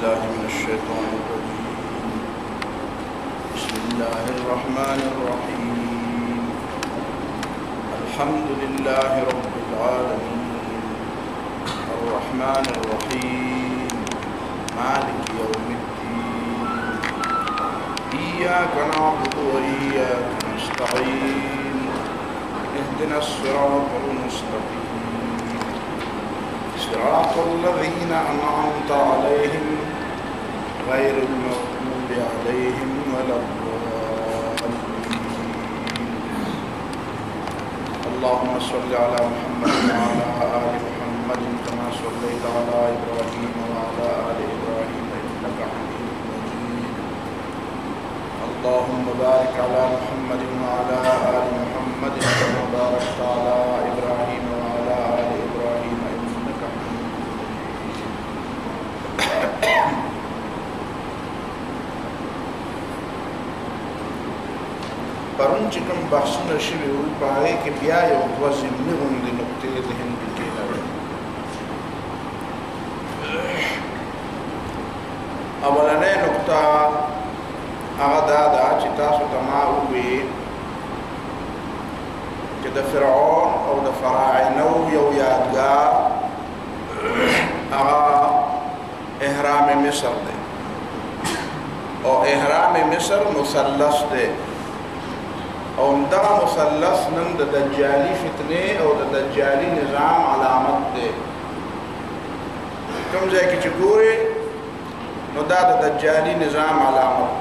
بالله من الشيطان الرجيم. بسم الله الرحمن الرحيم. الحمد لله رب العالمين الرحمن الرحيم مالك يوم الدين. إياك نعبد وإياك نستعين. اهدنا الصراط المستقيم صراط الذين أنعمت عليهم غير المغضوب عليهم ولا الضالين. اللهم صل على محمد وعلى آل محمد كما صليت على إبراهيم وعلى آل إبراهيم إنك حميد مجيد. اللهم بارك على محمد وعلى آل محمد كما باركت على إبراهيم وعلى آل إبراهيم إنك حميد مجيد. پرون چې کوم بحثونه شوي وو په هغې کې بیا یو دوه ضمني غوندې نقطې ذهن کې کېنوي. اولنۍ نقطه هغه دا ده چې تاسو ته ما وویې چې د فرعون او د فراعنو یو یادګار هغه احرام مصر دی او احرام مصر مثلث دی او دغه مثلث نن د دجالي فتنې او د دجالي نظام علامت دی. کوم ځای کې چې ګورې نو دا د دجالي نظام علامت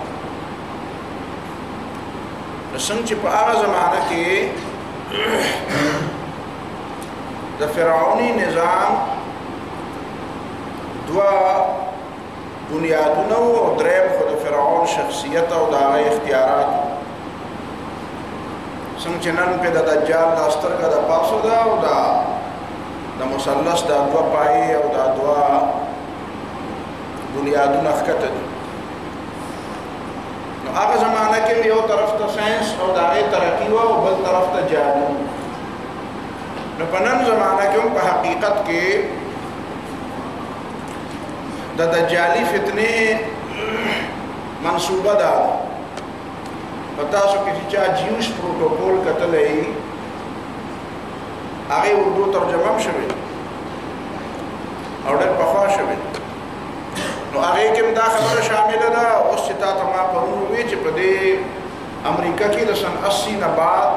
نو څنګه چې په هغه زمانه کې د فرعوني نظام دوه بنیادونه او دریم خو د فرعون شخصیت او د هغه اختیارات څنګه چې نن په د دجال د سترګه د پاسو ده او د مثلث د دوه پایې او د دوه بنیادونه ښکته دي. نو هغه زمانه کې یو طرف ته ساينس او د هغې ترقي وه او بل طرف ته جادو. نو په نن زمانه کې هم په حقیقت کې د دجالي فتنې منصوبه ده. په تاسو کې چې چا جیوش پروتوکول کتلی هغې اردو ترجمه هم شوې او ډېر پخوا شوې. نو هغې کې هم دا خبره شامله ده اوس چې تا ته ما پرون وویل چې په دې امریکا کې د سن 80 نه بعد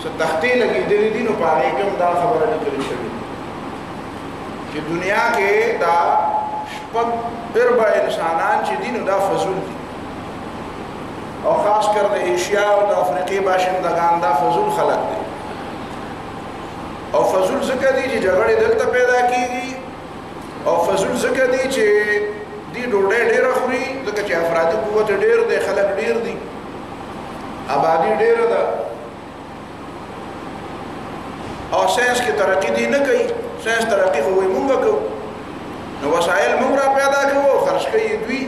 څه تختې لګېدلې دي نو په هغې کې هم دا خبره لیکلې شوې چې دنیا کې دا شپږ اربع انسانان چې دي نو دا فضول دي او خاص کر د ایشیا او د افریقې باشندگان دا فضول خلق دي او فضول ځکه دي چې جګړې دلته پیدا کیږي او فضول ځکه دي چې دی ډوډۍ ډېره خوري ځکه چې افرادي قوت ډېر دی خلک ډېر دي آبادي ډېره ده او ساینس کې ترقي دی نه کوي. ساینس ترقي خو وایي مونږ کوو نو وسایل مونږ را پیدا کوو خرج کوي دوی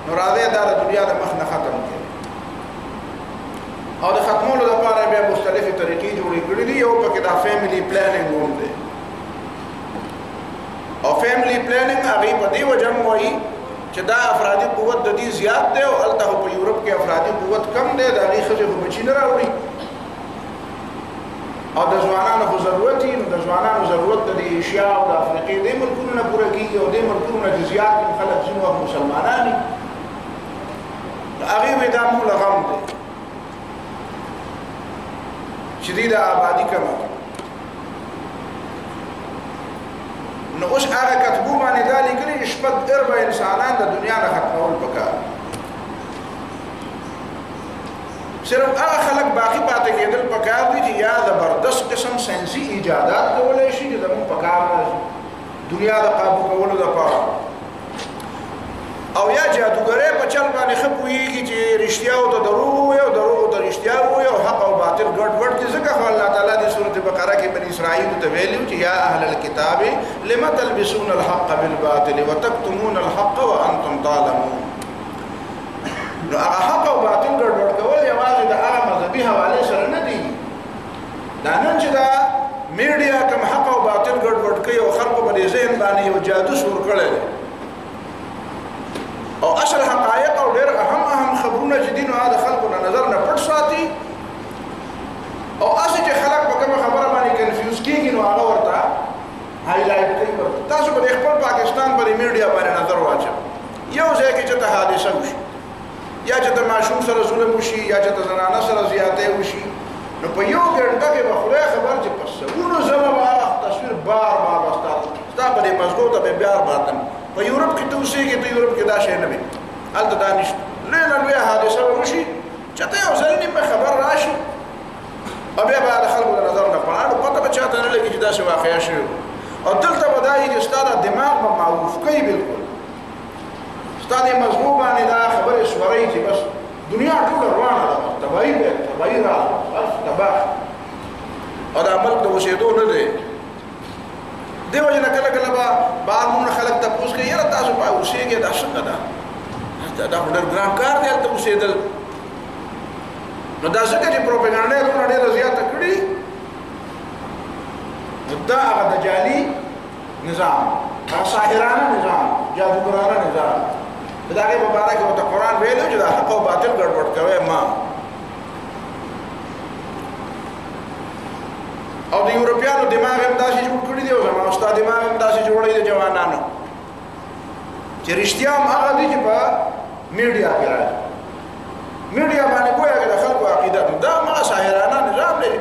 نو راځي دا د دنیا د مخ نه ختم کړي او د ختمولو لپاره بیا مختلفې طریقې جوړې کړي دي. یو پکې دا فیملی پلانینګ هم دی او فیملی پلانینګ هغې په دې وجه هم وایي چې دا افرادي قوت د دې زیات دی او هلته خو په یورپ کې افرادي قوت کم دی د هغې ښځې خو بچي نه راوړي او د ځوانانو خو ضرورت وي نو د ځوانانو ضرورت د ایشیا او د افریقې دې ملکونو نه پوره کېږي او دې ملکونو نه چې زیات خلک ځینې وخت مسلمانان دي نو هغې وایي دا موږ له غم دی چې دوی د آبادي کمه کړي. نو اوس هغه کتبو باندې دا لیکلي چې شپږ اربع انسانان د دنیا نه ختمول پکار صرف هغه خلک باقي پاتې کېدل پکار دي چې یا زبردست قسم ساینسي ایجادات کولی شي چې زموږ په کار راځي دنیا د قابو کولو دپاره او یا جادوګرۍ په چل باندې ښه پوهېږي چې رښتیا ورته دروغ ووایي او دروغ ورته رښتیا ووایي او حق او باطل ګډ وډ دي. ځکه خو الله تعالی د سورة بقره کې بني اسرائیلو ته ویلي چې یا اهل الکتاب لم تلبسون الحق بالباطل وتکتمون الحق وانتم تعلمون. نو هغه حق او باطل ګډ وډ کول یوازې د هغه مذهبي حوالې سره نه دي. دا نن چې دا میډیا کوم حق او باطل ګډ وډ کوي او خلکو په دې ذهن باندې یو جادو سور کړی او اصل حقائق او ډېر اهم خبرونه چې دي نو دا خلکو نه نظر نه پټ ساتي او اصل چې خلک په کومه خبره باندې کنفیوز کیږي نو هغه ورته هایلایټ کوي. تاسو په خپل پاکستان باندې میډیا باندې نظر واچو، یو ځای کې چې ته حادثه وشي یا چې د ماشوم سره ظلم وشي یا چې د زنانه سره زیاتې وشي نو په یو ګڼټه کې به خدای خبر چې په سلونو ځله به هغه تصویر بار ستا په دې مزګو ته به بیا باتم. په یورپ کې ته اوسېږې، په یورپ کې دا شی نه وي، هلته دا نشته. لویه لویه حادثه به وشي چې ته یو ځل نیمه خبر راشي او بیا به د خلکو د نظر نه پناه پته به چاته نه لګي چې داسې واقعه شوې. او دلته به دا وي چې ستا دا دماغ به معروف کوي، بلکل ستا دې مضمون باندې دا خبرې سورئ چې بس دنیا ټوله روانه ده، تباهي ده، تباهي راغله، بس تباه. او دا ملک د اوسېدو نه دی. دې وجه نه کله کله به بهر مونږ خلک تپوس کوي یاره تاسو په اوسېږئ دا څنګه ده؟ دا خو ډېر ګران کار دی هلته اوسېدل. نو دا ځکه چې پروپاګانډا یې دومره ډېره زیاته کړي نو دا هغه د جعلي نظام، هغه ساحرانه نظام، جادوګرانه نظام، د هغې په باره کې ورته قرآن ویلی چې دا حق او باطل ګډوډ کوئ ما. او د یورپیانو دماغ هم داسې جوړ کړي دي او زما او ستا دماغ هم داسې جوړی د جوانانو چې رښتیا هم هغه دي چې په میډیا کې راځي. میډیا باندې ګویا کې د خلکو عقیده ده، دا هماغه ساحرانه نظام دی.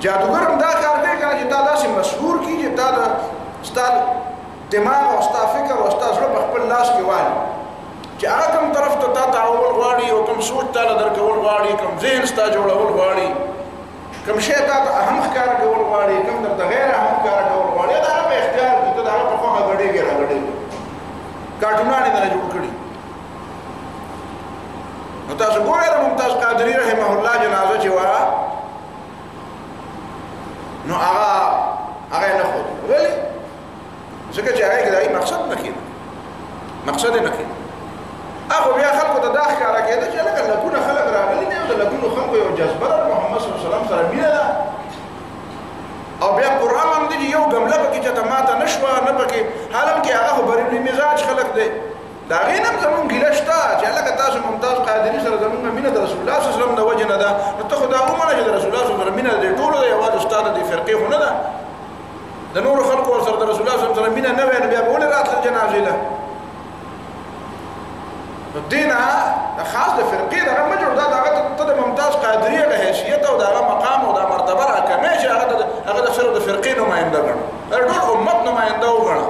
جادوګر هم دا کار کوي کنه چې تا داسې مشهور کړي چې تا ستا دماغ او ستا فکر او ستا زړه په خپل لاس کې والي، چې هغه کوم طرف ته تا تعاول غواړي او کوم سوچ تاله درکول غواړي، کوم ذهن ستا جوړول غواړي، کوم شی تا ته اهم ښکاره کول غواړي، کوم درته غیر اهم ښکاره کول غواړي، دا هغه په اختیار کې ته د هغه په خوښه ګډېږې راګډېږې. کارټونان یې نه جوړ کړي. نو تاسو ګورئ د ممتاز قادري رحمه الله جنازه چې وه نو هغه یې نه ښودله. ولې؟ ځکه چې هغې کې د هغې مقصد نه کېده، مقصد یې نه کېده. هغه بیا خلکو ته دا ښکاره کېده چې لکه لکونه خلک راغلي دي او د لکونو خلکو یو جذبه ده محمد صلی الله علیه وسلم سره مینه ده. او بیا قرآن هم دی چې یو ګمله پکې چېرته ماته نه شوه نه پکې، حالانکې هغه خو بریل مزاج خلک دی. د هغې نه هم زمونږ ګیله شته چې هلکه تاسو ممتاز قادري سره زمونږ مینه د رسول الله صلی الله علیه وسلم د وجې نه ده، نو ته خو دا ومنه چې د رسول الله صلی الله علیه وسلم مینه د دې ټولو ده، یوازې ستا د دې فرقې خو نه ده. د نورو خلکو ورسره د رسول الله صلی الله علیه وسلم مینه نه وی نو بیا به ولې راتلل جنازې له؟ نو دې نه د خاص د فرقې دغه مه جوړ، دا د هغه ته د ممتاز قادري د حیثیت او د هغه مقام او د مرتبه راکمې چې هغه د صرف د فرقې نماینده ګڼه، د ټول امت نماینده وګڼه،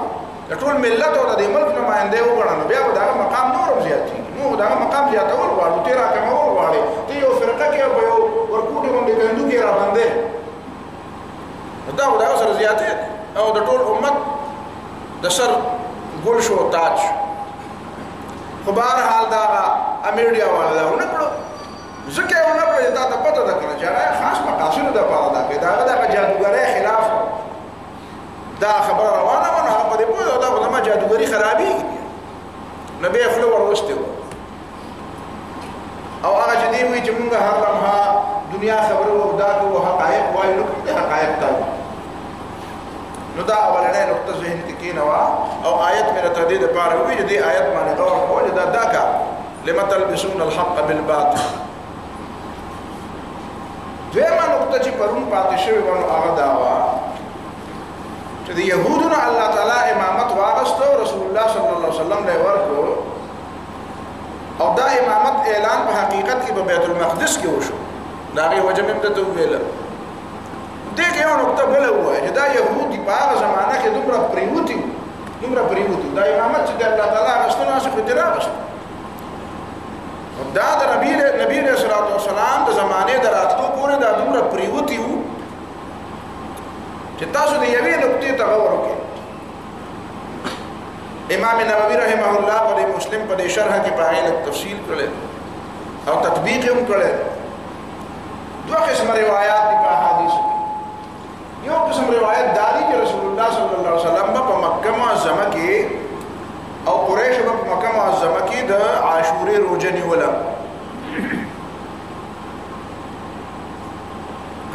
د ټول ملت او د دې ملک نماینده وګڼه، نو بیا به د هغه مقام نور هم زیاتېږي. نو د هغه مقام زیاتول غواړو، ته یې راکمول غواړې، ته یو فرقه کې او په یو ورکوټې غوندې ګندو کې راباندې، نو دا به د هغه سره زیاتې او د ټول امت د سر ګل شو تاج شو. خو بهرحال دا میډیا والا دا ونه کړو، ځکه یې ونه کړو چې تا ته پته ده که نه چې هغه خاص مقاصدو دپاره دا کوي، د هغه دغه جادوګرۍ خلاف دا خبره روانه وه، نو هغه په دې پوه ده دا خو زما جادوګري خرابېږي، نو بیا یې خوله وروستې وه. او هغه چې دی وایي چې مونږ هر لمحه دنیا خبره وغدا کوو حقایق وایو، نو کوم دې حقایق ته نو دا اولنۍ نقطه ذهن کې کېنوه او آیت مې راته دې دپاره ووایي چې دې آیت باندې غور کوه چې دا کار لم تلبسون الحق بالباطل. دویمه نقطه چې پرون پاتې شوې وه نو هغه دا وه چې د یهودو نه الله تعالی امامت واغسته رسول الله صلی الله علیه وسلم له ورکړو او دا امامت اعلان په حقیقت کې په بیت المقدس کې وشو. د هغې وجه مې درته وویله. دې کې یو نقطه بله ووایه چې دا یهود په هغه زمانه کې دومره پریوتي وو، دومره پریوتي وو، دا امامت چې د الله تعالی اخیستلو هسې خو یې ترې راغسته. دا د نبی علیه الصلاة والسلام د زمانې د راتلو پورې دا دومره پریوتي وو چې تاسو د یوې نقطې ته غور وکړئ. امام نووي رحمه الله په مسلم په دې شرح کې په هغې لږ تفصیل کړی او تطبیق یې هم کړی. دوه قسمه روایات دي په احادیثو کې. یو قسم روایت دا دی چې رسول الله صلی الله علیه وسلم په مکه معظمه کې او قریش په مکه معظمه کې د عاشورې روژه نیوله.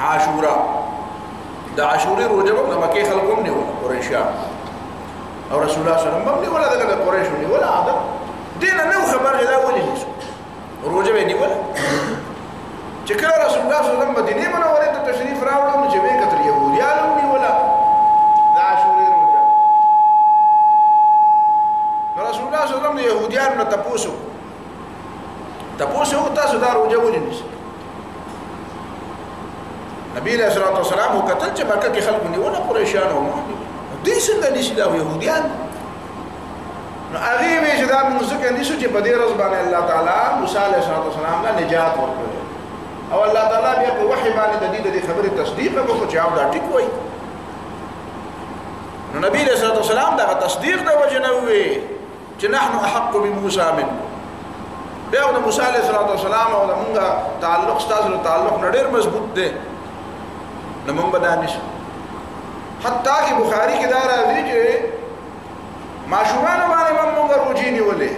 عاشورا د عاشورې روژه به د مکې خلکو هم نیوله، قریشیان، او رسول الله صلی الله علیه وسلم هم نیوله، دغه د قریشو نیوله عادت. دین نو خبر جدا ولې نیسو روزه به نیول چې کله رسول الله صلی الله علیه وسلم مدینه منوره ته تشریف راوړل نو چې به کتر يهوديانو نیولا د عاشورې روزه نو رسول الله صلی الله علیه وسلم د يهوديانو نه تاسو تاسو دا روزه ولې نیسو نبی علیہ الصلوۃ والسلام وکتل چې مکه کې خلک نیول قریشان او دې څنګه نشي دا يهوديان نو هغه وی چې دا موږ څنګه نشو چې په دې ورځ باندې الله تعالی موسی علیہ السلام له نجات ورکړي او الله تعالی بیا په وحی باندې د دې خبرې تصدیق وکړو چې او دا ټیک وای نو نبی علیہ الصلوۃ والسلام دا تصدیق د وجنوي چې نحنو احق بموسی منکم بیا د موسی علیہ السلام او موږ تعلق ستاسو تعلق ډېر مضبوط دی نو موږ بدانش حتی کہ بخاری کی دار راځي چې ماشومان باندې موږ روجي نیولې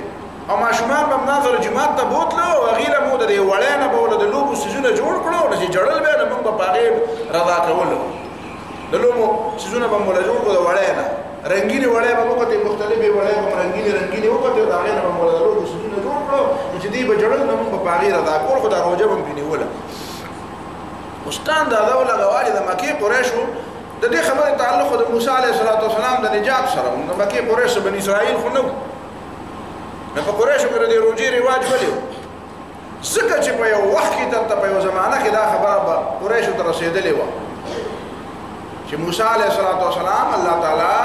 او ماشومان په مناظر جماعت ته بوتلو او غیله مو د وړانه په ول د لوبو سيزونه جوړ کړو چې جړل به موږ په پاغه رضا کولو د لوبو سيزونه په مولا جوړ کړو وړانه رنگینی وړې په موږ ته مختلفې وړې په رنگینی وکړو دا غیله په مولا د لوبو سيزونه جوړ کړو چې دې به جړل موږ په پاغه رضا کول خو دا روجه هم نیوله استاد دا ډول غواړي د مکه قریشو د دې خبره تعلق د موسی علیه السلام د نجات سره د مکه قریش بنی اسرائیل خو نو په قریشو کې د روزي رواج ولې څنګه چې په یو وخت کې ته په یو زمانہ کې دا خبره به قریشو ته رسیدلې و چې موسی علیه السلام الله تعالی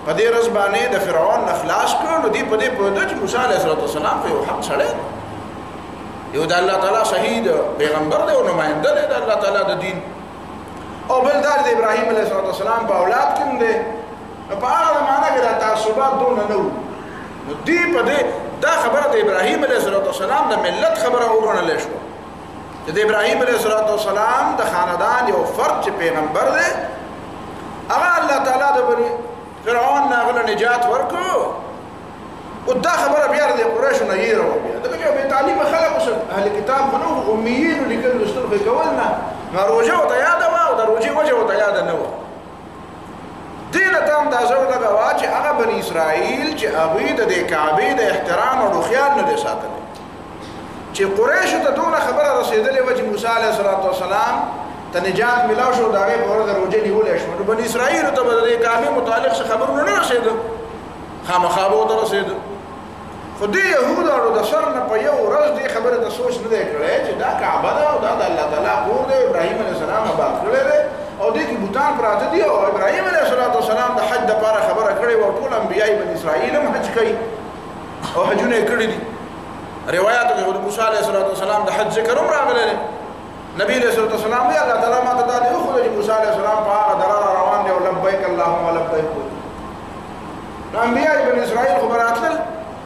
په دې ورځ باندې د فرعون نه خلاص کړ نو دې په دې په د موسی علیه السلام په یو حق سره یو د الله تعالی شهید پیغمبر دی او نماینده دی د الله تعالی د دین او بل دا د ابراهیم علیه السلام په اولاد کې دی په هغه زمانہ کې د تعصبات دون نه نو دی په دې دا خبره د ابراهیم علیه السلام د ملت خبره وګڼل شو چې د ابراهیم علیه السلام د خاندان یو فرد چې پیغمبر دی هغه الله تعالی د بني فرعون نه غل نجات ورکو او دا خبره بیا د قریشو نه یې راو بیا دغه به تعلیم خلق او اهل کتاب منو امیین لیکل لستر په کولنا ما روجه او یاد او د روجه وجه او یاد نه و دین تام دا زو لګا وا چې هغه بنی اسرائیل چې هغه د کعبه د احترام او خیال نه ساتل چې قریش ته دونه خبره رسیدلې و چې موسی علیه السلام ته نجات ملاو شو دا غي په د روجه نیولې شو بنی اسرائیل ته د کعبه متعلق څه خبرونه نه رسیدل خامخابو ته رسیدل خو دې يهودانو د سر نه په یو ورځ دې خبره د سوچ نه دی کړی چې دا کعبه ده او دا د الله تعالی کور دی ابراهیم علیه السلام آباد کړی دی او دې کې بوتان پراته دي او ابراهیم علیه السلام د حج لپاره خبره کړې او ټول انبیای بنی اسرائیل هم حج کوي او حجونه کړی دي روایت کې د موسی علیه السلام د حج ذکر هم راغلی نبی علیه السلام دی الله تعالی ما ته دا دی خو د موسی علیه السلام په هغه درار روان دی او لبیک اللهم لبیک انبیای بنی اسرائیل خبراتل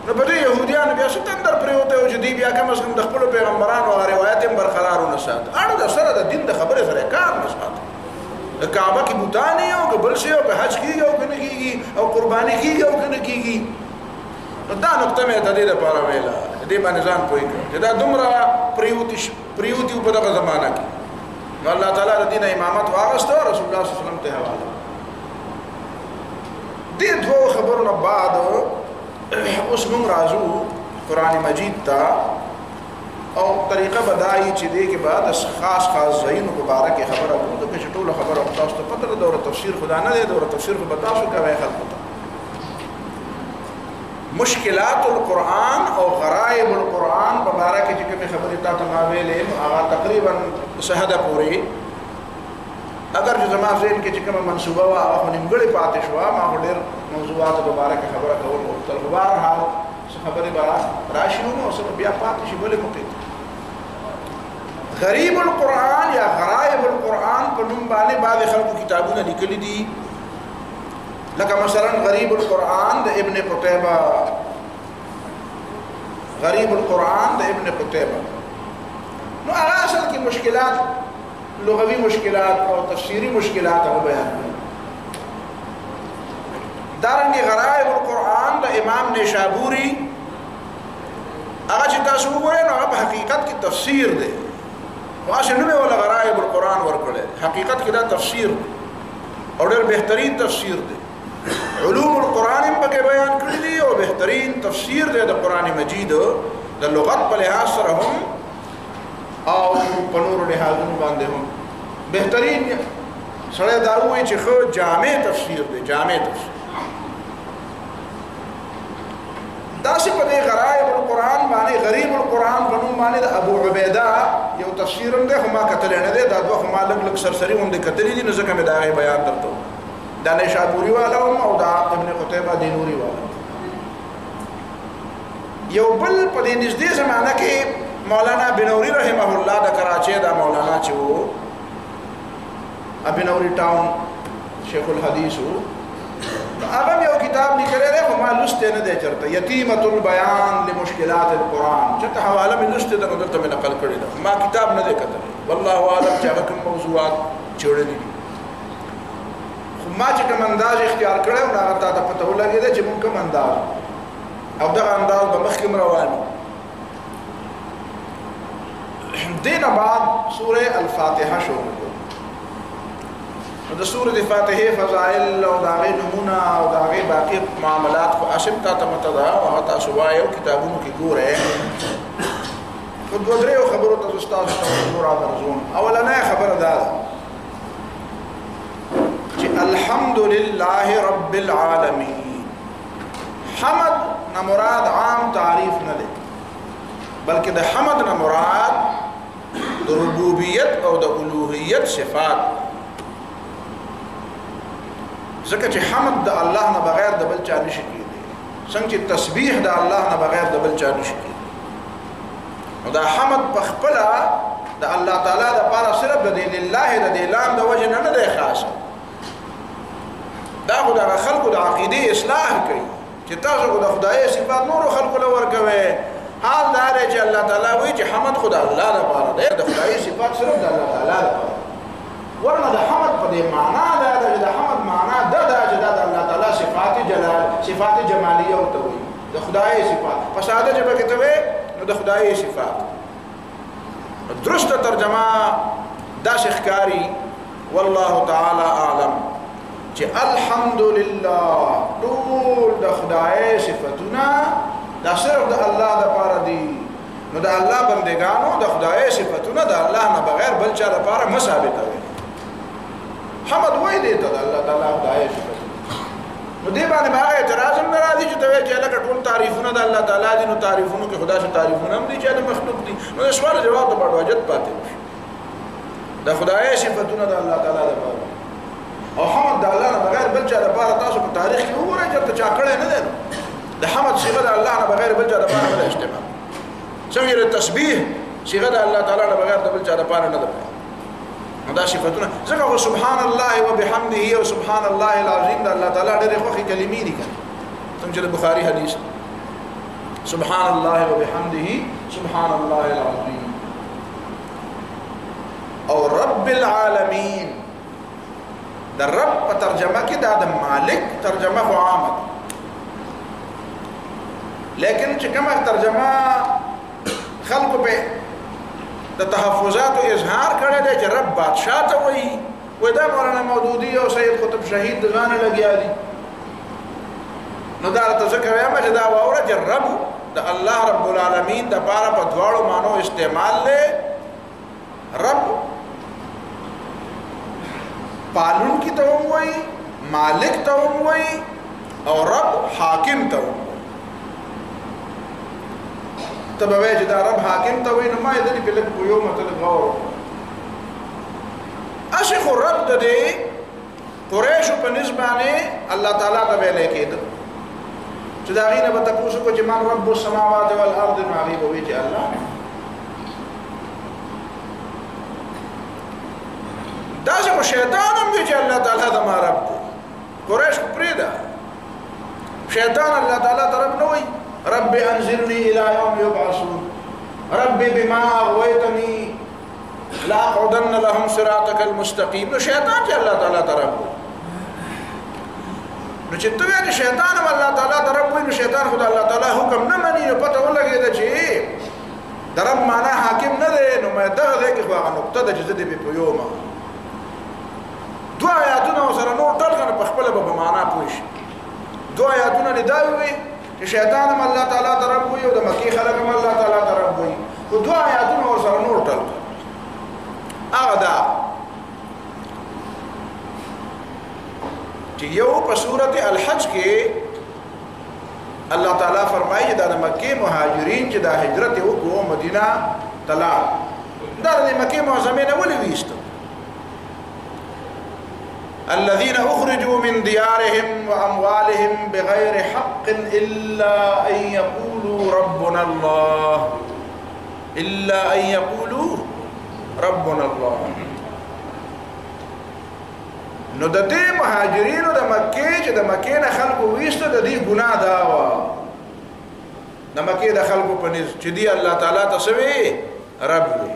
نو په دې يهوديان بیا ستندر پریوته او چې دی بیا کوم څنګه د خپل پیغمبرانو او روایت هم برقرارونه سات اړه د سره د دین د خبره سره کار نه سات د کعبه کې بوتانی او قبل شي او په حج کېږي او کنه کېږي او قرباني کېږي او کنه کېږي دا نقطه مې د دې لپاره ویلا دې باندې ځان پوي کړ دا دومره پریوتی په دغه زمانہ کې الله تعالی د دین امامت واغسته رسول الله صلی الله علیه وسلم ته حواله دې دوه خبرونه بعد اوس موږ راځو قران مجید ته او طریقه بدایي چې دې کې بعد خاص زین مبارک خبره کوو چې ټول خبره تاسو ته پته دوره تفسیر خدا نه دی دوره تفسیر خو تاسو کوي خلق ته مشکلات القرآن او غرائب القرآن مبارک چې کوم خبره تاسو ما ویلې هغه تقریبا شهاده پوری اگر جو زما ذهن کې چې کومه منسوبه وا هغه نیمګړې پاتې شو ما ډېر موضوعات مبارک خبره کول او تر بار حال خبره برا راشي نو څه بیا پاتې شي بولې مکه غریب القرآن یا غرائب القرآن په نوم باندې بعض خلکو کتابونه لیکلي دي لکه مثلا غریب القرآن د ابن قتيبه غریب القرآن د ابن قتيبه نو هغه اصل کې مشکلات لغوی مشکلات او تفسیری مشکلات او بیان دارنګ غرائب القرآن د امام نشابوری هغه چې تاسو وګورئ نو په حقیقت کې تفسیر دی واشه نو ولا غرائب القرآن ورکړل حقیقت کې دا تفسیر او ډېر بهترین تفسیر دی علوم القرآن قرآن پکې بیان کړی دی او بهترین تفسیر دی د قرآن مجید د لغت په لحاظ سره هم او په نورو لحاظونو باندې هم بهترین سره دا وایي چې خو جامع تفسیر دی جامع تفسیر دا څه په دې غرائب القرآن باندې غریب القرآن په نوم باندې د ابو عبیده یو تفسیر هم دی خو ما کتل نه دی دا دوه ما لږ سرسری هم د کتلې دي نو ځکه مې دا بیان درته دا نشابوري والا او دا ابن قتيبه دینوري والا یو بل په دې نږدې زمانہ کې مولانا بنوري رحمه الله د کراچۍ دا مولانا چې وو بنوري ټاون شیخ الحدیث وو هغه یو کتاب لیکلی دی خو ما لوستی نه دی چېرته یتیمة البیان لمشکلات القرآن چېرته حواله مې لوستې ده نو دلته مې نقل کړې ده ما کتاب نه دی کتلی والله اعلم چې هغه کوم موضوعات څېړلي دي ما چې کوم انداز اختیار کړی نو هغه تا ته پته ولګېده چې مونږ کوم انداز او دغه انداز به مخکې م روان دې نه بعد سورې الفاتحه شروع کړو د سورې فاتحه فضائل او د هغې نمونه او د هغې باقي معاملات خو اسم تا ته مته ده او هغه تاسو وایو کتابونو کې ګورئ خو دوه درېو خبرو ته زه ستاسو توجه راګرځوم اولنۍ خبره دا ده الحمد لله رب العالمين حمد نه مراد عام تعریف نه دی بلکې د حمد نه مراد د ربوبیت او د الوهیت صفات ځکه چې حمد د الله نه بغیر د بل چا نشي کېدی څنګه چې تسبیح د الله نه بغیر د بل چا نشي کېدی نو دا حمد په خپله د الله تعالی دپاره صرف د دې لله د دې لام د وجې نه دی خاصه دا خو د خلکو د عقیدې اصلاح کوي چې تاسو خو د خدای صفات نورو خلکو له ورکوئ حال دا دی چې الله تعالی وایي چې حمد خو د الله لپاره دی د خدای صفات صرف د الله تعالی لپاره ورنه د حمد په دې معنا دا ده چې د حمد معنا دا ده چې دا د الله تعالی صفات جمالیه ورته وایي د خدای صفات په ساده ژبه کې ته وایي نو د خدای صفات درسته ترجمه داسې ښکاري والله تعالی اعلم چې الحمدلله ټول د خدای صفاتونه دا صرف د الله لپاره دي نو د الله بندگانو د خدای صفاتونه د الله نه بغیر بل چا لپاره مه ثابتوي حمد وایي دی ته د الله تعالی خدای صفاتونه نو دې باندې به هغه اعتراض هم نه راځي چې ته وایې چې لکه ټول تعریفونه د الله تعالی دي نو تعریفونو کې خدا څه تعریفونه هم دي چې د مخلوق دي نو د سوال جواب د بډ وجد پاتې شي د خدای صفاتونه د الله تعالی لپاره او حمد د الله نه بغیر بل چا لپاره تاسو په تاریخ کې وګورئ چې چا کړی نه دی د حمد صيغه د الله نه بغیر بل چا لپاره نه استعمال څنګه د تسبیح صيغه د الله تعالی نه بغیر د بل چا لپاره نه ده دا صفاتونه ځکه خو سبحان الله وبحمده او سبحان الله العظیم د الله تعالی ډېرې خوښې کلمې دي څنګه چې د بخاري حدیث سبحان الله وبحمده سبحان الله العظیم او رب العالمین د رب په ترجمه کې دا د مالک ترجمه خو عامه لیکن چې کومه ترجمه خلکو په د تحفظات او اظهار کړی دی چې رب بادشاہ ته وایي وایي دا مولانا مودودي او سید قطب شهید د ځانه لګیا دي نو دا راته ځکه وایم چې دا واوره چې رب د الله رب العالمین دپاره په دواړو معنو استعمال دی رب پالون کی ته هم وایي مالک ته هم وایي او رب حاکم ته هم وایي ته به وایې چې دا رب حاکم ته وایي نو ما یې دلې پې لږ په یو مته لږ غور هسې خو رب د دې قریشو په نسب باندې الله تعالی ته ویلی کېده چې د هغې نه به تپوس وکړو چې من رب السماوات والارض نو هغې به وایي چې الله داسې خو شیطان هم وي چې الله تعالی زما رب دی قریش خو پرېږده شیطان الله تعالی ته رب نه وایي رب انظرني الى يوم يبعثون رب بما اغويتني لاقعدن لهم صراطك المستقيم نو شیطان چې الله تعالی ته رب وایي نو چې ته وایې شیطان هم الله تعالی ته رب وایي نو شیطان خو د الله تعالی حکم نه مني نو پته ولګېده چې د رب معنا حاکم نه دی نو مې دغه ځای کې خو هغه نقطه ده چې زه دې پې پوهیږم دوه آیاتونه ورسره نور ټول کنه په خپله به په معنا پوه شي دو آیاتونه نداوي چې شیطان هم الله تعالی طرف وي او د مکی خلک هم الله تعالی طرف وي خو دو آیاتونه ورسره نور ټل هغه دا چې یو په سورۃ الحج کې الله تعالی فرمایي چې د مکی مهاجرین چې د هجرت وکړو مدینه طلع دا د مکی معظمین ولې ویستو الذين أخرجوا من ديارهم وأموالهم بغير حق إلا أن يقولوا ربنا الله إلا أن يقولوا ربنا الله. نو د دې مهاجرینو د مکې چې د مکې نه خلکو ویسته د دې ګناه دا و د مکې د خلکو په نس چې دی الله تعالی تسوي رب وي.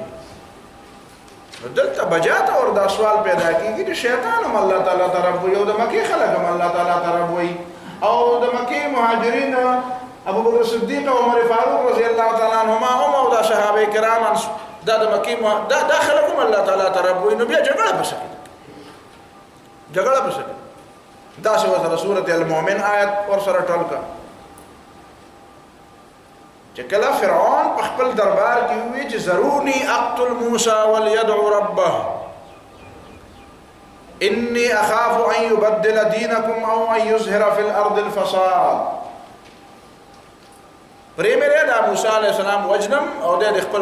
نو دلته بجاته اور دا سوال پیدا کیږي چې شیطان هم الله تعالی طرف وي او د مکې خلک هم الله تعالی طرف وي او د مکې مهاجرین ابو بکر صدیق او عمر فاروق رضی الله تعالی عنهما او دا صحابه کرام دا د مکې دا خلک هم الله تعالی طرف وي. نو بیا جګړه بسکه جګړه بسکه دا سوره سورۃ المؤمن آیت اور سره ټولکا چې کله فرعون په خپل دربار کې وی چې ضروري اقتل موسی وليدعو ربه اني اخاف ان يبدل دينكم او ان يظهر في الارض الفساد. پریمره دا موسی علیہ السلام وجنم او د خپل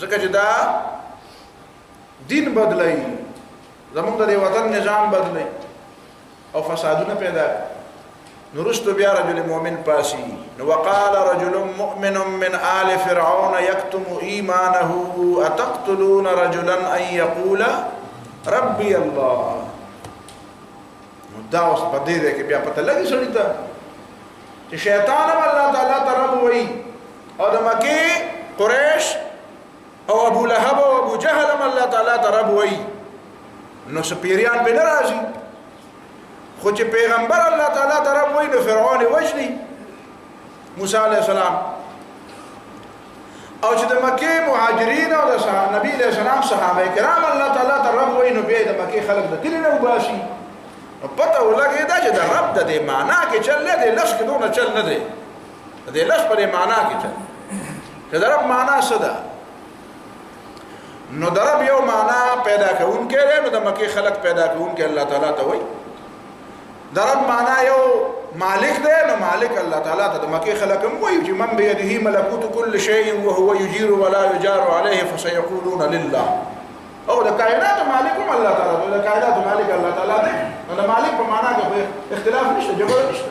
ځکه چې دا دین بدلای زمونږ د وطن نظام بدلای او فسادونه پیدا نرست بیا رجل مؤمن پاسی وقال رجل مؤمن من آل فرعون يكتم إيمانه أتقتلون رجلا أن يقول ربي الله. دا اوس په دې کې بیا پته لګی سړی ته چې شیطان هم الله تعالی طرف وایي او د مکې قریش او ابو لهب او ابو جهل هم الله تعالی طرف وایي. نو سپیریان به ناراضي خو چې پیغمبر الله تعالی طرف وایي نو فرعون وجني موسی علیہ السلام او چې د مکې مهاجرین او د نبی علیہ السلام صحابه کرام الله تعالی طرف وایي نو بیا د مکې خلک د کلی نه وباسي. پته ولګي دا چې د رب د دې معنا کې چل نه دی لفظ کې دونه چل نه دی د دې لفظ په معنا کې چل چې د رب معنا څه ده. نو د رب یو معنا پیدا کوونکی دی نو د مکې خلک پیدا کوونکی الله تعالی ته وایي. د رب معنا یو مالک دی نو مالک الله تعالی ته د مکې خلک هم وایي چې من بيده ملکوت كل شيء وهو يجير ولا يجار عليه فسيقولون لله. او د کائنات مالک هم الله تعالی دی د کائنات مالک الله تعالی دی نو د مالک په معنا کې اختلاف نشته جګړه نشته.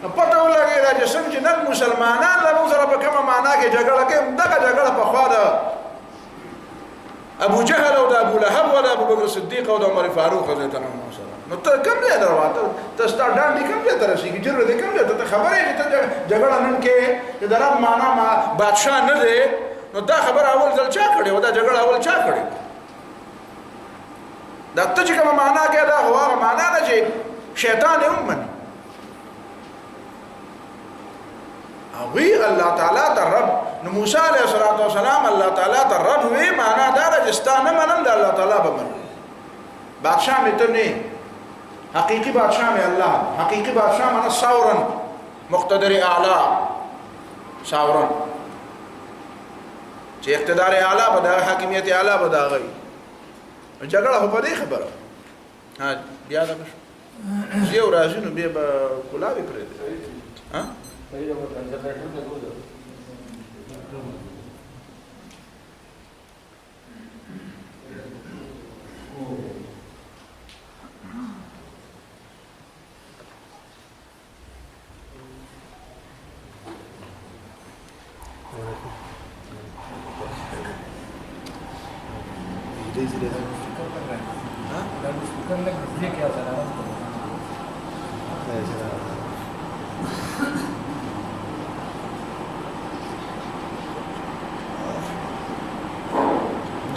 نو پته ولګي دا چې څنګه نن مسلمانان له موږ سره په کومه معنا کې جګړه کوي دغه جګړه په خوا ده ابو جهل او د ابو لهب او د ابو بکر صدیق او د عمر فاروق رضی الله عنهم سره. نو ته کوم ځای درواته ته ستاره ډانډي کوم ځای درشي جره دې کوم ځای ته خبرې چې ته جګړه نن کې د درب معنا ما بادشاہ نه دی نو دا خبر اول ځل چا کړي او دا جګړه اول چا کړي دا ته چې کوم معنا کې دا هوا معنا نه چې شیطان یې ومن او وی الله تعالی ته رب. نو موسی علیہ السلام الله تعالی ته رب وی معنا دا چې ستانه منم د الله تعالی به من بادشاہ مې ته نه حقیقی بادشاہ میں اللہ حقیقی بادشاہ مانا ساورن مقتدر اعلی ساورن چې اقتدار اعلی بدا حاکمیت اعلی بدا غي جګړه هو په دې خبره ها بیا دا یو راځي نو بیا کولاوي کړی ها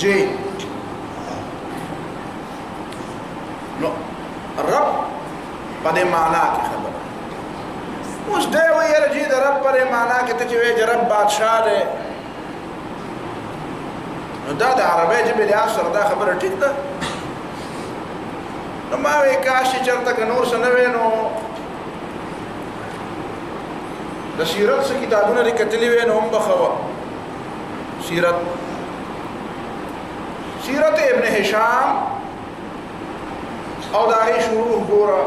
جی نو رب پدې معنا کې خبره اوس دی ویل چې د رب پدې معنا کې ته چې وې رب بادشاہ دی نو دا د عربی ژبې د اثر دا خبره ټیک ده نو ما وی کاش چې چرته که نور څه نه وی نو د سیرت څه کتابونه دې کتلي وی نو هم به ښه وه. سیرت ابن هشام او د هغې شروع ګوره.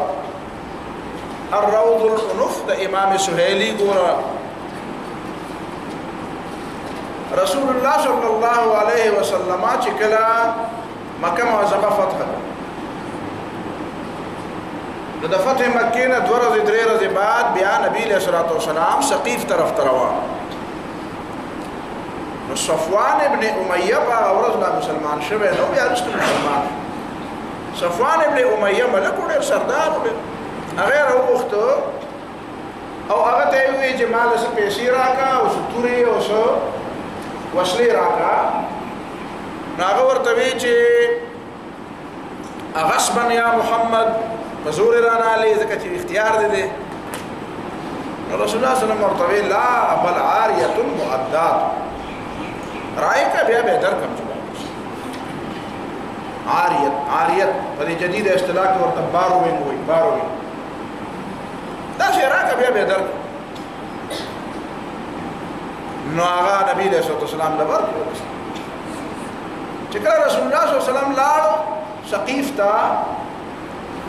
الروض الانف د امام سهیلي ګوره. رسول الله صلی الله علیه وسلم چې کله مکه معظمه فتح کړه نو د فتح مکې نه 2 ورځې 3 ورځې بعد بیا نبی علیه الصلاة والسلام ثقیف طرف ته روان. نو صفوان ابن امیه په ورځ لا مسلمان شوی نو بیا وروسته مسلمان. صفوان ابن امیه ملک و ډېر سردار و هغې راوغوښته او هغه ته یې وویل چې ما له څه پیسې راکړه او څه تورې او څه وسلې راکړه. نو هغه ورته وی چې غصبا یا محمد په زور یې رانهالې ځکه چې اختیار دې دی. نو رسول الله صلی الله علیه وسلم ورته وی لا بل عاریة مؤدات رایې که بیا به یې درکړم چې عاریت په دې جدید اصطلاح کې ورته باروینګ وایي. باروینګ داسې راکړه بیا به یې درکړم. نو هغه نبی علیه الصلاة والسلام له ورکړو. چې کله رسول الله صلی الله علیه وسلم لاړو ثقیف ته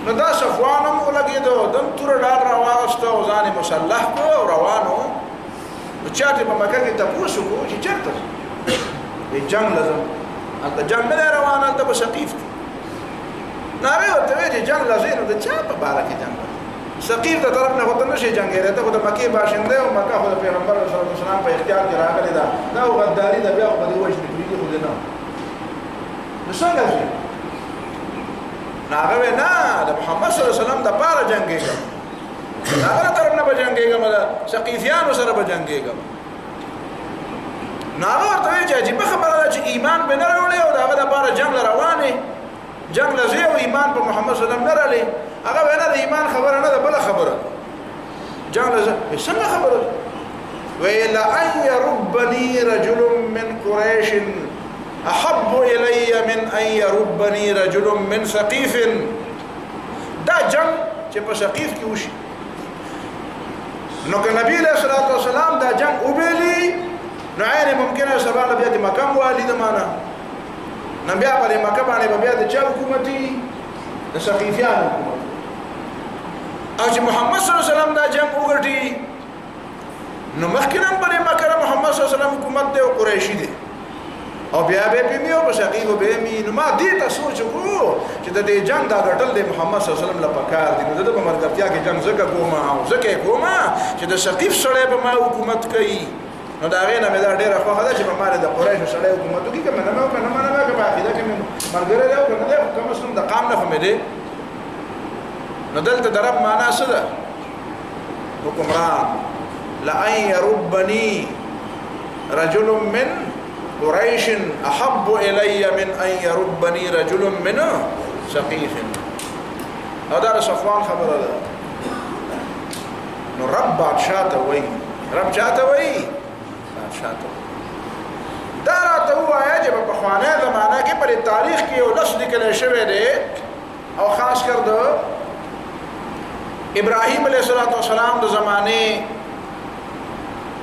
نو دا صفوان هم ولګېدو دم توره ډال راواغسته او ځان یې مسلح کړو او روانو. نو چا ته په مکه کې تپوس وکړو چې چېرته جنګ لازم هلته جنګ نه دی روان هلته په ثقیف کې. نو هغې ورته ویل چې جنګ لازم نو د چا په باره کې جنګ ثقیف ته طرف نه خو ته نه شي جنګېدی ته خو د مکې باشنده او مکه خو د پیغمبر صلی الله علیه وسلم په اختیار کې راغلې ده دا خو غداري ده بیا خو به دې وژنې پرېږدي خو دې نه نو څنګه ځي. نو هغه وی نه د محمد صلی الله علیه وسلم دپاره جنګېږم د هغه له طرف نه به جنګېږم د ثقیفیانو سره به جنګېږم. نو هغه ورته وایي چې عجیبه خبره ده چې ایمان به نه راوړې او د هغه دپاره جنګ له روانې جنګ له ځې او ایمان په محمد صلی الله علیه وسلم نه رالې. هغه وی نه د ایمان خبره نه ده بله خبره جنګ له ځې څنګه خبره ده وی لأن يربني رجل من قریش احب الی من ان يربني رجل من ثقیف. دا جنگ چې په ثقیف کې وشي نو که نبی علیه الصلاة والسلام دا جنگ وبیلي نو عین ممکنه سبا له بیا د مکه والي د مانه نو بیا په دې مکه باندې به بیا د چا حکومتي د ثقیفیانو حکومت او چې محمد صلی الله علیه وسلم دا جنگ وګټي نو مخکې هم په دې مکه محمد صلی الله علیه وسلم حکومت دی او قریشي دی او بیا به پیمی او ثقیف به می نو ما دې ته سوچ وکړو چې د دې جنگ دا ګټل د محمد صلی الله علیه وسلم لپاره کار دی. نو د مرګرتیا کې جنگ زکه کومه او زکه کومه چې د ثقیف سره به ما حکومت کوي. نو دا غې نه مې دا ډېره خوښه ده چې په ما د قریشو سره حکومت وکړي که مې نه وکړه نه منه که په عقیده کې مې ملګری دی او که نه دی خو کم از کم د قام نه خو مې دی. نو دلته د رب معنا څه ده حکمران. لأن يربني رجل من قریش احب الی من ان يربني رجل من ثقیف. او دا صفوان خبره ده. نو رب بادشاہ ته وایي رب چاته وایي بادشاہ ته دا راته ووایه چې په پخوانی زمانه کې پر تاریخ کې یو لفظ لیکلی شوی دی او خاص کر د ابراهیم علیه السلام د زمانې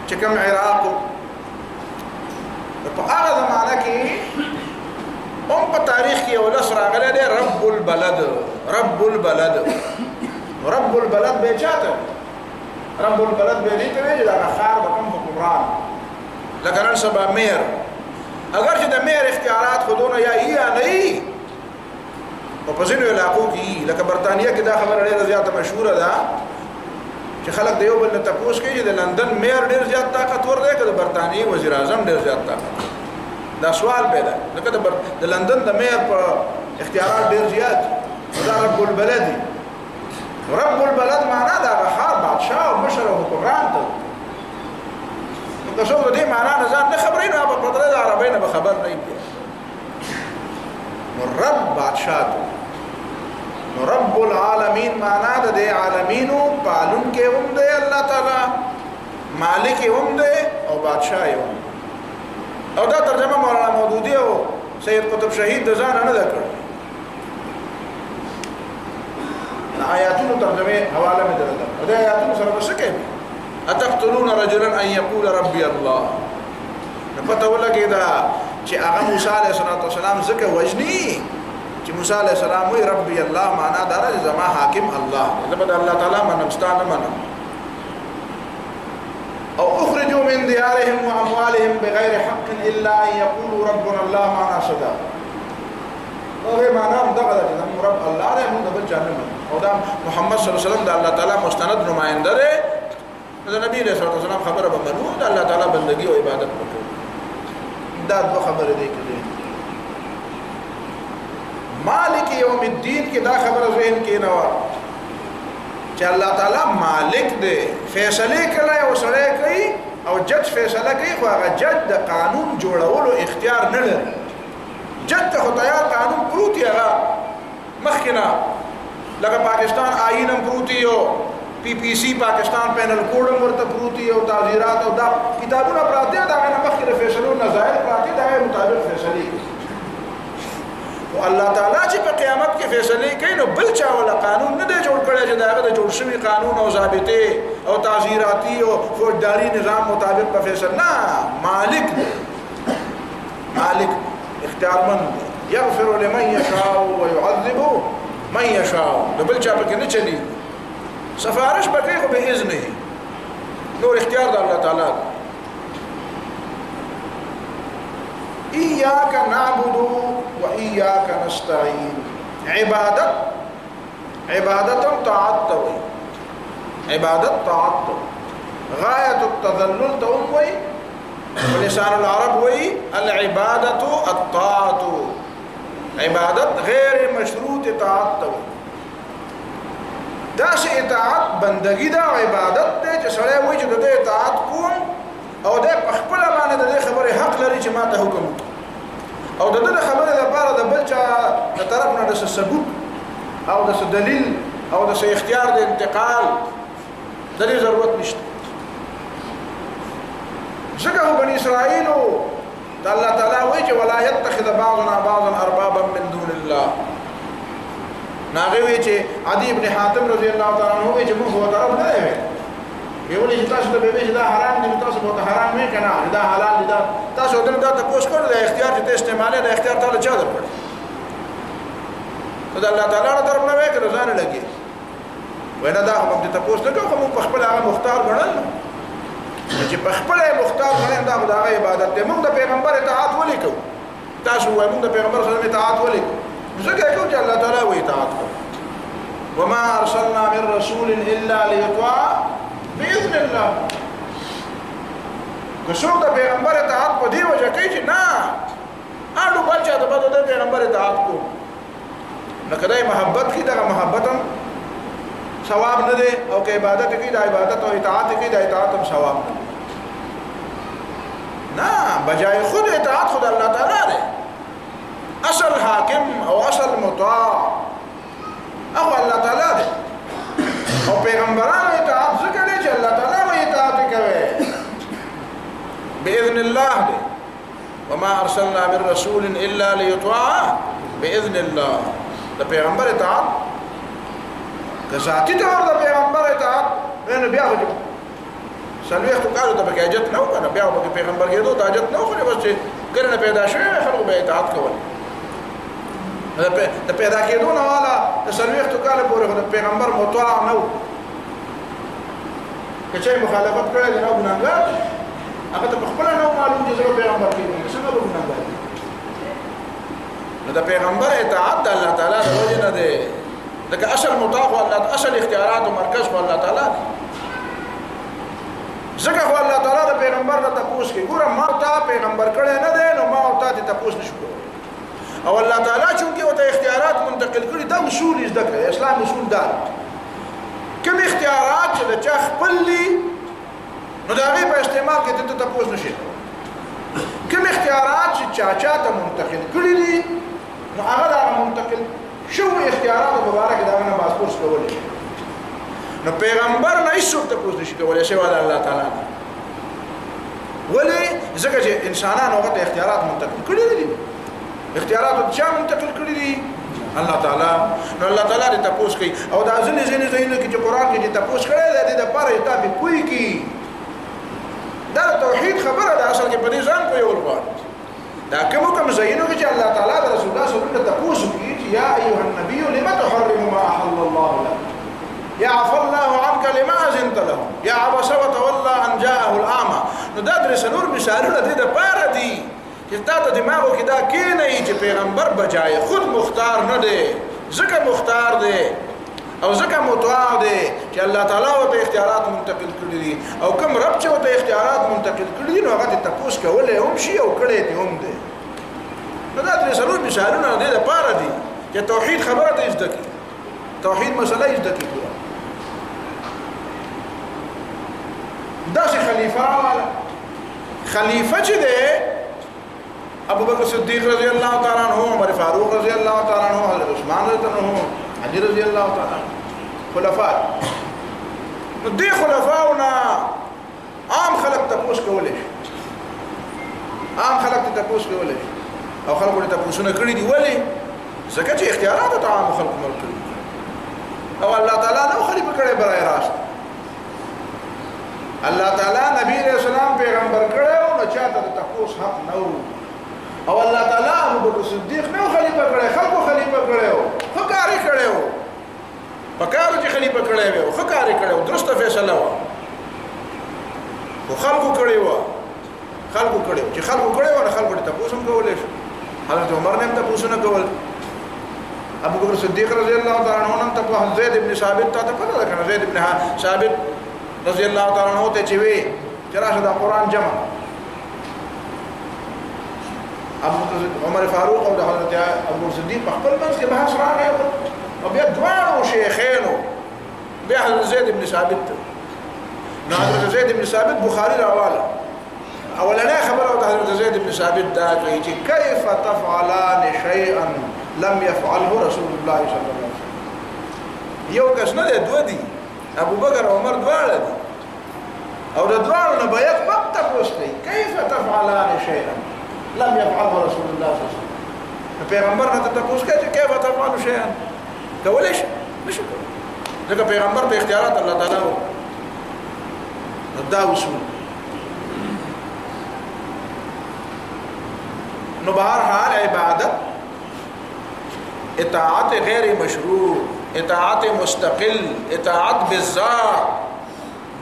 چې کوم عراق په هغه زمانه کې هم په تاریخ کې یو لفظ راغلی دی رب البلد. رب البلد رب البلد به چاته رب البلد به دې ته وایي چې دغه ښار به کوم حکمران لکه نن سبا میر اگر چې د میر اختیارات خودونه یا یا نه وي او په ځینو علاقو کې لکه برطانیه کې دا خبره ډېره زیاته مشهوره ده چې خلک د یو بل نه تپوس کوي چې د لندن میر ډېر زیات طاقتور دی که د برطانیې وزیر اعظم ډېر زیات طاقتور دا سوال پیدا لکه د لندن د میر په اختیارات ډېر زیات دا رب البلد دی. رب البلد معنا دا ښار بادشاه او مشر او حکمران ته نو که څوک د دې معنا نه ځان نه خبروي نو په پدره د عربۍ نه به خبر نه وي. نو رب بادشاه ته نو رب العالمین معنا د دې عالمینو پالونکی هم دی الله تعالی مالک هم دی او بادشاه هم. او دا ترجمه مولانا مودودی او سید قطب شهید د ځانه نه ده کړې آیاتونو ترجمه حواله مې درته دا آیاتونو سره څه کوي اتقتلون رجلا ان يقول ربي الله نو پته ولګی دا چې هغه موسی علیه السلام ځکه وجنی چې موسی علیه السلام وی ربي الله معنا دا چې زما حاکم الله زبد الله تعالی منمستانه منم او اخرجوا من ديارهم واموالهم بغير حق الا ان يقولوا ربنا الله معنا صدا او معنا دغه چې رب الله دې موږ بل جانم او دا محمد صلی الله علیه وسلم د الله تعالی مستند نمائنده دی دا نبی صلی الله علیه وسلم خبره به منو د الله تعالی بندگی او عبادت وکړو دا دوه خبره دی کړي مالک یوم الدین کې دا خبره ذهن کې نه و چې الله تعالی مالک دی فیصله کوي او سره کوي او جج فیصله کوي خو هغه جج د قانون جوړولو اختیار نه لري جج ته تیار قانون پروت هغه مخکنه لکه پاکستان آئین هم پروتی او پی پی سی پاکستان پینل کوډ هم ورته پروتی او تعزیرات او دا کتابونه پراته دا نه مخکې فیصلو نظائر پراته دا مطابق فیصله او الله تعالی چې په قیامت کې فیصله کوي نو بل چا ولا قانون نه دی جوړ کړی چې داغه د جوړ شوی قانون او ضابطه او تعزیراتی او فوجداري نظام مطابق په فیصله نه مالک اختیارمند یغفر لمن یشاء ويعذب من یشاء بل چا په کې نه چلی سفارش پکې خو به اذن نور اختیار د الله تعالی إياك نعبد وإياك نستعين عبادة طاعت عبادت طاعت غاية التذلل توي ولسان العرب وي العبادة الطاعت عبادت غير مشروط طاعت دا سه اطاعت بندگی دا عبادت ته چې سره وای چې د اطاعت کوم او د خپل باندې د خبره حق لري چې ما ته حکم او د خبره لپاره د بل چا د طرف نه د ثبوت او د دلیل او د اختیار د انتقال د دې ضرورت نشته ځکه بني اسرائیل د الله تعالی وایي چې ولا يتخذ بعضنا بعضا اربابا من دون الله ناغه وی چې عدی ابن حاتم رضی الله تعالی عنہ وی چې موږ هو طرف نه دی ویولې چې تاسو ته به چې دا حرام دي تاسو به حرام نه کنه دا حلال دي تاسو دې دا تاسو کړو د اختیار چې استعماله د اختیار تعالی چا درکړ دا الله تعالی طرف نه وی کړو ځان لګي وینا دا هم دې تاسو نه کوم په خپل هغه مختار غړل چې په خپل مختار غړل دا د عبادت ته موږ د پیغمبر اطاعت ولیکو تاسو وایو موږ د پیغمبر سره اطاعت ولیکو ځکه کوم چې الله تعالی وی اطاعت وما ارسلنا من رسول الا ليطاع باذن الله کڅوړ د پیغمبر اطاعت په دی وجه کوي چې نه اړو بچا د بده د پیغمبر اطاعت کو نو کله محبت کی دا محبت هم ثواب نه دی او که عبادت کی دا عبادت او اطاعت کی دا اطاعت هم ثواب نه بجای خود اطاعت خود الله تعالی دی اصل حاکم او اصل مطاع او الله تعالی دی او پیغمبرانو اطاعت ذکر دی چې الله تعالی وی اطاعت کوي باذن الله دی وما ارسلنا من رسول الا ليطاع باذن الله د پیغمبر اطاعت که ذاتی طور د پیغمبر اطاعت نه بیا وځي سلوخ تو کارو ته به اجازه نه وکنه بیا به پیغمبر کېدو ته اجازه نه وخره بس چې ګرنه پیدا شوی خلکو به اطاعت کوي د پیدا کېدو نه والا د سلوخ تو کال پورې د پیغمبر مطاع نه و کچې مخالفت کړي نه ګناګار هغه ته خپل نه معلوم دي چې پیغمبر کېږي څنګه به ګناګار نو د پیغمبر اطاعت د الله تعالی د وجه نه ده لکه اصل مطاع الله اصل اختیارات او مرکز په الله تعالی ځکه خو الله تعالی د پیغمبر نه تاسو کې ګوره ما ته پیغمبر کړي نه ده نو ما او ته تاسو نشو او الله تعالی چې او ته اختیارات منتقل کړي دا اصول ذکر اسلام اصول دار کوم اختیارات چې د چا خپل لي نو دا غي په استعمال کې ته تاسو نشي کوم اختیارات چې چا ته منتقل کړي دي نو هغه منتقل شو اختیارات مبارک دا نه پاسپورت کولای نو پیغمبر نه هیڅ څه تاسو نشي کولای شي ولا الله تعالی ولی ځکه چې انسانانو هغه اختیارات منتقل کړي دي اختیارات چا منتقل کړي دي الله تعالی نو الله تعالی دې تاسو کوي او دا ځینې ځینې کې چې قران کې دې تاسو کړی دی د پاره ته به کوی کی دا توحید خبره ده اصل کې په دې ځان په یو ور دا کوم زینو کې چې الله تعالی د رسول الله صلی الله علیه وسلم تاسو کوي یا ایها النبی لما تحرم ما احل الله لك يا عفى الله عنك لما أذنت له يا عبس وتولى أن جاءه الأعمى نو دا درې نور مثالونه دې د پاره دي چې تا ته دماغو کې دا کې نه چې پیغمبر بجای خود مختار نه دی ځکه مختار دی او ځکه مطاع دی چې الله تعالی ورته اختیارات منتقل کړي دي او کوم رب چې ورته اختیارات منتقل کړي دي نو هغه ته تاسو کولای هم شي او کړي دي هم دي نو دا درې نور مثالونه دې د پاره دي چې توحید خبره ته زده کی توحید مسله زده کی دا سي خليفه والا خليفه چې ده ابو بکر صدیق رضی الله تعالی عنہ عمر فاروق رضی الله تعالی عنہ حضرت عثمان رضی الله عنه علي رضی الله تعالی عنہ خلفاء نو دي خلفاءنا عام خلق تاسو کولای عام خلق تاسو کولای او خلق ته تاسو نه کړی دی ولی ځکه چې اختیارات ته عام خلق ملک او الله تعالی نو خلیفہ کړي برای راست الله تعالی نبی رسول الله پیغمبر کړو نو چاته تاسو حق نو او الله تعالی ابو بکر صدیق نو خلیفہ کړي خلکو خلیفہ کړو فکاري کړو پکارو چې خلیفہ کړي وو فکاري کړو درسته فیصله و خو خلکو کړي وو چې خلکو کړي وو خلکو ته تاسو کولای شو حضرت عمر نے تاسو نه کول ابو بکر صدیق رضی الله تعالی عنہ ته زید ابن ثابت ته پته ده کنه زید ابن ثابت رضی الله تعالی عنہ ته چې وی چې راشه د قران جمع عمر فاروق او د حضرت ابو صدیق په خپل منځ کې بحث راغی او بیا دواړو شیخینو بیا حضرت زید ابن ثابت نو حضرت زید ابن ثابت بخاری راواله اولنې خبره او حضرت زید ابن ثابت دا کوي چې کیف تفعلان شيئا لم يفعله رسول الله صلی الله علیه وسلم یو کس نه دی دوه دي ابو بکر او عمر دواړه دي او د دواړو نه بیت وخت تاسو کوي کیف تفعلان شيئا لم يفعله رسول الله صلی الله علیه وسلم پیغمبر نه تاسو کوي چې کیف تفعلوا شيئا کولای شي نشو ځکه پیغمبر ته اختیارات الله تعالی دا اصول نو بهر حال عبادت اطاعت غیر مشروع اطاعت مستقل اطاعت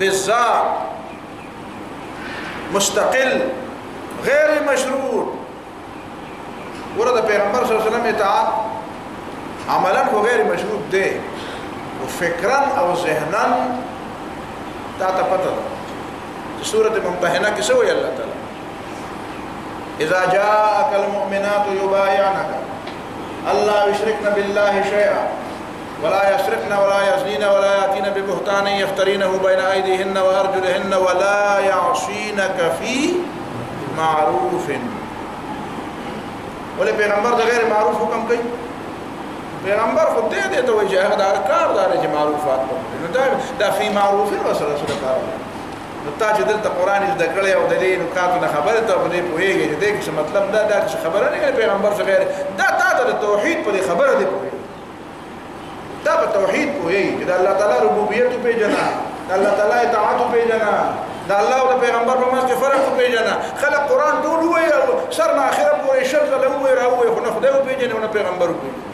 بالذات مستقل غیر مشروع ورته پیغمبر صلی الله علیه وسلم اطاعت عملا کو غیر مشروع ده او فکرا او ذهنا تا پته سورۃ ممتحنہ کې سوې الله تعالی اذا جاءك المؤمنات يبايعنك الا يشركن بالله شيئا ولا يسرقن ولا يزنين ولا ياتين ببهتان يفترينه بين ايديهن وارجلهن ولا يعصينك في معروف ولې پیغمبر د غیر معروف حکم کوي پیغمبر خو دې ته وایي چې هغه کار دار چې معروفات نو دا فی معروف وسره سره کار نو تا چې دلته قران دې کړی او د دې نو کاتو نه خبره ته په دې پوهیږي چې دې څه مطلب دا چې خبره نه پیغمبر څخه غیر دا تا د توحید په خبره دې پوهیږي دا په توحید پوهیږي چې الله تعالی ربوبیت په جنا الله تعالی اطاعت په جنا دا الله او پیغمبر په منځ کې فرق په جنا خلق قران ټول وایي سر نه اخره پورې شرط له وایي راوي خو نه خدای په جنا او پیغمبر په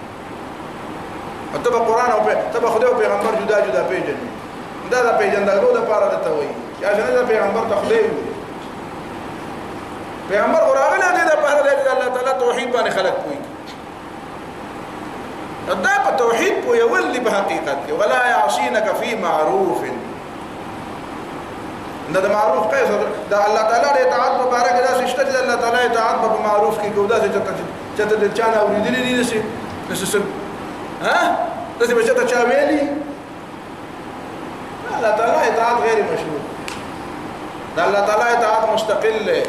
ته قرآن او ته خدای او پیغمبر جدا جدا پیژنې دا د پیژندلو لپاره ته وایي یا څنګه د پیغمبر ته خدای پیغمبر اوراغله دې د لپاره د الله تعالی توحید باندې خلق کوي دا په توحید په یو ولې په حقیقت کې ولا يعصينك في معروف دا د معروف قیس دا الله تعالی د اطاعت مبارک دا شته د الله تعالی اطاعت په معروف کې کودا چې ته د چانه اوریدلې دي نشي ها دغه بچا ته چا ویلي الله تعالی اطاعت غیر مشروع دا الله تعالی اطاعت مستقل له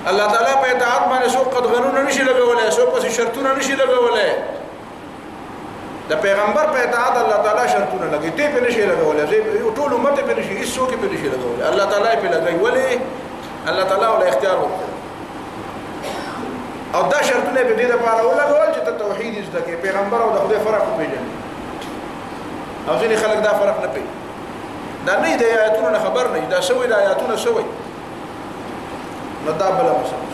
الله تعالی په اطاعت باندې څوک قدغنونه نشي لګولای څوک په شرطونه نشي لګولای د پیغمبر په اطاعت الله تعالی شرطونه لګي ته په نشي لګولای ټول امت په نشي هیڅ څوک په نشي لګولای الله تعالی په لګي ولی الله تعالی ول اختیار ورکړي او دا شرطونه به دې لپاره ولګول چې ته توحید زده کې پیغمبر او د خدای فرق وپېژني او ځینې خلک دا فرق نه پېژني دا نه د آیاتونو نه خبر نه دا سوي د آیاتونو سوي نو دا بله مسله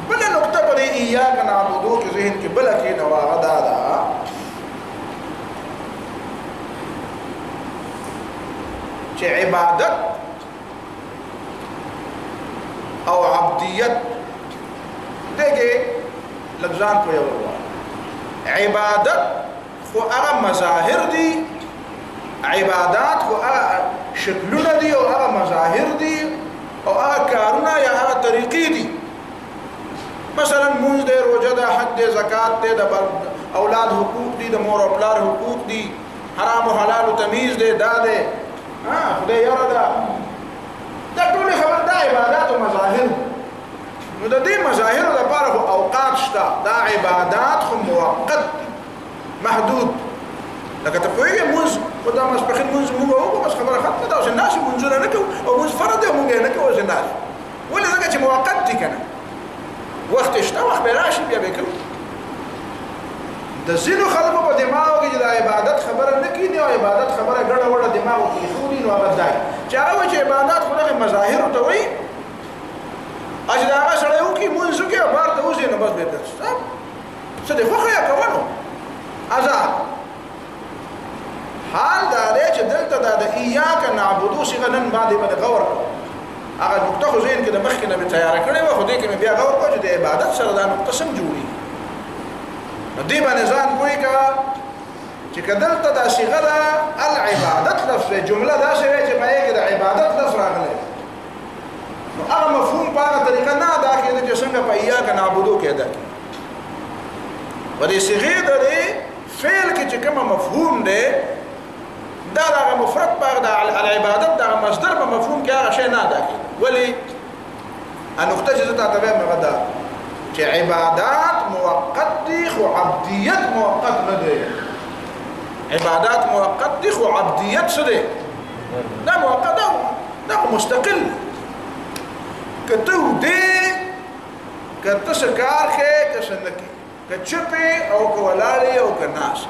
بله نقطه په دې ایاک نعبدو کې ذهن کې بله کې نو هغه دا ده چې عبادت او عبدیت دغه لفظان په یو عبادت خو هغه مظاهر دي عبادات خو هغه شکلونه دي او هغه مظاهر دي او هغه کارونه یا هغه طریقې دي مثلا مونږ د روزه د حج د زکات د اولاد حقوق دي د مور او پلار حقوق دي حرام او حلال او تمیز دي دا ده خدای یاره دا ټول خبر دا عبادت او مظاهر نو د دې مظاهر لپاره اوقات شته دا عبادت خو موقت محدود لکه ته کوی موږ په دا مسبخین موږ وګورو بس خبره ختمه ده او الناس موږ نه کوو او موږ فرض دی موږ نه کوو الناس ولې ځکه چې موقت دي کنه وخت شته وخت به راشي بیا به کوو د زینو خلکو په دماغ کې د عبادت خبره نه کینی او عبادت خبره ګډه وړه دماغ کې خوري نو هغه ځای چې هغه چې عبادت خو له مظاهر ته وایي اجدا هغه سره یو کې مونږ کې بار ته اوسې نه بس به تاسو څه دې خو یا کوونو آزاد حال دا دی چې دلته د ایاک نعبدو څنګه نن باندې غور هغه نقطه خو زین کې د مخکې نه به تیار کړې و خو دې کې بیا غور کوو چې د عبادت سره دا نقطه سم جوړي دې باندې ځان کوی کا چې کدلته دا صيغه ده العبادت لفظ جمله دا شوی چې پای کې د عبادت لفظ راغلی نو هغه مفهوم په هغه طریقه نه ادا کېږي چې څنګه په ایاک نعبدو کې ادا کېږي په دې صيغه د فعل کې چې کوم مفهوم ده دا هغه مفرد په العبادت دا مصدر په مفهوم کې هغه شی نه ادا کېږي ولی ان نقطه چې تاسو ته مغدا چې عبادت موقت دي خو عبدیت موقت نه دي عبادت موقت دي خو عبدیت څه دي دا موقت دا مستقل کته دې کته سکار کې کسنکی کچپه او کولالي او کناس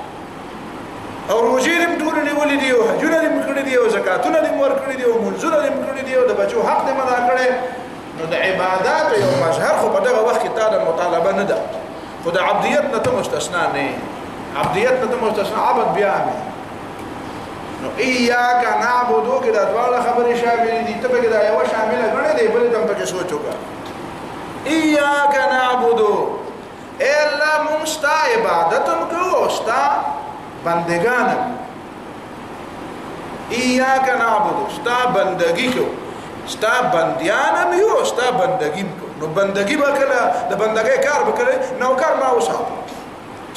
او روزي دې ټول نیولې دي او حجونه دې کړې دي او زکاتونه دې ور کړې دي او منځونه دې کړې دي او د بچو حق دې مدا کړې نو د عبادت یو مظهر خو په دغه وخت کې تا د مطالبه نه ده خو د عبدیت نه ته مستثنا نه عبدیت نه ته مستثنا عبد بیا نه نو ایاک نعبدو کې د ډول خبرې شامل دي ته به دا یو شامل غړې دی بل تم پکې سوچوګه ایاک نعبدو الا مستا عبادتم کو استا بندگان ایاک نعبدو استا بندگی کو ستا بندیانم یو ستا بندگیم کو نو بندگی وکړه د بندګۍ کار وکړه نوکر ما وسات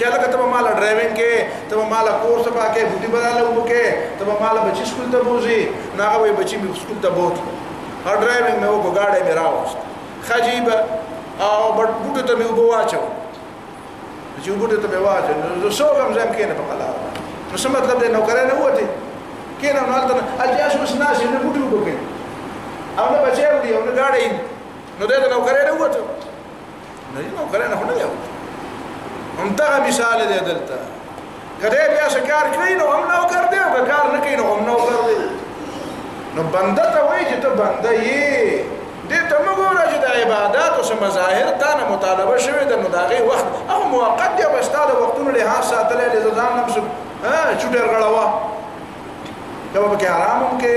چاله کته مال ډرایوینګ کې ته مال کورس پاکه بوټي بداله وکې ته مال بچی سکول ته بوزي ناغه وي بچی می سکول ته بوت هر ډرایوینګ مې وګ گاډي مې راوست خجیب او بوټي ته مې وواچو چې بوټي ته مې واچو نو سوګم زم کې نه پکلا نو څه مطلب دی نوکر نه وته کینه نو الته اجاش وسناسي نه بوټي وګې او نه بچیو دی او نه گاډي نو دې نو کرے نه وته نه کرے نه نه یو هم دا مثال دی دلته کله بیا شکار کړی نو هم نو کړ دی او کار نه کړی نو هم نو کړ دی نو بنده ته وایي چې ته بنده یې دې ته موږ راځي د عبادت او مظاهر ته نه مطالبه شوی د مداغي وخت هغه موقت دی او ستاسو وختونو له ساتلې د ځان نفس چټر غړوا دا به کې آرام کې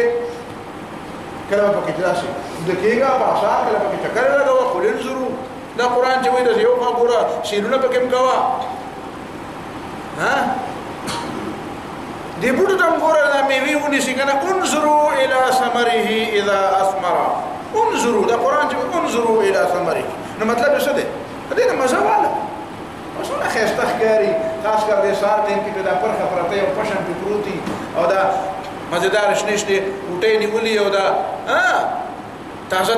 کله په کې تاسو د کېګه په اساس کله په کې چکر لګاو خو لنزرو دا قران چې وایي د یو ما ګوره شیرونه په کې مکوا ها دې بوټو تم ګوره دا میوي ونی شي کنه انظروا الى ثمره اذا اثمر انظروا دا قران چې انظروا الى ثمره نو مطلب څه دی دې نه مزه واله وسونه خسته ښکاری خاص کر دې سار ټیم کې دا پرخه پرته او پشن په پروتي او دا مزیدار شنشته وټې نیولې او دا تازه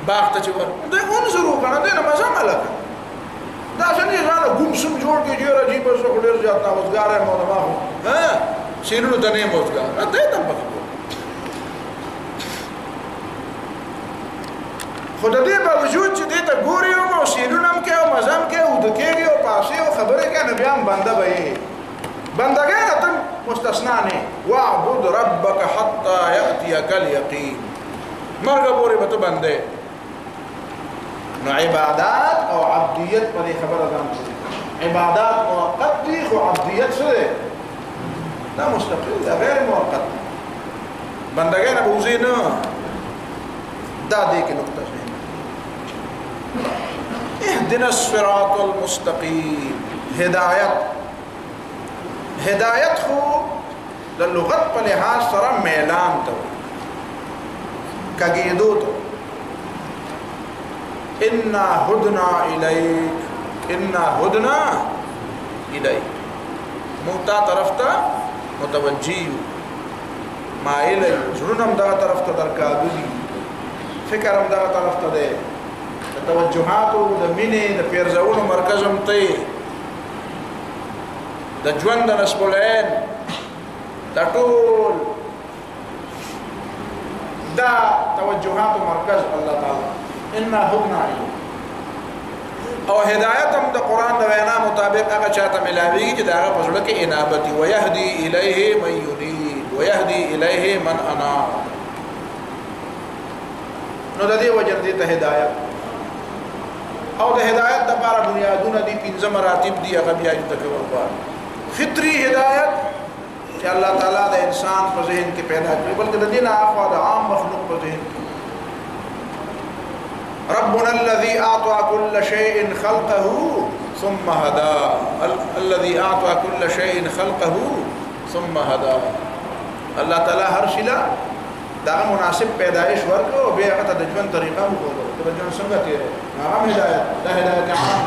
باغ ته چې ور دا انظروا کنه دې نه مزه ملک دا څنګه غواړم ګم سم جوړ کې جوړ عجیب څه ډېر زیات نوځګار مو نه ما شیرونو ته نه موځګار ته تم پکې خود دې باوجود چې دې ته ګوري او شیرونو هم کې او مزام کې او د کېږي او پاسه او خبره بیان بنده بھئی بندگی نتم مستثنانی وَعْبُدْ رَبَّكَ حَتَّى يَأْتِيَكَ الْيَقِينَ مرگ بوری بتو بندے نو عبادات او عبدیت پر خبر ادام سے عبادات موقت دی خو عبدیت سے لا مستقل دا غیر موقت بندگی نبوزی نا دا دے کی نقطہ سے اهدنا الصراط المستقیم ہدایت خو للغت پر لحاظ سرا میلان تو کگیدو تو انا ہدنا الیک منتا طرف تا متوجیو مائل زرنم دا طرف تا درکادو دی فکرم دا طرف تا دے توجهاتو د مینې د پیرزولو مرکزم ته د ژوند د نسبولین د ټول دا توجهاتو مرکز الله تعالی انا هدنا الیک او هدایت هم د قران د وینا مطابق هغه چاته ملاویږي چې دا هغه په ځل کې انابتي ويهدي الیه من ينيب ويهدي الیه من اناب نو د دې وجه دې ته هدایت او د هدایت د لپاره بنیادونه دي 15 مراتب دي هغه بیا د تکول غواړي فطری هدایت چې الله تعالی د انسان په ذهن کې پیدا کړی بلکې د دین عفوا د عام مخلوق په ذهن کې ربنا الذي اعطى كل شيء خلقه ثم هدى الذي اعطى كل شيء خلقه ثم هدى الله تعالی هر شي لا دا مناسب پیدائش ورکو بیا هغه د ژوند طریقه وکړو د ژوند څنګه تیر هغه هدایت د هدایت عام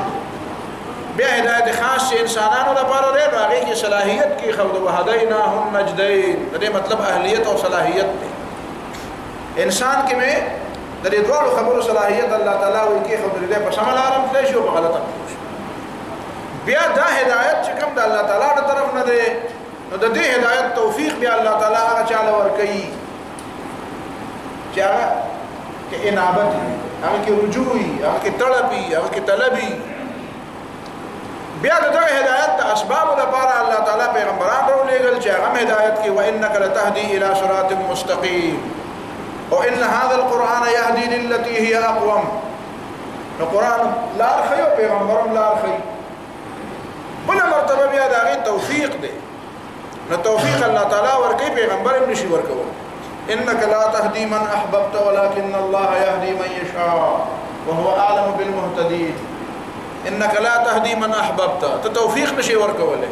بیا هدایت خاص انسانانو لپاره دی هغه کې صلاحیت کې خود وهدیناهم النجدین دا مطلب اهلیت او صلاحیت دی انسان کې مې د دې ډول خبرو صلاحیت الله تعالی وی کې خبر دې په شمال عالم کې شو په غلطه بیا دا هدایت چې کوم د الله تعالی تر طرف نه دی نو د دې هدایت توفیق بیا الله تعالی هغه چاله ور کوي چا کہ انابت هغه کې رجوعي هغه کې طلبي هغه کې طلبي بیا دغه هدایت د اسباب لپاره الله تعالی پیغمبران راولېږل چې هغه هدایت کې وانك لتهدي الى صراط مستقيم وان هذا القران يهدي للتي هي اقوم القران لا خيو پیغمبرم لا خي بل مرتبه بیا دغه توفیق دی نو توفیق الله تعالی ورکړي پیغمبر هم نشي ورکول إنك لا تهدي من أحببت ولكن الله يهدي من يشاء وهو أعلم بالمهتدين إنك لا تهدي من أحببت توفيق نشي ورکوله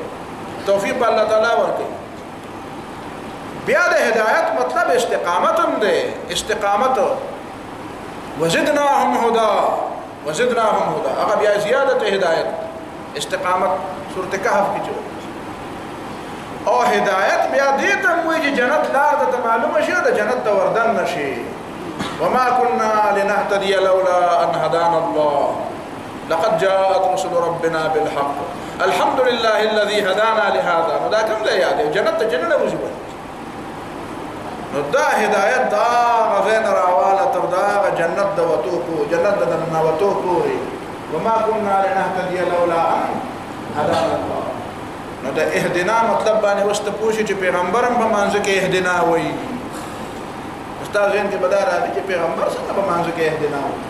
توفيق الله تعالى ورکي بیا د هدایت مطلب استقامت هم ده استقامت وزدناهم هدى هغه بیا زیادت هدایت استقامت سورۃ کهف کې جو او هدایت بیا دې ته موږ چې جنت لار ته معلومه شي د جنت ته وردن نشي وما كنا لنهتدي لولا ان هدانا الله لقد جاءت رسل ربنا بالحق الحمد لله الذي هدانا لهذا دا کوم دی یاد جنت ته جنت وځي نو دا هدایت دا غزين راواله تر دا جنت د وتوکو جنت د نوتوکو وما كنا لنهتدي لولا ان هدانا الله نو دا اهدنا مطلب باندې وست پوښي چې پیغمبرم په مانځ کې اهدنا وایي استاد جن کې بدار راځي چې پیغمبر څنګه په مانځ کې اهدنا وایي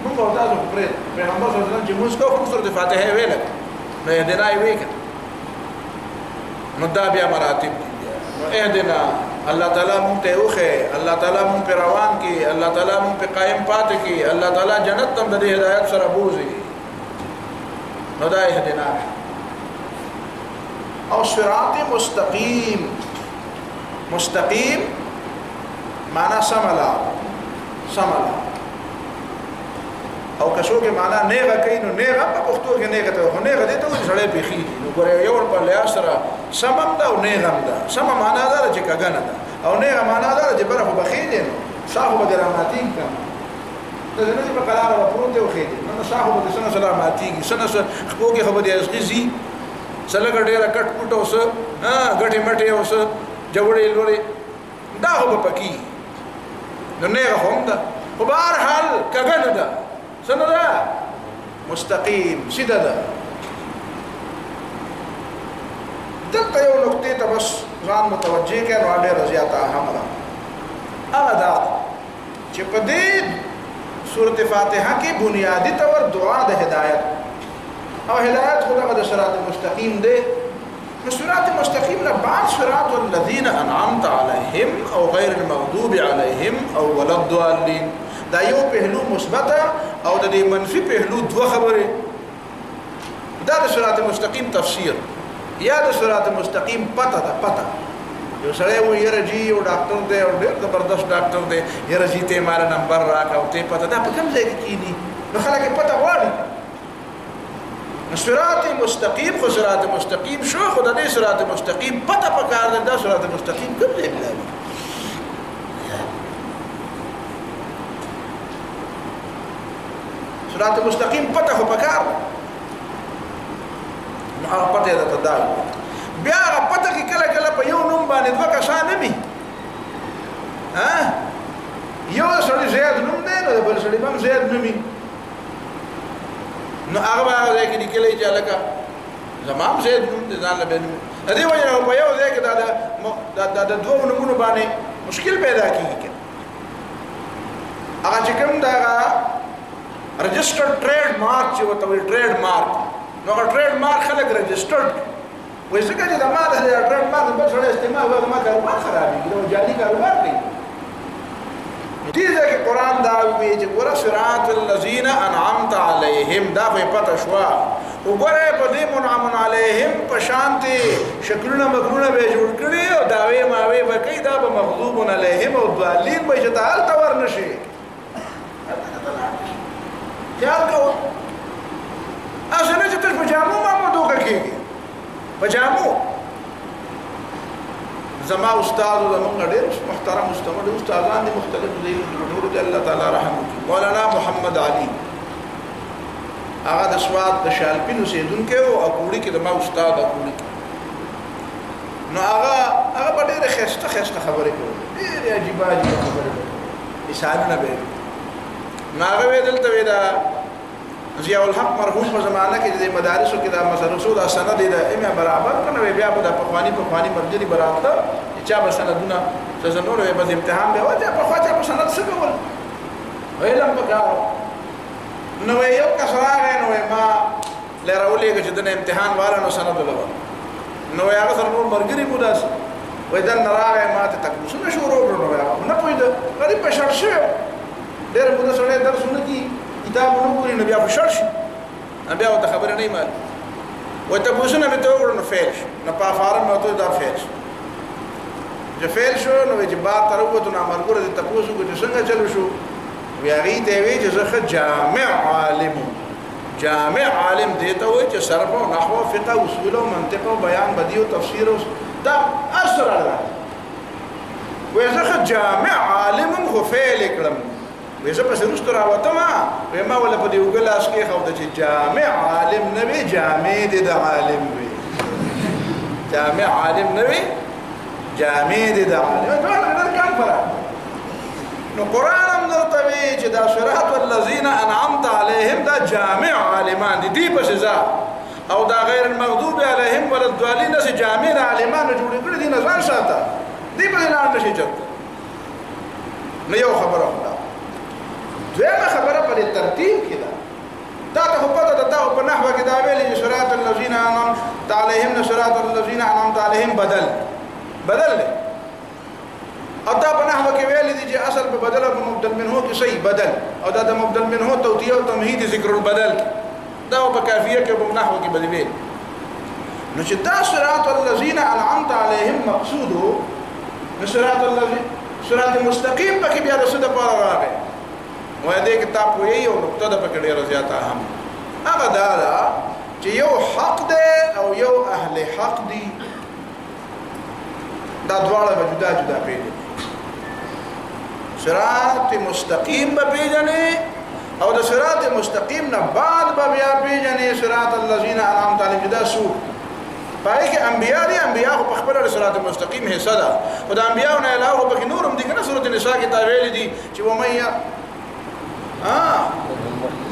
موږ او تاسو پرې پیغمبر صلی الله علیه وسلم چې موږ کوو سورۃ فاتحه ویل نو اهدنا وایي نو دا بیا مراتب نو اهدنا الله تعالی مونږ ته اوخه الله تعالی مونږ پر روان کی الله تعالی مونږ په قائم پات کی الله تعالی جنت تم د هدایت سره بوزي نو دا اهدنا او صراط مستقیم معنی سملا او کشو کې معنی نیغه کین نو نیغه په پښتو کې نیغه ته نیغه دي ته سړی بيخي نو ګوره یو په لیا سره سمم دا او نیغه دا سم معنی دا چې کګنه دا او نیغه معنی دا چې بره په بخیل نو صاحب دراماتین کم ته نه په قرار او پروت او خېدي نو صاحب د سنه سلاماتیږي سنه خو کې خبر دی ازغي سلګ ډېر کټ پټ اوس غټي مټي اوس جوړې لوري دا هو پکې نو نه هم دا په بهر حال کګنه دا څنګه دا مستقیم سیده ده دلته یو نقطې ته بس ځان متوجه کړئ نو ډېره زیاته اهمه ده هغه دا چې په دې سورة فاتحه کې بنیادی طور دعا د هدایت او هدایت خو دغه د صراط مستقیم دی نو صراط مستقیم نه بعد صراط الذین انعمت علیهم او غیر المغضوب علیهم او ولا الضالین دا یو پهلو مثبت او د دې منفي پهلو دوه خبرې دا د صراط مستقیم تفسیر یا د صراط مستقیم پته ده پته یو سړی و یره جی یو ډاکټر دی او ډېر زبردست ډاکټر دی یره جی ته مال نمبر راکا او ته پته ده په کوم ځای کې کینی نو خلک پته غواړي صراط مستقیم خو صراط مستقیم شو خو د دې صراط مستقیم پته پکار ده دا صراط مستقیم کوم ځای بلای صراط مستقیم پته خو پکار نو هغه پته ده ته دا بیا هغه پته کې کله کله په یو نوم باندې دوه کسان نه وي یو سړی زید نوم دی نو بل سړی هم زید نوم وي نو هغه هغه ځای کې لیکلی چې هلکه زما هم زید نوم دی ځان له بیا نوم د دې وجې نه په یو ځای کې دا د دوو نومونو باندې مشکل پیدا کېږي هغه چې کوم د هغه رجسټرډ ټریډ مارک چې ورته وایي ټریډ مارک نو هغه ټریډ مارک خلک رجسټرډ وایي ځکه چې د ما د ټریډ مارک بل سړی استعمال وکړي زما کاروبار خرابېږي دا جعلي کاروبار دی دې ځای کې قرآن دا وایي چې ګوره صراط الذین انعمت علیهم دا خو یې پته شوه وګوره په دې منعم علیهم په شانتې شکلونه مکرونه به یې جوړ کړي او دعوې ماوې به کوي دا به مغضوب علیهم او ضالین به چې ته هلته ور نه شي خیال کوه هسې نه چې تش په جامو مامو دوکه کېږي په جامو زما استاد زمونږ ډېر محترم مستمد استادان دي مختلف دي ټولو دي الله تعالی رحم وکړي مولانا محمد علي هغه د سواد د شالپین اوسېدونکی و اکوړي کې زما استاد اکوړي کې نو هغه په ډېرې ښایسته ښایسته خبرې کولې ډېرې عجیبه عجیبه خبرې کولې مثالونه به یې نو هغه وی دلته وی دا ضیاء الحق مرحوم په زمانه کې د مدارسو کې د مدرسو د سند د ایمه برابر کنه بیا په پخوانی مرجري برابر چې به سندونه څنګه نور به امتحان به وځي په خواته په سند څه کول علم پکاو نو یو کس راغی نو ما لراولې چې د امتحان واره نو سند ولور نو هغه سره نور مرګري بوداس وای دا راغی ما ته تاسو نه شروع ورو نه پوهید غریب په شرشه ډېر موږ سره درسونه کی کتابونه ګوري نو بیا په شرشه بیا ته خبره نه مال وای ته پوښتنه به ته ورنه فیل نه په فارم مې ته دا فیل چې فیل شو نو چې بار تر وته نو مرګره د تاسو کو چې څنګه چلو شو بیا ری ته وی چې زه جامع عالم دی ته وای چې صرف او نحو فقه اصول او منطق او بیان بدیع او تفسیر دا اثر راځي وای زه جامع عالم خو فعل کړم وای زه په سرست راوته ما ولا په دې وګلاس کې خو د جامع عالم نبی جامع دې د عالم وي جامع عالم نبی جامع دې د عالم دا کار فرق نو قرآن هم درته وی چې دا صراط الذین انعمت علیهم دا جامع عالمان دي په سزا او دا غیر المغضوب علیهم ولا الضالین چې جامع عالمان جوړ کړی دي نه ځان ساته دي په لاندې نشي چت نو یو خبره ده دویمه خبره په ترتیب کې ده دا ته پته ده دا په نحوه کې دا ویلي چې صراط الذین انعمت علیهم صراط الذین انعمت علیهم بدل دی او دا په نحوه کې ویل دي چې اصل په بدل او مبدل منه کې صحیح بدل او دا د مبدل منه توطیه او تمهید ذکر البدل دا په کافیه کې په نحوه کې بدل ویل نو چې دا صراط الذین انعمت علیهم مقصود صراط مستقیم پکې بیا د څه د پاره راغی وای دې کتاب وایي او نقطه د پکې ډیره زیاته اهم هغه دا چې یو حق دی او یو اهل حق دی دا دواړه جدا جدا پیژني صراط مستقیم به پیژني او د صراط مستقیم نه بعد به بیا پیژني صراط الذین انعمت علیهم جدا سو پای کې انبیاء دي انبیاء خو په خپل صراط مستقیم حصہ ده او د انبیاء نه علاوه به نورم دي کنه سورۃ النساء کې تا ویل دي چې ومیا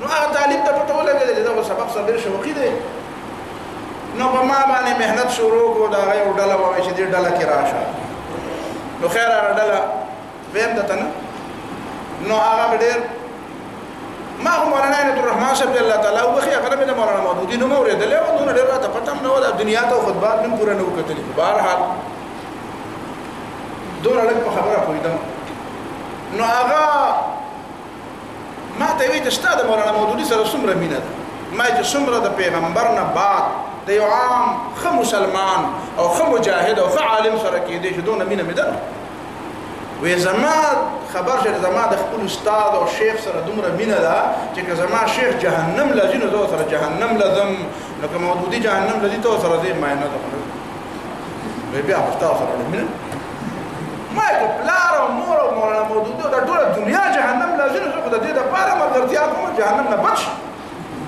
نو هغه طالب ته پته ولګي دا سبق صدر شوقي دی نو په ما باندې مهنت شروع کو دا غي ډاله وای چې دې ډاله کې راشه نو خیر را ډاله ویم دته نو هغه ډېر ما هو مولانا عبد الرحمن صاحب الله تعالی او خي هغه مې مولانا مودودي نو مورې دلې او نو ډېر راته پته نو د دنیا ته خطبات من پورا نو کتلې بهر حال دون لک په خبره پویدم نو هغه ما ته وی چې ستاسو مولانا مودودي سره څومره مینه ده ما چې څومره د پیغمبر نه بعد د یو عام خو مسلمان او خو مجاهد او خو عالم سره کې دي چې دونه مینه مې ده وې زما خبر چې زما د خپل استاد او شیخ سره دومره مینه ده چې زما شیخ جهنم لذي نو سره جهنم لزم نو که مودودي جهنم لذي ته سره دې ما نه ده وې بیا په تاسو سره مینه ما کو پلار او مور او مولانا مودودي د ټول دنیا جهنم لذي نو خو د دې د پاره مرګرتیا کوم جهنم نه بچ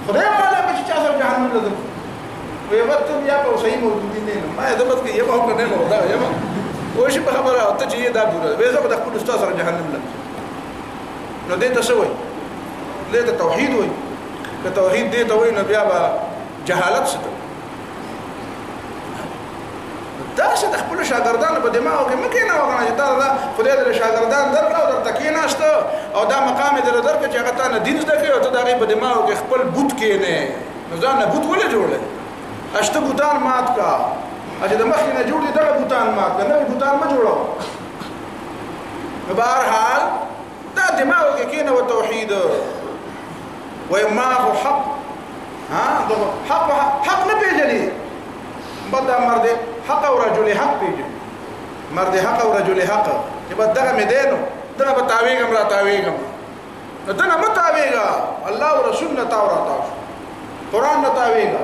خدای مالا به چې تاسو جهنم لزم وې وته بیا په صحیح مودودي نه ما دا بس کې یو په نه نو دا یم وش په خبره ته چې دا بوله به زه د خپل استاد سره جهنم لم نو دې ته سوې دې ته توحید وای که توحید دې ته وای نو بیا به جهالت څه دا چې د خپل شاګردانو په دماغ کې مکه نه وغواړي چې دا خدای دې شاګردان درکړو درته کې ناشته او دا مقام دې درکړي چې هغه ته نه دین زده کوي او ته دا په دماغ کې خپل بوت کې نه نو ځان نه بوت ولې جوړه اشته بوتان مات کا اجه د مخ نه جوړ دي دا بوتان مات نه بوتان ما جوړو بهرحال دا دماغ کې کینه و توحید و ما هو حق حق نه پیژني بدا مرد حق او رجل حق پیژني مرد حق او رجل حق چې بدغه مې دینو دغه بتاویګم را تاویګم دغه متاویګا الله او رسول نه تاو را تاو قرآن نه تاویګا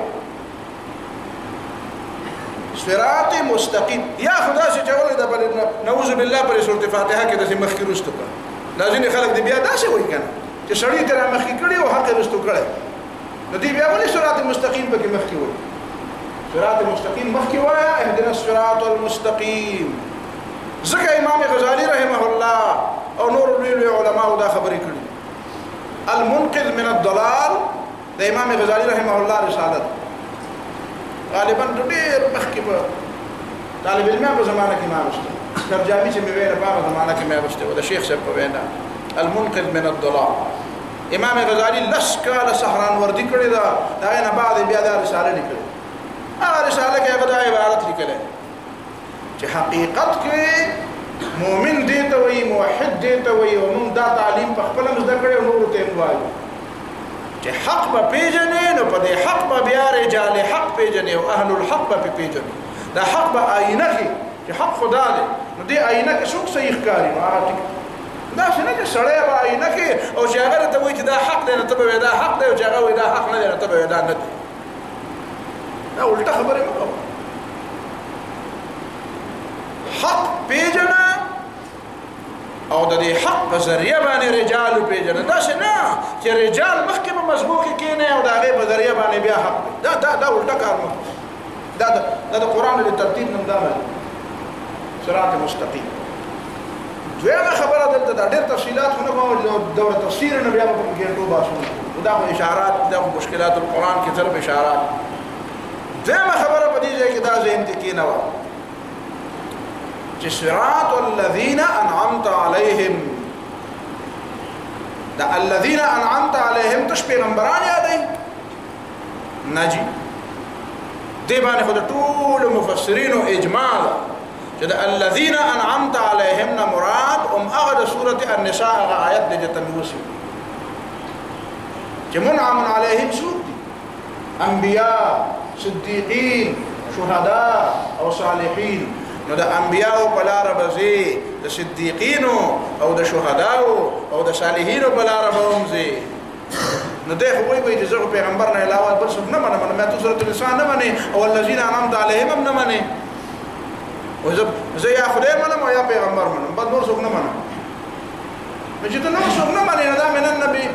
صراط مستقیم یا خدا سے چول دا بل نعوذ بالله پر سورۃ فاتحه کې د مخکې رستو کا لازم خلک دی بیا داسې وای کنه چې سړی تر مخکې کړي او حق رستو کړي نو دی بیا ولې صراط مستقیم پکې مخکې وای صراط مستقیم مخکې وایا اهدنا الصراط المستقیم ځکه امام غزالی رحمه الله او نور العلماء دا خبرې کړي المنقذ من الضلال د امام غزالی رحمه الله رسالت غالبا ډېر مخکې په طالب علم په زمانه کې ما واستو ترجمه چې مې ویله په زمانه کې مې واستو د شیخ صاحب په وینا المنقذ من الضلال امام غزالی لس کاله سهران وردی کړی دا هغه نه بعد بیا دا رساله لیکل هغه رساله کې هغه د عبارت لیکل چې حقیقت کې مؤمن دی ته وي موحد دی ته وي او موږ دا تعلیم په خپل مزد کړو نور ته وایو چې حق به پیژنې نو په دې حق به بیا رجال حق پیژنې او اهل الحق به پیژنې دا حق به آینه کې چې حق خدا دی نو دې آینه کې څوک صحیح ښکاري نو هغه ټیک دا څنګه چې سړی به آینه کې او چې هغه ته وایي چې دا حق دی نو ته به دا حق دی او چې هغه وایي دا حق نه دی نو ته به دا نه دی دا الټه خبره مه کوه حق پیژنه او د دې حق په ذریعہ باندې رجال پیژنه دا څنګه چې رجال مخکې په مضمون کې کینه او د هغه په ذریعہ باندې بیا حق دا الټه کار مه دا د قران د ترتیب نوم دا صراط مستقیم دویمه خبره دلته دا ډېر تفصیلات خو نه کوم دوره تفسیر نه بیا په کې ټول باسو دا اشارات دا مشکلات القرآن کې ضرب اشارات دویمه خبره په دې ځای کې دا ذهن ته کینه و چې صراط الذين انعمت عليهم دا الذين انعمت عليهم تش پیغمبران یادای نجی دی باندې خو د ټول مفسرینو اجماع چې د الذين انعمت عليهم نه مراد هغه د سوره النساء هغه آیت د تنوسی چې منعم عليهم څوک دي انبیاء صدیقین شهداء او صالحین نو د انبیاء په لار بزي د صدیقینو او د شهداء او د صالحینو په لار بومزي نو ده خو وایي چې زه پیغمبر نه علاوه بل څه نه منم مې تو سورۃ النساء نه منې او الذين انعمت عليهم نه منې او زه یا خدای منم او یا پیغمبر منم بل نور څوک نه منم چې ته نور څوک نه منې دا من النبي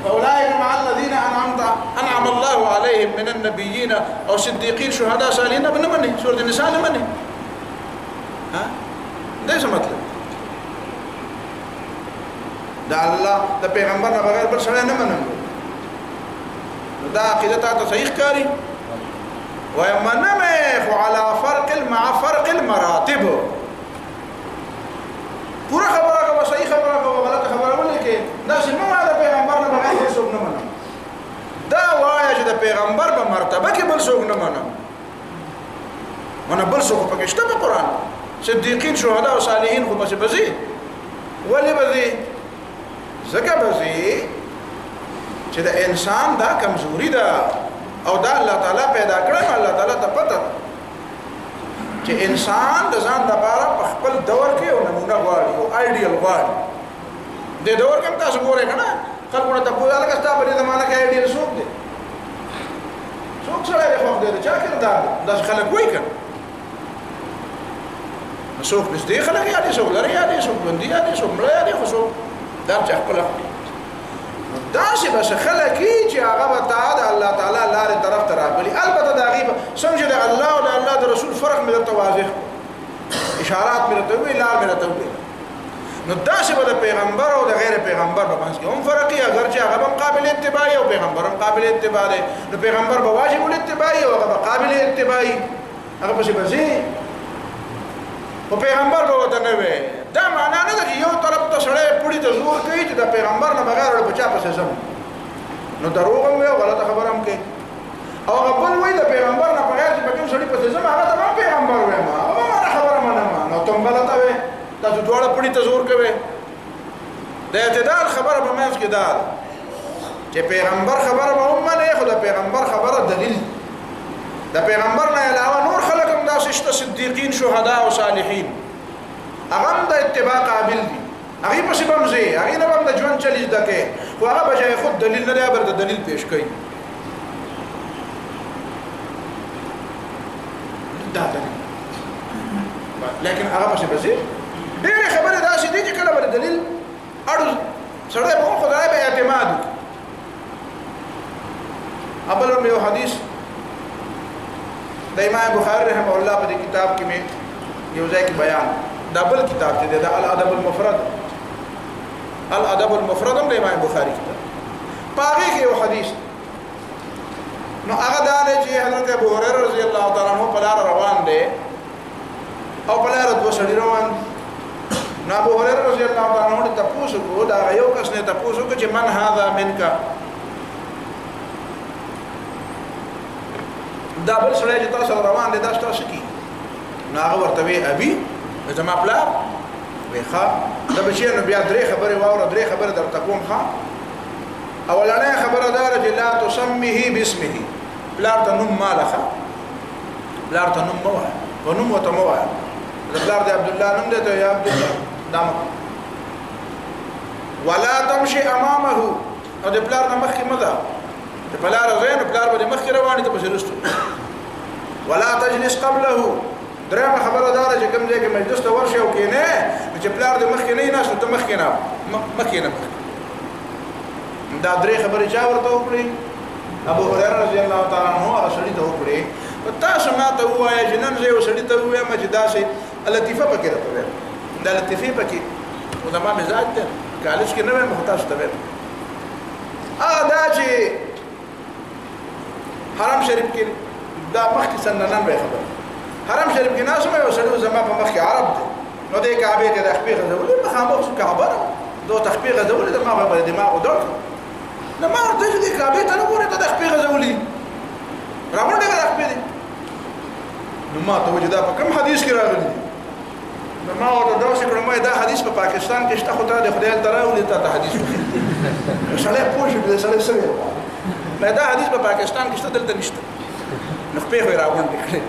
فأولئك مع الذين أنعم الله عليهم من النبيين أو صديقين شهداء صالحين من مني سورة النساء مني ده څه مطلب دا الله د پیغمبر نه بغیر بل سره نه منم دا عقیده ته صحیح کاری ويمنم على فرق مع فرق المراتب پورا خبره کوي صحیح خبره کوي غلط خبره ولې کې دا چې نو دا پیغمبر نه بغیر څوک نه منم دا وایي چې د پیغمبر په مرتبه کې بل څوک نه منم بل څوک پکې شته په قران صدیقین شهدا او صالحین خو بس بزي ولې بزي زکه بزي چې د انسان دا کمزوري ده او دا الله تعالی پیدا کړل الله تعالی ته پته چې انسان د ځان لپاره په خپل دور کې یو نمونه غواړي او آیډیل غواړي د دور کې تاسو ګورئ کنه خلکو ته په لږه ستا په زمانه کې آیډیل څوک دی څوک سره یې خو دې چا کې دا خلک وایي کنه څوک دې خلک یادې څوک لري یادې څوک باندې یادې څوک مړ یادې خو څوک دا چې خپل دا چې بس خلک چې هغه به تعالی الله تعالی لاره طرف ته راغلي البته دا غیب سمجه د الله او د الله د رسول فرق مې درته واضح اشارات مې درته وی لار مې درته وی نو دا چې د پیغمبر او د غیر پیغمبر په منځ کې هم فرق یې اگر چې هغه قابل اتباع او پیغمبر هم قابل اتباع دی نو پیغمبر به واجب الاتباع او هغه قابل اتباع هغه په څه بزي او پیغمبر به وته نه وي دا معنا نه ده چې یو طرف ته سړی پوری ته زور کوي چې د پیغمبر نه بغیر له بچا پسې زم نو دروغ هم وي او غلطه خبره هم کوي او هغه بل وایي د پیغمبر نه بغیر چې بګم سړی پسې زم هغه ته پیغمبر وایم او ما خبره منم نو تم غلطه وي تاسو دواړه پړي ته زور کوي د اعتدال خبره په منځ کې ده چې پیغمبر خبره به هم نه خو د پیغمبر خبره دلیل د پیغمبر نه علاوه نور خلک هم داسې شته صدیقین شهدا او صالحین هغه د اتباع قابل دي هغه په سبب زی هغه نه هم د ژوند چلی دکې خو هغه بجای خود دلیل نه لري بر د دلیل پیش کوي دا دلیل لیکن هغه په سبب زی ډېر خبره داسې دي چې کله بر دلیل اړو سره به خدای به اعتماد ابل یو حدیث د امام بخاری رحمه الله په کتاب کې مې یو ځای کې بیان دا بل کتاب دی د الادب المفرد الادب المفرد د امام بخاری کتاب پاره کې یو حدیث نو هغه دا دی چې حضرت ابو هريره رضی الله تعالی عنہ په لار روان دی او په لار دوه سړي روان نو ابو هريره رضی الله تعالی عنہ تاسو کو دا یو کس نه تاسو کو چې من هذا منک دا بل سړی چې تاسو روان دي دا تاسو کی ناغه ورته وی ابي زما پلا وی ښا دا بچی نو بیا درې خبره واوره درې خبره درته کوم ښا اولانه خبره دار چې لا تسميه باسمه پلا ته نوم مالخه پلا ته نوم مو او نوم وته مو دا پلا د عبد الله نوم دی ته یا عبد الله دام ولا تمشي امامه او د پلا نه مخکې مده د پلا زين پلا به مخکې روانه ته بشرستو ولا تجلس قبله درېمه خبره دار چې کوم ځای کې مجلس ته ورشي او کینه چې پلار د مخ کې نه ناس ته مخ کې نه دا درې خبرې چا ورته وکړي ابو هريره رضی الله تعالی عنہ هغه سړي ته وکړي تاسو ما ته وایي چې نن زه یو سړي ته وایم چې دا شي لطیفه پکې راځي دا لطیفه پکې او زما مزاج ته کالج کې نه مې محتاج ته دا چې حرم شریف کې دا مخکې سننن به خبر حرم شریف کې ناس مې وسلو زما په مخ کې عرب دي نو د کعبه ته د خپل غزولې په خامخ کعبه دو تخپل غزولې د ما په دماغ ودرک نو ما ورته چې د کعبه ته نه ګورې ته د خپل غزولې راوړې د خپل نو ما ته وجدا په کوم حدیث کې راغلی نو ما ورته دا چې کومه دا حدیث په پاکستان کې شته خو ته د خدای تعالی ولې ته حدیث سره پوښتنه دې سره سره دا حدیث په پاکستان کې شته دلته نشته نو په خو راوړل کړي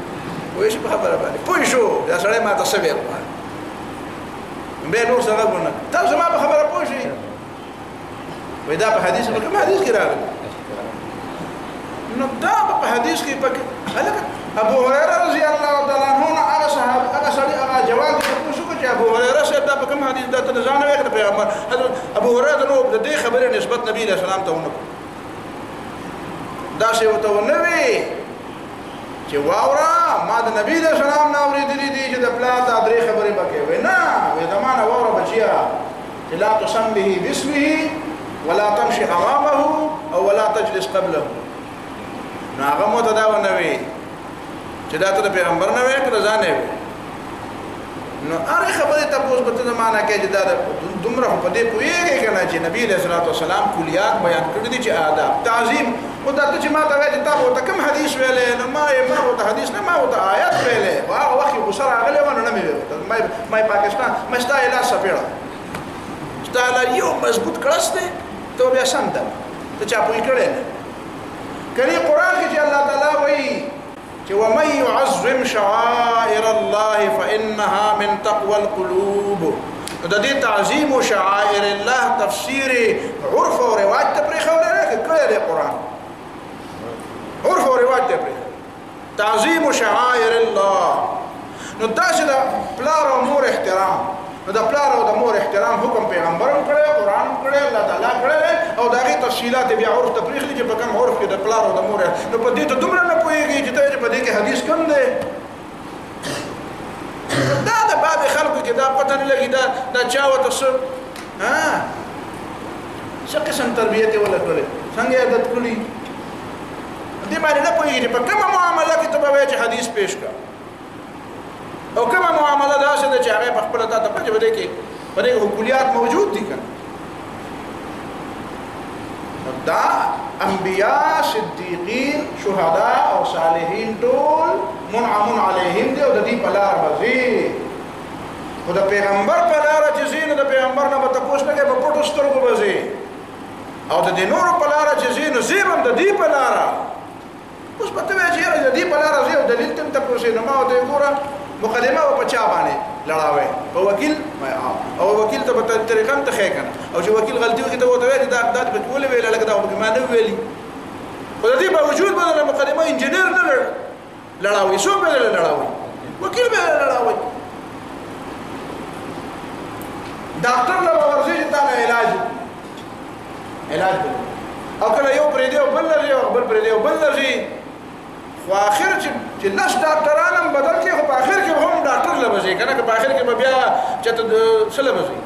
وې شي په خبره باندې پوه شو دا سره ما تاسو ویل به نو سره غوونه تاسو ما په خبره پوه شئ وې دا په حدیث کې کوم حدیث کې راغلی نو دا په حدیث کې پکې هلکه ابو هريره رضی الله تعالی عنہ هغه صحابه هغه سړي هغه جواب ورکړ شو چې ابو هريره صاحب دا په کوم حدیث دا ته ځان وکړ پیغمبر حضرت ابو هريره نو د دې خبره نسبت نبی له سلام ته ونه دا شی وته ونه وی چې واورا ما د نبی له سلام نه اورېدلې دي چې د پلا ته درې خبرې پکې وي نه وې زمانه واورا بچیا چې لا تسميه باسمه ولا تمشي امامه او ولا تجلس قبله نو هغه مو ته دا ونه وی چې دا ته پیغمبر نه وی کړه ځان نه وی نو هغه خبره ته پوس په زمانہ کې چې دا دومره په دې کویږي کنه چې نبی له صلوات والسلام کلیات بیان کړی دي چې آداب تعظیم او دا چې ما ته وایي تاسو ته کوم حدیث ویلې نو ما ته حدیث نه ما ته آیات ویلې هغه وخت بشرا غلې ونه نه ویل ما پاکستان مشتا اله سپېړه ستاله یو مضبوط کړس دي ته بیا سم ده ته چا پوي کړې کله قران کې چې الله تعالی وایي چې ومن يعظم شعائر الله فانها من تقوى القلوب د دې تعظیم او شعائر الله تفسیر عرف او رواج ته پرې خبره کړې ده قران عرف او رواج ته پرې تعظیم او شعائر الله نو دا چې د پلار او مور احترام نو د پلار او د مور احترام حکم پیغمبرم کړی قران کړی الله تعالی کړی او دا غي تفصيلات بیا عرف ته پرې خلي چې په کوم عرف کې د پلار او د مور نو په دې ته دومره نه پوهیږي چې ته په دې کې حدیث کوم دی دا د بعض خلکو کې دا پته نه لګي دا چا وته څه قسم تربیته ولا کړي څنګه عادت کړی دې باندې نه پوهیږي په کومه معاملې کې ته به چې حدیث پیش کړه او کومه معاملې دا څه چې هغه په خپل ته په دې کې په دې حکومت موجود دي کنه دا انبیاء صدیقین شهدا او صالحین ټول منعم علیهم دی او د دې په لار باندې خو د پیغمبر په لاره چې ځې نو د پیغمبر نه به تپوس نه کوې په پټو سترګو به ځې او د دې نورو په لاره چې ځې نو ځې به هم د دې په لاره اوس به ته وایې چې یاره د دې په لاره ځې او دلیل ته هم تپوسې نو ما ورته ګوره مقدمه به په چا باندې لړاوی په وکیل او وکیل ته به طریقه هم ته ښیې که نه او چې وکیل غلطي وکړي ته ورته وایې چې دا پکې ولې ویله لکه دا پکې ما نه ویلي خو د دې باوجود به دله مقدمه انجینر نه لړاوي څوک به دله لړاوي وکیل به دله لړاوي ډاکټر له به ورځي چې تا نه علاج به او کله یو پرېږدي او بل لږي او بل پرېږدي او بل لږي خو آخر چې لس ډاکټران هم بدل کړي خو په آخر کې به هم ډاکټر له به ځي که نه که په آخر کې به بیا چېرته څه له به ځي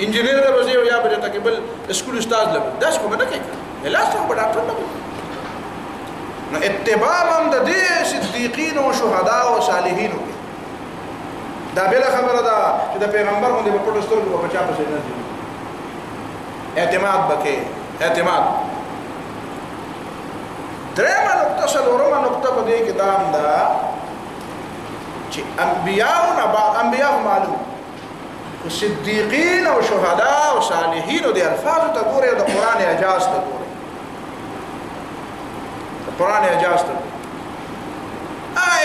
انجینر له به ځي او یا به چېرته کې بل سکول استاد له به داسې خو به نه کوي علاج ته خو به ډاکټر له به نو اتباع هم د دې صدیقین او شهدا او صالحینو کې دا بله خبره ده چې د پیغمبر باندې په پټو سترګو به چا پسې نه ځي اعتماد به کوې اعتماد درېمه نقطه څلورمه نقطه په دې کې دا هم ده چې انبیاء معلوم خو صدیقین او شهدا او صالحینو د الفاظو ته ګورې او د قرآن اعجاز ته ګورې قرآن اعجاز ته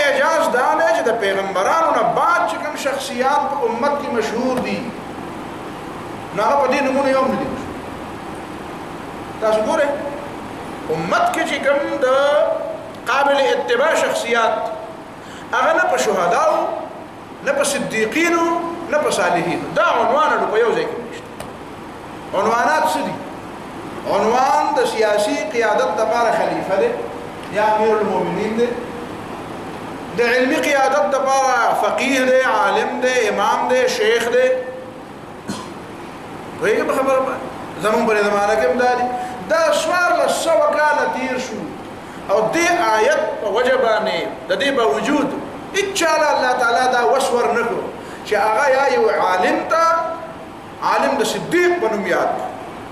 اعجاز دا نه چې د پیغمبرانو نه بعد چې کوم شخصیات په امت کې مشهور دي نو هغه په دې نومونه یو هم نه دي تاسو ګورئ امت کې چې کوم د قابل اتباع شخصیات هغه نه په شهداو نه په صدیقینو نه په صالحینو دا عنوانونه په یو ځای کې نشته عنوانات څه دي عنوان د سیاسي قیادت لپاره خلیفه دی یا امیر المؤمنین دی د علمی قیادت لپاره فقیه دی عالم دی امام دی شیخ دی وایي په خبره زمون په زمانه کې هم دا دي دا 1400 کاله تیر شو او دې آیت په وجه باندې د دې باوجود اچاله الله تعالی دا وسور نه کړو چې هغه یا یو عالم ته عالم د صدیق په نوم یاد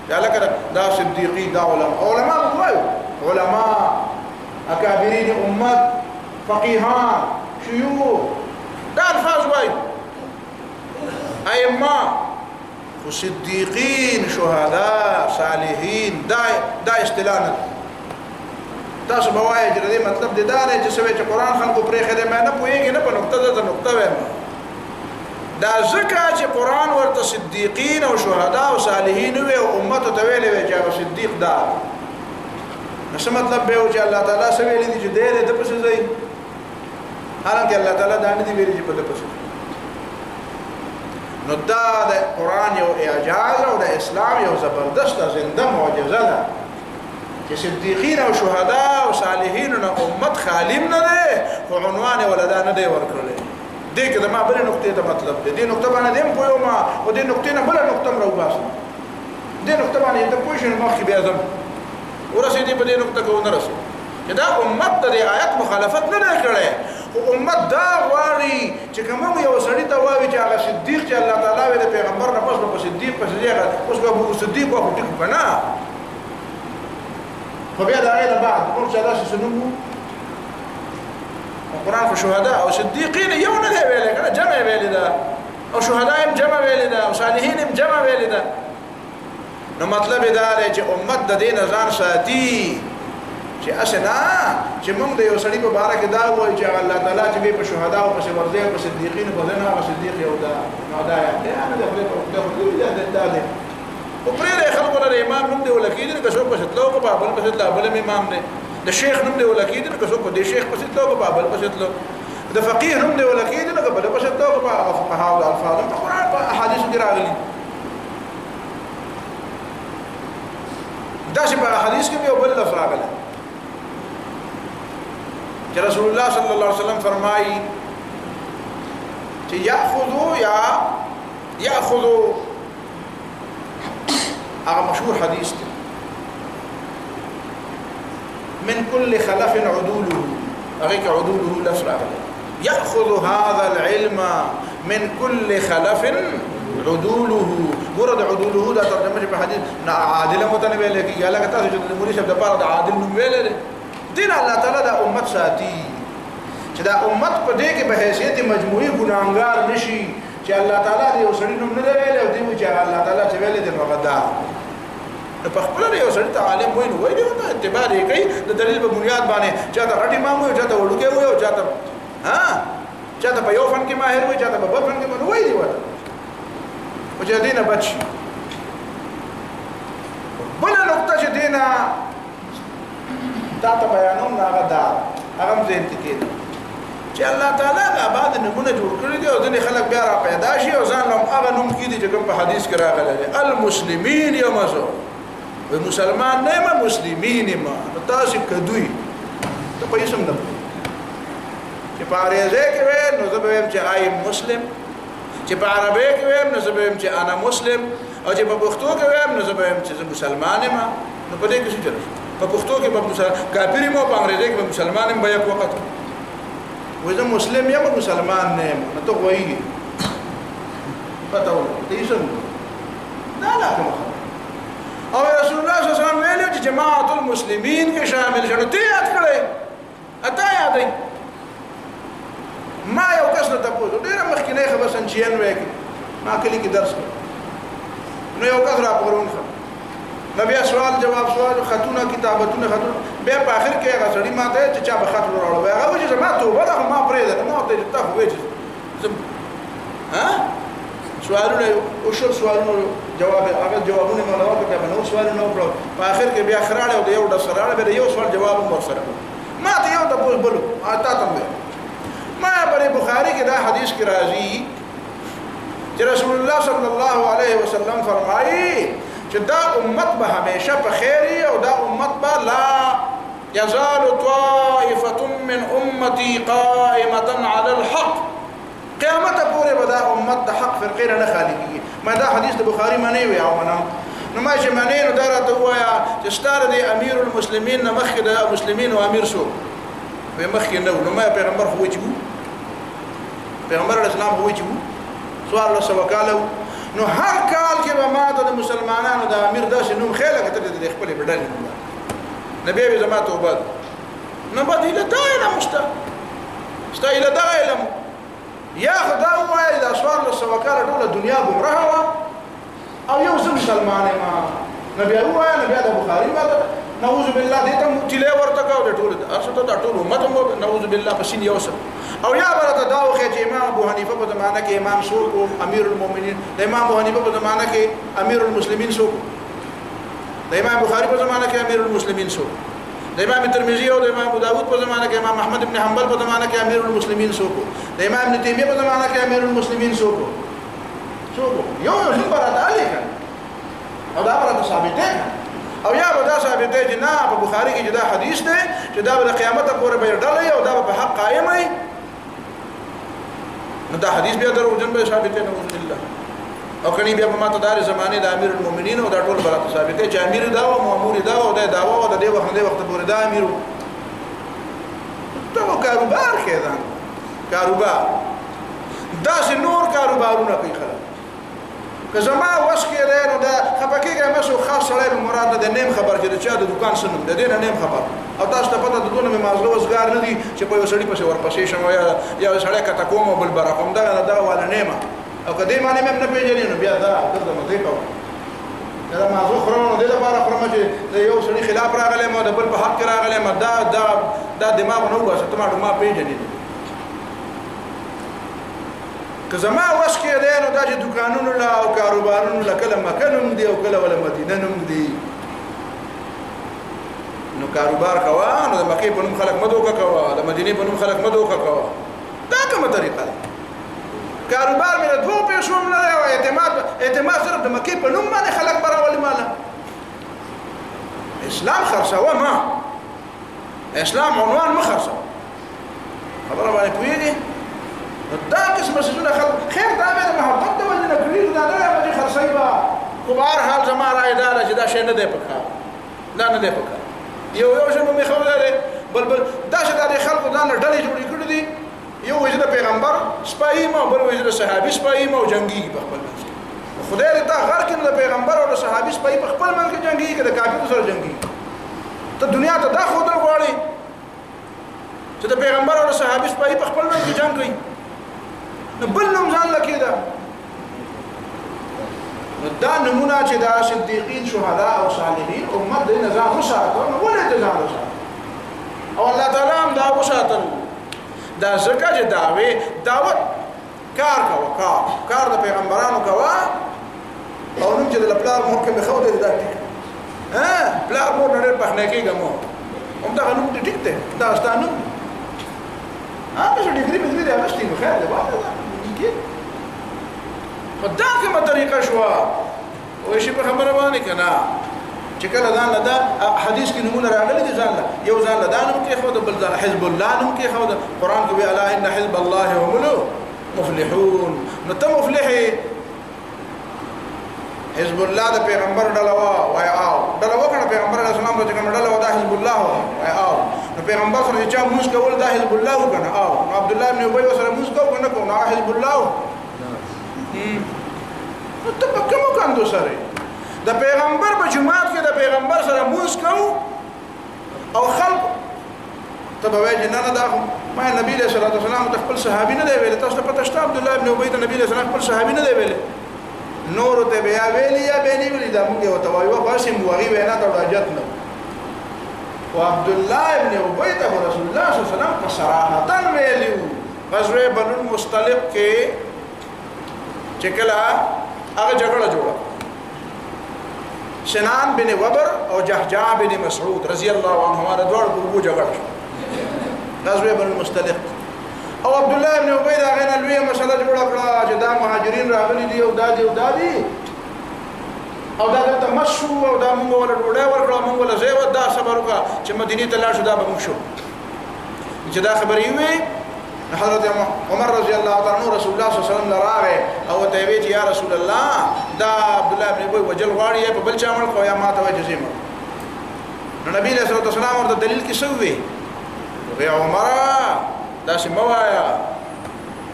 یا لکه دا صدیقی دا علماء وایو علماء اکابرین امت فقیهان شیوخ دا الفاظ وایو ائمه صدیقین شهداء صالحین دا اصطلاح نه تاسو به وایئ چې د دې مطلب دی دا نه چې سوی چې قرآن خلکو پرېښی دی ما نه پوهېږي نه په نقطه ده نقطه وایم دا ځکه چې قرآن ورته صدیقین او شهداء او صالحین وی او امتو ته ویلی وی چې هغه صدیق دا نو څه مطلب به و چې الله تعالی څه ویلي دي چې دی د پسې ځئ حالانکه الله تعالی دا نه دي ویلي چې په ده پسې نو دا د Quran you Ejaz O the Islam you زبردست زنده معجزه ده چې صدیقین او شهداء او صالحین نه امت خالم نه ده خو عنوان ولدا نه دی ورکړلی دې کې د ما بلې نقطې ته مطلب دی دې نقطه باندې هم پوه یم او دې نقطې نه بله نقطه هم راوباسم دې نقطه باندې ته پوه شې نو مخکې بیا ځم ورسېدې په دې نقطه کې ونه رسېد چې دا امت د دې آیت مخالفت نه دی کړی خو امت دا غواړي چې که موږ یو سړي ته وایو چې هغه صدیق چې الله تعالی وی د پیغمبر نه پس به په صدیق پسې ځي اوس به ابو صدیق وخو ټیک که نه خو بیا د هغې نه بعد موږ چې داسې څه نوم قرآن خو شهداء او صدیقین یو نه دی ویلی که نه جمع ویلې ده او شهداء هم جمع ویلې ده او صالحین هم جمع ویلې ده نو مطلب یې دا دی چې امت د دې نه ځان ساتي چې اسه نه چې موږ د یو سړي په باره کې دا وایو چې الله تعالی چې به په شهداء او په صبرځي او په صدیقین په ځای نه هغه صدیق یو ده نو دا دی هغه د خدای په دا دی او پرې خلکو له امام نوم دی ولکېدي که څوک پسې تلو که بابل پسې تلو بل امام دی د شیخ نوم دی ولکېدي که څوک په دې شیخ پسې تلو که بابل پسې تلو د فقیه نوم دی ولکېدي که بل پسې تلو که فقهاو د الفاظ په قرآن په احادیثو کې راغلي داسې په احادیث کې یو بل لفظ راغلی کہ رسول اللہ صلی اللہ علیہ وسلم فرمائی کہ یأخذو اگر مشہور حدیث تھی من كل خلف عدوله اگر کہ عدوله لفظ راغلی یأخذ هذا العلم من كل خلف عدوله ګوره د عدوله دا ترجمه په حدیث عادل متنبه لکی یا لکه تاسو چې مولوی شپ د پاره د عادل نوم ویل دین الله تعالی دا امت ساتي چې دا امت په دې کې به حیثیت مجموعي ګناهګار نشي چې الله تعالی دې یو سړي نوم نه دی ویلی او دی وایي چې الله تعالی چې ویلی دی نو هغه دا نو په خپله یو سړي ته عالم وایي نو وایي ورته اتباع یې کوي د دلیل په بنیاد باندې چاته غټ امام وایي چاته وړوکی وایي او چاته چاته په یو فن کې ماهر وایي چاته په بل فن کې نو وایي دی ورته او چې دې نه بچ شي بله نقطه چې دې نه تا ته بیانوم نو هغه دا هغه هم ذهن کې کېده چې الله تعالی هغه بعد نمونه جوړ کړي دي او ځینې خلک بیا را پیدا شي او ځان له هغه نوم کېدي چې کوم په حدیث کې راغلی دی المسلمین یمزو مسلمان نه یم مسلمین یم نو تاسې کدوی ته په اسم نه چې په انګریزي کې ویم نو زه به ویم چې آی مسلم چې په عربي کې ویم نو زه به ویم چې انا مسلم او چې په پښتو کې ویم نو زه به ویم چې زه مسلمان یم نو په دې کې څه چل په پښتو کې به کافر یم او په انګریزي کې به مسلمان یم به یک وخت وې زه مسلم یم مسلمان نه یم نو ته وایي پته ولګي دې څه نه لا کوم او رسول الله صلی الله علیه وسلم ویلو چې جماعت المسلمین کې شامل شنو ته یاد کړئ اته یادې ما یو کس نه تاسو ډیره مخکینه خبر سنچین وکي ما کلی کې درس نو یو کس را پرون خو بیا سوال جواب سوال خطونه کتابتونه خطونه بیا په اخر کې هغه سړی ماته چې چا به خط وروړو هغه چې ما توبه ده ما پرې ده ما ته ته خو وې ها سوالونه او شو سوالونه جواب هغه جوابونه ما له وکړه په نو سوالونه وکړو په اخر کې بیا خراړه او یو د سراړه به یو سوال جواب هم ورسره ما ته یو د بولو اته تم ما پر بخاری کې دا حدیث کې راځي چې رسول الله صلی الله علیه وسلم فرمایي چې دا امت به همیشه په خیری او دا امت به لا يزال طائفة من امتي قائمة على الحق قیامت پورې به دا امت د حق فرقې نه خالي کیږي ما دا حدیث د بخاری معنی وی او منم نو ما چې معنی نو دا راته وایا چې ستاره د امیر المسلمین نه مخکې د مسلمین او امیر شو به مخکې نو ما پیغمبر خو وجو پیغمبر اسلام خو وجو سوال الله سوکاله نو هر کال کې به ما د مسلمانانو د امیر داسې نوم خېله کته د خپل بدل نبی به زما توبه نه بدیله دا نه مستا استایله دا علم یا خدا وای دا سوال له سوکاله ټول دنیا گمراه وا او یو مسلمان ما نبی وای نبی د بخاری ما نعوذ بالله دې ته چله ورته کاو د ټول ارشد د ټول امت نعوذ بالله پسین یوسف او یا برته دا وخت چې امام ابو حنیفه په زمانه کې امام سوق امیر المؤمنین د امام ابو حنیفه په زمانه کې امیر المسلمین سوق د امام بخاری په زمانه کې امیر المسلمین سوق د امام ترمذی او د امام ابو داود په زمانه کې امام احمد ابن حنبل په زمانه کې امیر المسلمین سوق د امام ابن تیمیه په زمانه کې امیر المسلمین سوق یو برته علی او دا برته ثابته او یا به دا ثابت دی چې نه په بخاری کې دا حدیث دی چې دا به قیامت پورې به ډلې او دا به حق قائم وي نو دا حدیث بیا دروغجن به ثابت دی نعوذ بالله او کني بیا په ماته دار زمانه د امیر المؤمنین او دا ټول برات ثابت دی چې امیر دا او مامور دا او دا داوا او د دې وخت پورې دا امیر ته کاروبار کې دا کاروبار دا نور کاروبارونه کوي خلک که زما وس کې دی نو دا خپکیږي مې سو خاص سره مراد د نیم خبر چې چا د دکان سنم د دې نه نیم خبر او تاسو ته پته د دونه مې مازلو وسګار نه دي چې په یو سړی پسې ورپسې شم یا سړی کته کوم بل برقم دا ولا نیمه او کدی معنی مې نه پیژنې نو بیا دا درته مته کوم دا مازو خورونو د لپاره خورم چې یو سړی خلاف راغلی مو د بل په حق راغلی مو دا دماغ نه واسه ته ما پیژنې که زما وس کې دی نو دا چې دکانونو لا او کاروبارونو لا کله مکه نوم دی او کله ولا مدینه نوم دی نو کاروبار کوا نو د مکې په نوم خلک مدوکه کوا د مدینه په نوم خلک مدوکه کوا دا کومه طریقه ده کاروبار مې دوه پیسو نه دی او اعتماد صرف د مکې په نوم باندې خلک براولي مالا اسلام خرڅوه ما اسلام عنوان ما خرڅوه خبره باندې پوهیږي دا قسم سيزونه خلق خیر دا مې محبت د وجه نه کړی دا نه به خرڅي با خو بهر حال زما راي دا چې دا شی نه دی پکا دا نه دی پکا یو شی مې خو لري بل دا چې دا خلکو دا نه ډلې جوړې کړې دي یو وجه د پیغمبر سپایي ما بل وجه د صحابي سپایي ما او جنگي په خپل منځ خدای دې تا غر کې د پیغمبر او د صحابي سپایي په خپل منځ کې جنگي کې د کافر سره جنگي ته دنیا ته دا خودل غواړي چې د پیغمبر او د صحابي سپایي په خپل منځ کې جنگ کوي نو بل نوم ځان لکه دا دا نمونه چې دا صدیقین شهدا او صالحین امت د نظام وساتو نو ولې نظام وساتو او الله تعالی هم دا وساتل دا زکه چې دعوت کار د پیغمبرانو کوا او نوم چې د پلار محکم خو دې دا ټیک پلار مور نه پخنه کېږي مو هم دا نوم دې ټیک دی دا ستانو څه ډیګري دې راغشتي نو خیر دی واده کې خدا کومه طریقه شو او شي په خبره باندې کنه چې کله ځان له حدیث کې نمونه راغلي دي ځان له یو ځان له دانم کې خو د بل ځان حزب الله نوم کې خو د قران کې وی الا ان حزب الله هم المفلحون نو ته مفلحي حزب الله د پیغمبر ډلوا وای او ډلوا کنه پیغمبر علیه السلام د کوم ډلوا د حزب الله وای او نو پیغمبر سره چې موږ کول د حزب الله کنه او عبد الله بن ابي سره موږ کنه کو نو حزب الله نو ته په کوم کاندو سره د پیغمبر په جماعت کې د پیغمبر سره موږ کو او خلق ته به وایي نه دا ما نبی له صلوات والسلام د خپل صحابي نه دی ویل تاسو ته پته شته عبد الله بن ابي د نبی له صلوات خپل صحابي نه دی ویل نور ته بیا ویلی یا بینی ویلی دا موږ یو توایو خاصه موغي وینا ته حاجت نه او عبد الله ابن ابي ته رسول الله صلی الله علیه وسلم په صراحت ویلیو غزوه بنو المصطلق کې چې کله هغه جګړه جوړه سنان بن وبر او جهجاء بن مسعود رضی الله عنهما د دوه ګروپو جګړه غزوه بنو المصطلق او عبد الله ابن ابي دا غنه لوی مسله جوړه کړه چې دا مهاجرین راغلي دي او دادي او دا تمشو او دا موږ ولا ډوډۍ ورکړه موږ ولا زیو دا صبر وکړه چې مدینه ته لاړ شو دا به موږ شو چې دا خبرې وي حضرت عمر رضی الله تعالی عنہ رسول الله صلی الله علیه وسلم لراغه او ته وی چې یا رسول الله دا عبد الله ابن ابي وجل غاړي په بل چا مړ خو یا ما ته وجزیم نو نبی له صلوات والسلام ورته دلیل کې سوې وی عمر دا سموایا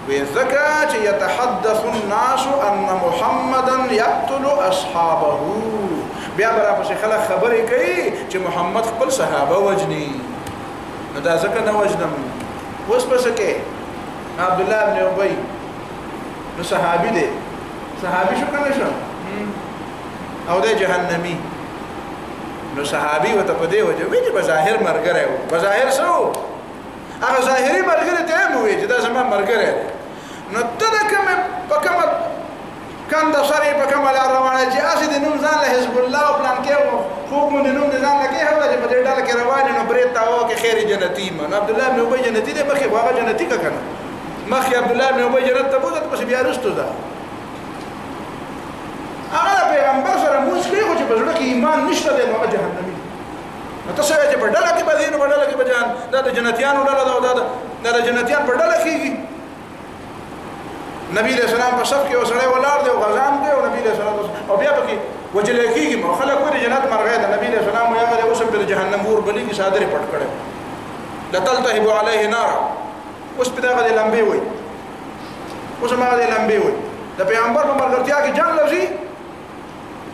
وذكى يتحدث الناس ان محمدا يقتل اصحابه بیا برا په خلک خبرې کوي چې محمد خپل صحابه وجني نو دا ځکه نه وجنم اوس پس کې عبد الله بن ابي نو صحابي دی صحابي شو کنه شو او د جهنمي نو صحابي وته په دې وجه وی چې بظاهر مرګره و بظاهر سو هغه ظاهري مرګره ته مو وی چې دا زما مرګره نو ته کوم په کوم کاند سره په کوم لار روانه چې اسی د نوم ځان له حزب الله او پلان کې خو مونږ نوم ځان له کې هغه چې په دې ډله کې روان نو برېتا او کې خیر جنتی ما عبد الله بن ابي جنتی دی مخه هغه جنتی کا کنه مخه عبد الله بن ابي جنت ته بوت پس بیا رستو ده هغه پیغمبر سره مشکل خو چې په ځړه کې ایمان نشته دی هغه جهنمی نو تاسو چې په ډله کې بدین په ډله کې بجان دا د جنتیانو ډله دا د جنتیان په ډله کېږي نبی له سلام په صف کې وسره ولار دی او غزان دی او نبی له سلام او بیا پکې وجل کېږي مو خلک ورې جنت مرغه ده نبی له سلام یې هغه اوس په جهنم ور بلی کې صادره پټ کړي لتلتهب عليه نار اوس په دغه لمبي وي اوس ما دې لمبي وي د پیغمبر په مرګتیا کې جنت لږي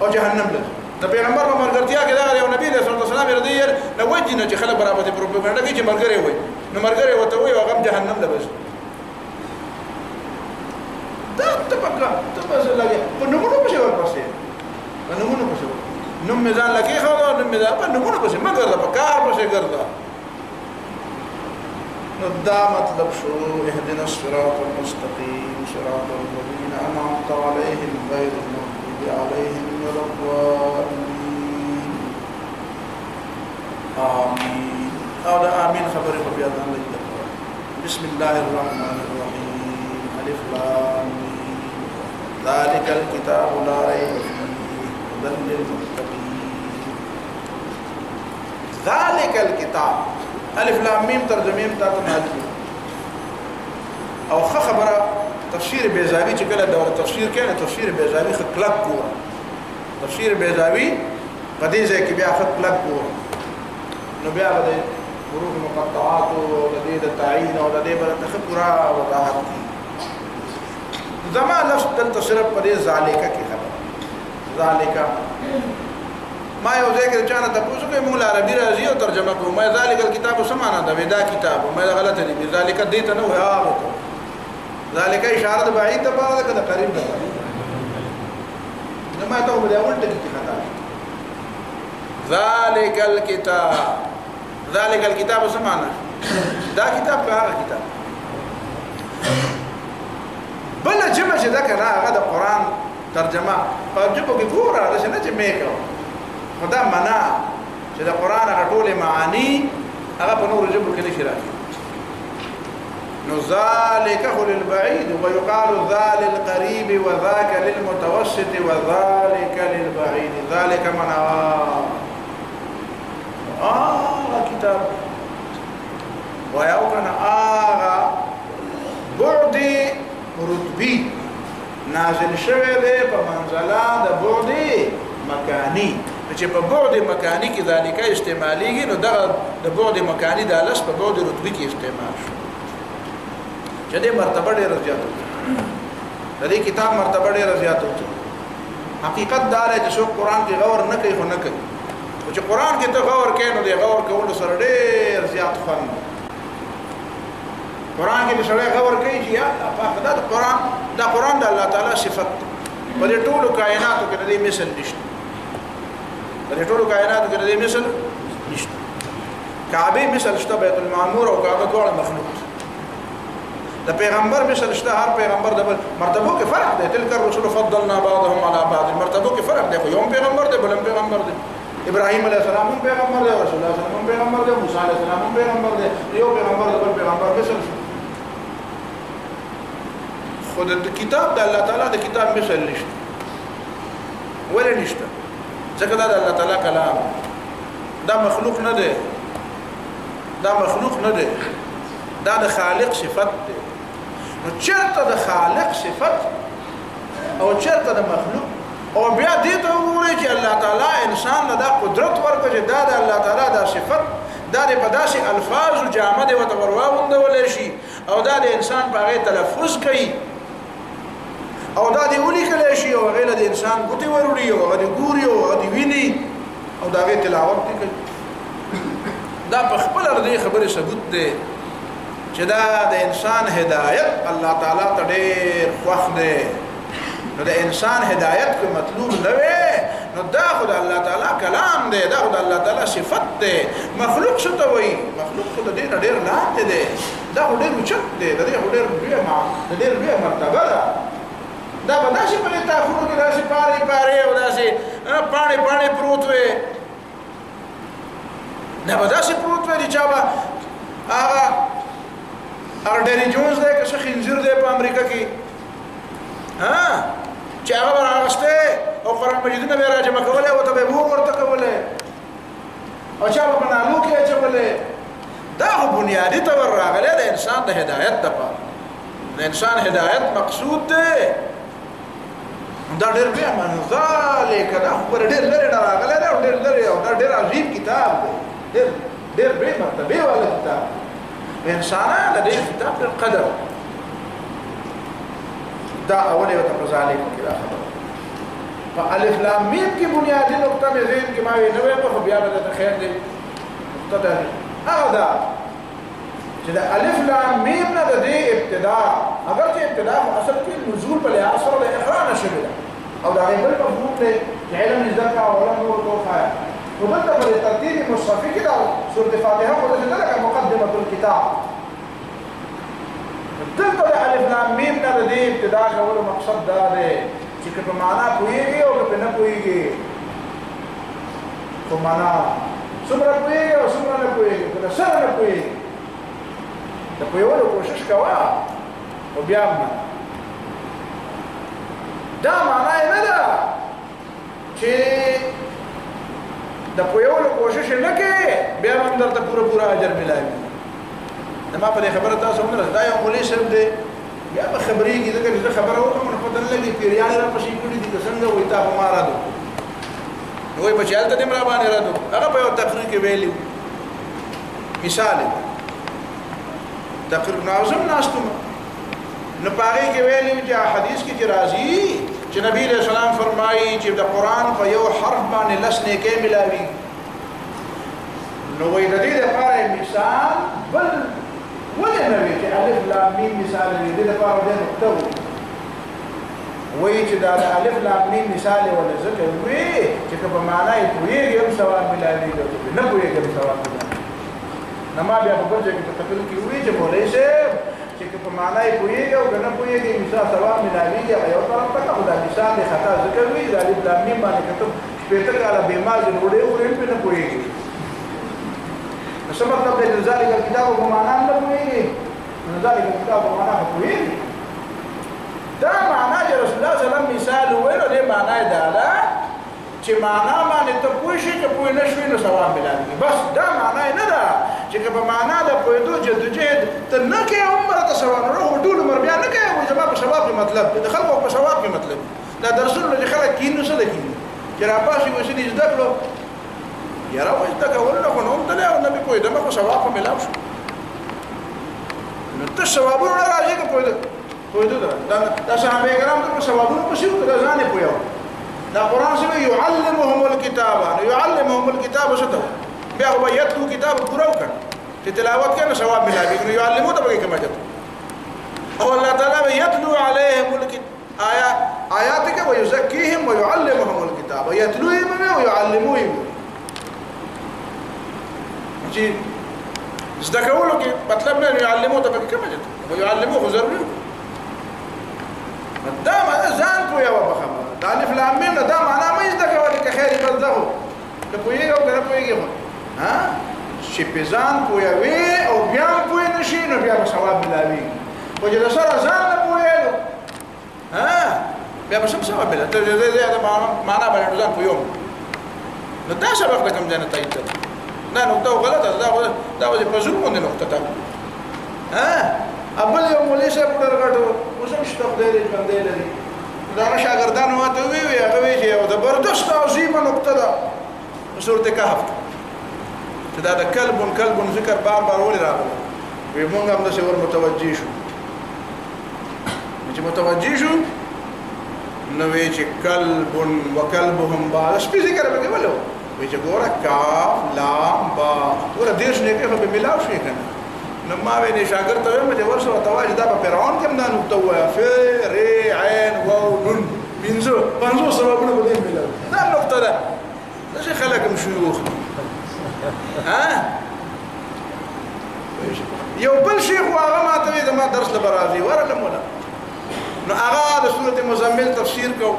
او جهنم لږي د پیغمبر په مرګتیا کې دا یو نبی له سلام رضی الله نو وجنه چې خلک برابر دي پروپاګاندا کې چې مرګره وي نو مرګره وته وي او هغه جهنم لږي دا تبقى لګي په نمونه په شوار پاسه په نمونه په شوار نوم میزان لګي خو نوم میزان په نمونه په مگر دا په کار په څیر ګرځا نو دا مطلب شو اهدنا الصراط المستقيم صراط الذين انعمت عليهم غير المغضوب عليهم ولا الضالين امين او دا امين خبره په بیا ځان لګي بسم الله الرحمن الرحيم الف لام ذلك الكتاب لا ريب فيه هدى للمتقين ذلك الكتاب الف لام میم ترجمه تاسو نه او خبره تفسیر بیزاوی چې کله دا تفسیر کینه تفسیر بیزاوی خلق کو تفسیر بیزاوی په دې ځای کې بیا خلق کو نو بیا د حروف مقطعات او د دې د تعین او د دې بل تخبره وضاحت زما لفظ دلته صرف پر ذالکه کې خبر ذالکه ما یو ذکر چانه تاسو کې موږ عربي راځي او ترجمه کوم ما ذالک الكتاب سمعنا دا ودا کتاب ما غلط دي ذالکه دې ته نو هغه ذالکه اشاره بعید ده بعد کده قریب ده نو نما ته به اول ټکی کې خطا ذالک الكتاب سمعنا دا کتاب کا هغه کتاب بل جمع چې دا کنه هغه د قران ترجمه په جبو کې ګوره دا څنګه چې میکو خدا معنا چې د قران هغه ټول معانی هغه په نور جبو کې نشي راځي نو ذالک هو للبعيد ويقال ذال القريب وذاك للمتوسط وذلك للبعيد ذلك معنا كتاب ويوكن بعدي رتبي نازل شوه ده په منزله د بعدي مکانی چې په بعدي مکانی کې ذالک استعماليږي نو دغه د بعدي مکانی د لس په بعدي رتبي کې استعمال شو چې د مرتبه ډېر زیات د دې کتاب مرتبه ډېر زیات حقیقت دار چې څوک قران کې غور نه کوي خو نه کوي او چې قران کې ته غور کوي نو د غور کولو سره ډېر زیات فن قران کې سره غور کوي چې یا دا قران د الله تعالی صفت په دې ټولو کائناتو کې د دې مثال نشته په دې ټولو کائناتو کې د دې مثال نشته کعبه مثال شته بیت المعمور او کعبه ټول مخلوق د پیغمبر مثال شته هر پیغمبر د مرتبه کې فرق دی تلک الرسل فضلنا بعضهم على بعض مرتبه کې فرق دی خو یو پیغمبر دی بل پیغمبر دی ابراهيم عليه السلام پیغمبر دی رسول الله صلی الله علیه وسلم پیغمبر دی موسی علیه السلام پیغمبر دی یو پیغمبر دی بل پیغمبر مثال خود د کتاب د الله تعالی د کتاب مثال نشته ولا نشته ځکه دا د الله تعالی کلام دا مخلوق نه دی دا د خالق صفت دی نو چرته د خالق صفت او چرته د مخلوق او بیا دې ته وګورئ چې الله تعالی انسان له دا قدرت ورکړي چې دا د الله تعالی دا صفت دا د پداسي الفاظ جامد او تورواوندول شي او دا د انسان په هغه تلفظ کوي او دا دی ولي کله شي او غیله د انسان ګوتې وروړي او غدي ګوري او غدي ویني او دا غي تلاوت کوي دا په خپل ردی خبره ثبوت دی چې دا د انسان هدایت الله تعالی ته ډېر خوښ دی نو د انسان هدایت کو مطلوب نه وي نو دا خدای الله تعالی کلام دی دا خدای الله تعالی صفت دی مخلوق څه ته وایي مخلوق خدای دې ډېر لاندې دی دا ډېر اوچت دی دا ډېر لوی مرتبه ده دا به داسې په لطافونو کې داسې پارې او داسې پاڼې پروت وي دا به داسې پروت وي چې چا به هغه ډېری جونز دی که څه خنزیر دی په امریکا کې چې هغه به راغسته او قرآن مجیدونه به یې راجمع کولی او ته به یې ورته کولی او چا به په نامو کې اچولی دا خو بنیادي طور راغلی د انسان د هدایت دپاره د انسان هدایت مقصود دی دا ډېر بیا معنی ذالک دا خو ډېر لرې نه راغلی دی او ډېر لرې او دا ډېر عظیم کتاب دی ډېر بې مرتبې والا کتاب انسانان د دې کتاب ډېر قدر دا اول یو په ذالک کې دا خبره په الف لام میم کې بنیادی نقطه مې ذهن کې ما وی نو په بیا به د خیر دی نقطه ده هغه دا چې د الف لام میم نه د دې ابتدا اگر چې ابتدا اصل کې نزول په لحاظ سره د اقرا نشي او دا غیبل مفهوم دی چې علم ذکر او علم نور توفا وبدأ بالترتيب المصحفي كده سورة الفاتحة وده لك مقدمة الكتاب تلقى الف لام میم نه دې ابتدا کولو مقصد دا دی چې په معنا پوهیږي او په نه پوهیږي په معنا څومره پوهیږي او څومره نه پوهیږي په سره نه پوهیږي د پوهولو کوشش کوه او بیا دا معنا یې نه ده چې د پوهولو کوشش نه کوي بیا هم درته پوره اجر ملایي ما په خبره تاسو هم دا یو مولوی صاحب دی بیا په خبرېږي ځکه چې خبره وکړم نو پته نه لګي پیریان را پسې کړي دي څنګه وایي تا په ما رادو وایي بچی هلته دې ملا باندې رادو هغه په یو تقریر کې ویلي مثال تقریر ناظم ناستم نو په هغې کې ویلي چې حدیث کې چې راځي چې نبی علیه السلام فرمایي چې د قرآن په یو حرف باندې لس نیکۍ ملاوي نو وایي د دې لپاره مثال بل ولې نه وي چې الف لام میم مثال دې لپاره دې نقطه وایي چې دا د الف لام میم مثال ولا ځکه وي چې په معنا یې پوهېږي هم ثواب ملاوېږي نه پوهېږي هم ثواب ملاوېږي نو ما بیا په بل ځای کې په تقریر کې وایي چې مولوي صاحب چې په معنا یې پوهېږي او که نه پوهېږي مثال ثواب ملاوېږي هغه یو طرف ته خو دا مثال دی خطا ځکه وي د الف لام میم باندې که ته شپېته کاله بېمازې ډوډۍ وخورې هم پرې نه پوهېږي نو څه مطلب دی چې ذلک الکتاب په معنا نه پوهېږي نو ذلک الکتاب په معنا خو پوهېږي دا معنا چې رسول الله صلی الله علیه وسلم مثال وویلو دې معنا یې دا ده چې معنا باندې ته پوه شې که پوه نه شوې نو ثواب ملاوېږي بس دا معنا یې نه ده چې که په معنا د پوهېدو جدوجهد ته نه کوې عمره ته ثواب نه خو ټول عمر بیا نه کوې وایي زما په ثواب کې مطلب دی د خلکو په ثواب کې مطلب دا درسونه چې خلک کښېني نو څه ده کښېني چې راپاسې وایي څه دې زده کړو یاره وایي زده کول نه خو نه هم تللی او نه مې پوهېدمه خو ثواب خو ملاو شو نو ته ثوابونه نه راځي که پوهېدو دا صحابه کرام ته په ثوابونو پسې وکړه ځان یې پوهاوه دا قرآن سره يعلمهم الكتاب يعلمهم الكتاب څه ته بیا خو به یتلو کتاب پوره وکړه چې تلاوت کوي نو ثواب ملاوېږي نو يعلمو ته پکې کومه جته او الله تعالی به یتلو علیهم آیات کې ويزکیهم ويعلمهم الكتاب یتلوهم ويعلموهم چې زده کولو کې مطلب نه يعلمو ته پکې کومه جته ويعلمو خو ضروري دا معنا ځان پوهیږه په خبره دا الف لام میم دا معنا مې زده کوي که خیر بس ده که پوهیږه او که نه پوهیږي ها چې په ځان پوهوي او بیا پوه نه شي نو بیا به ثواب ملاوېږي خو چې د سره ځان نه پوهېدو ها بیا به څه ثواب ملاوي ته د معنا باندې ځان پوهوم نو دا سبب د کوم ځای نه تایید دا نقطه غلطه ده دا په زړه باندې نقطه ده ها ابل یو مولوي صاحب ورغټو اوس هم شته خدای دې باندې لري دا شاګردان واته وی هغه وی چې یو زبردست عظیمه نقطه ده سورته کهف چې دا د کلب ذکر بار ولې راغلی وی مونږ هم د څور متوجي شو چې متوجي شو نو وی چې کلب وکلبهم با سپي ذکر به ولو وی چې ګوره کاف لام با ګوره دیش نه کې به ملاو شي کنه نو ما ویني شاګرد ته مې ورسره تواجد دا په فرعون کې هم دا نقطه وای ف ر عین واو نون پنځو سببونه به ملاو دا نقطه ده چې خلک هم شيوخ ها یو بل شیخ هغه ماته وی زما درس له برازي ورله مولا نو هغه د سورته مزمل تفسیر کو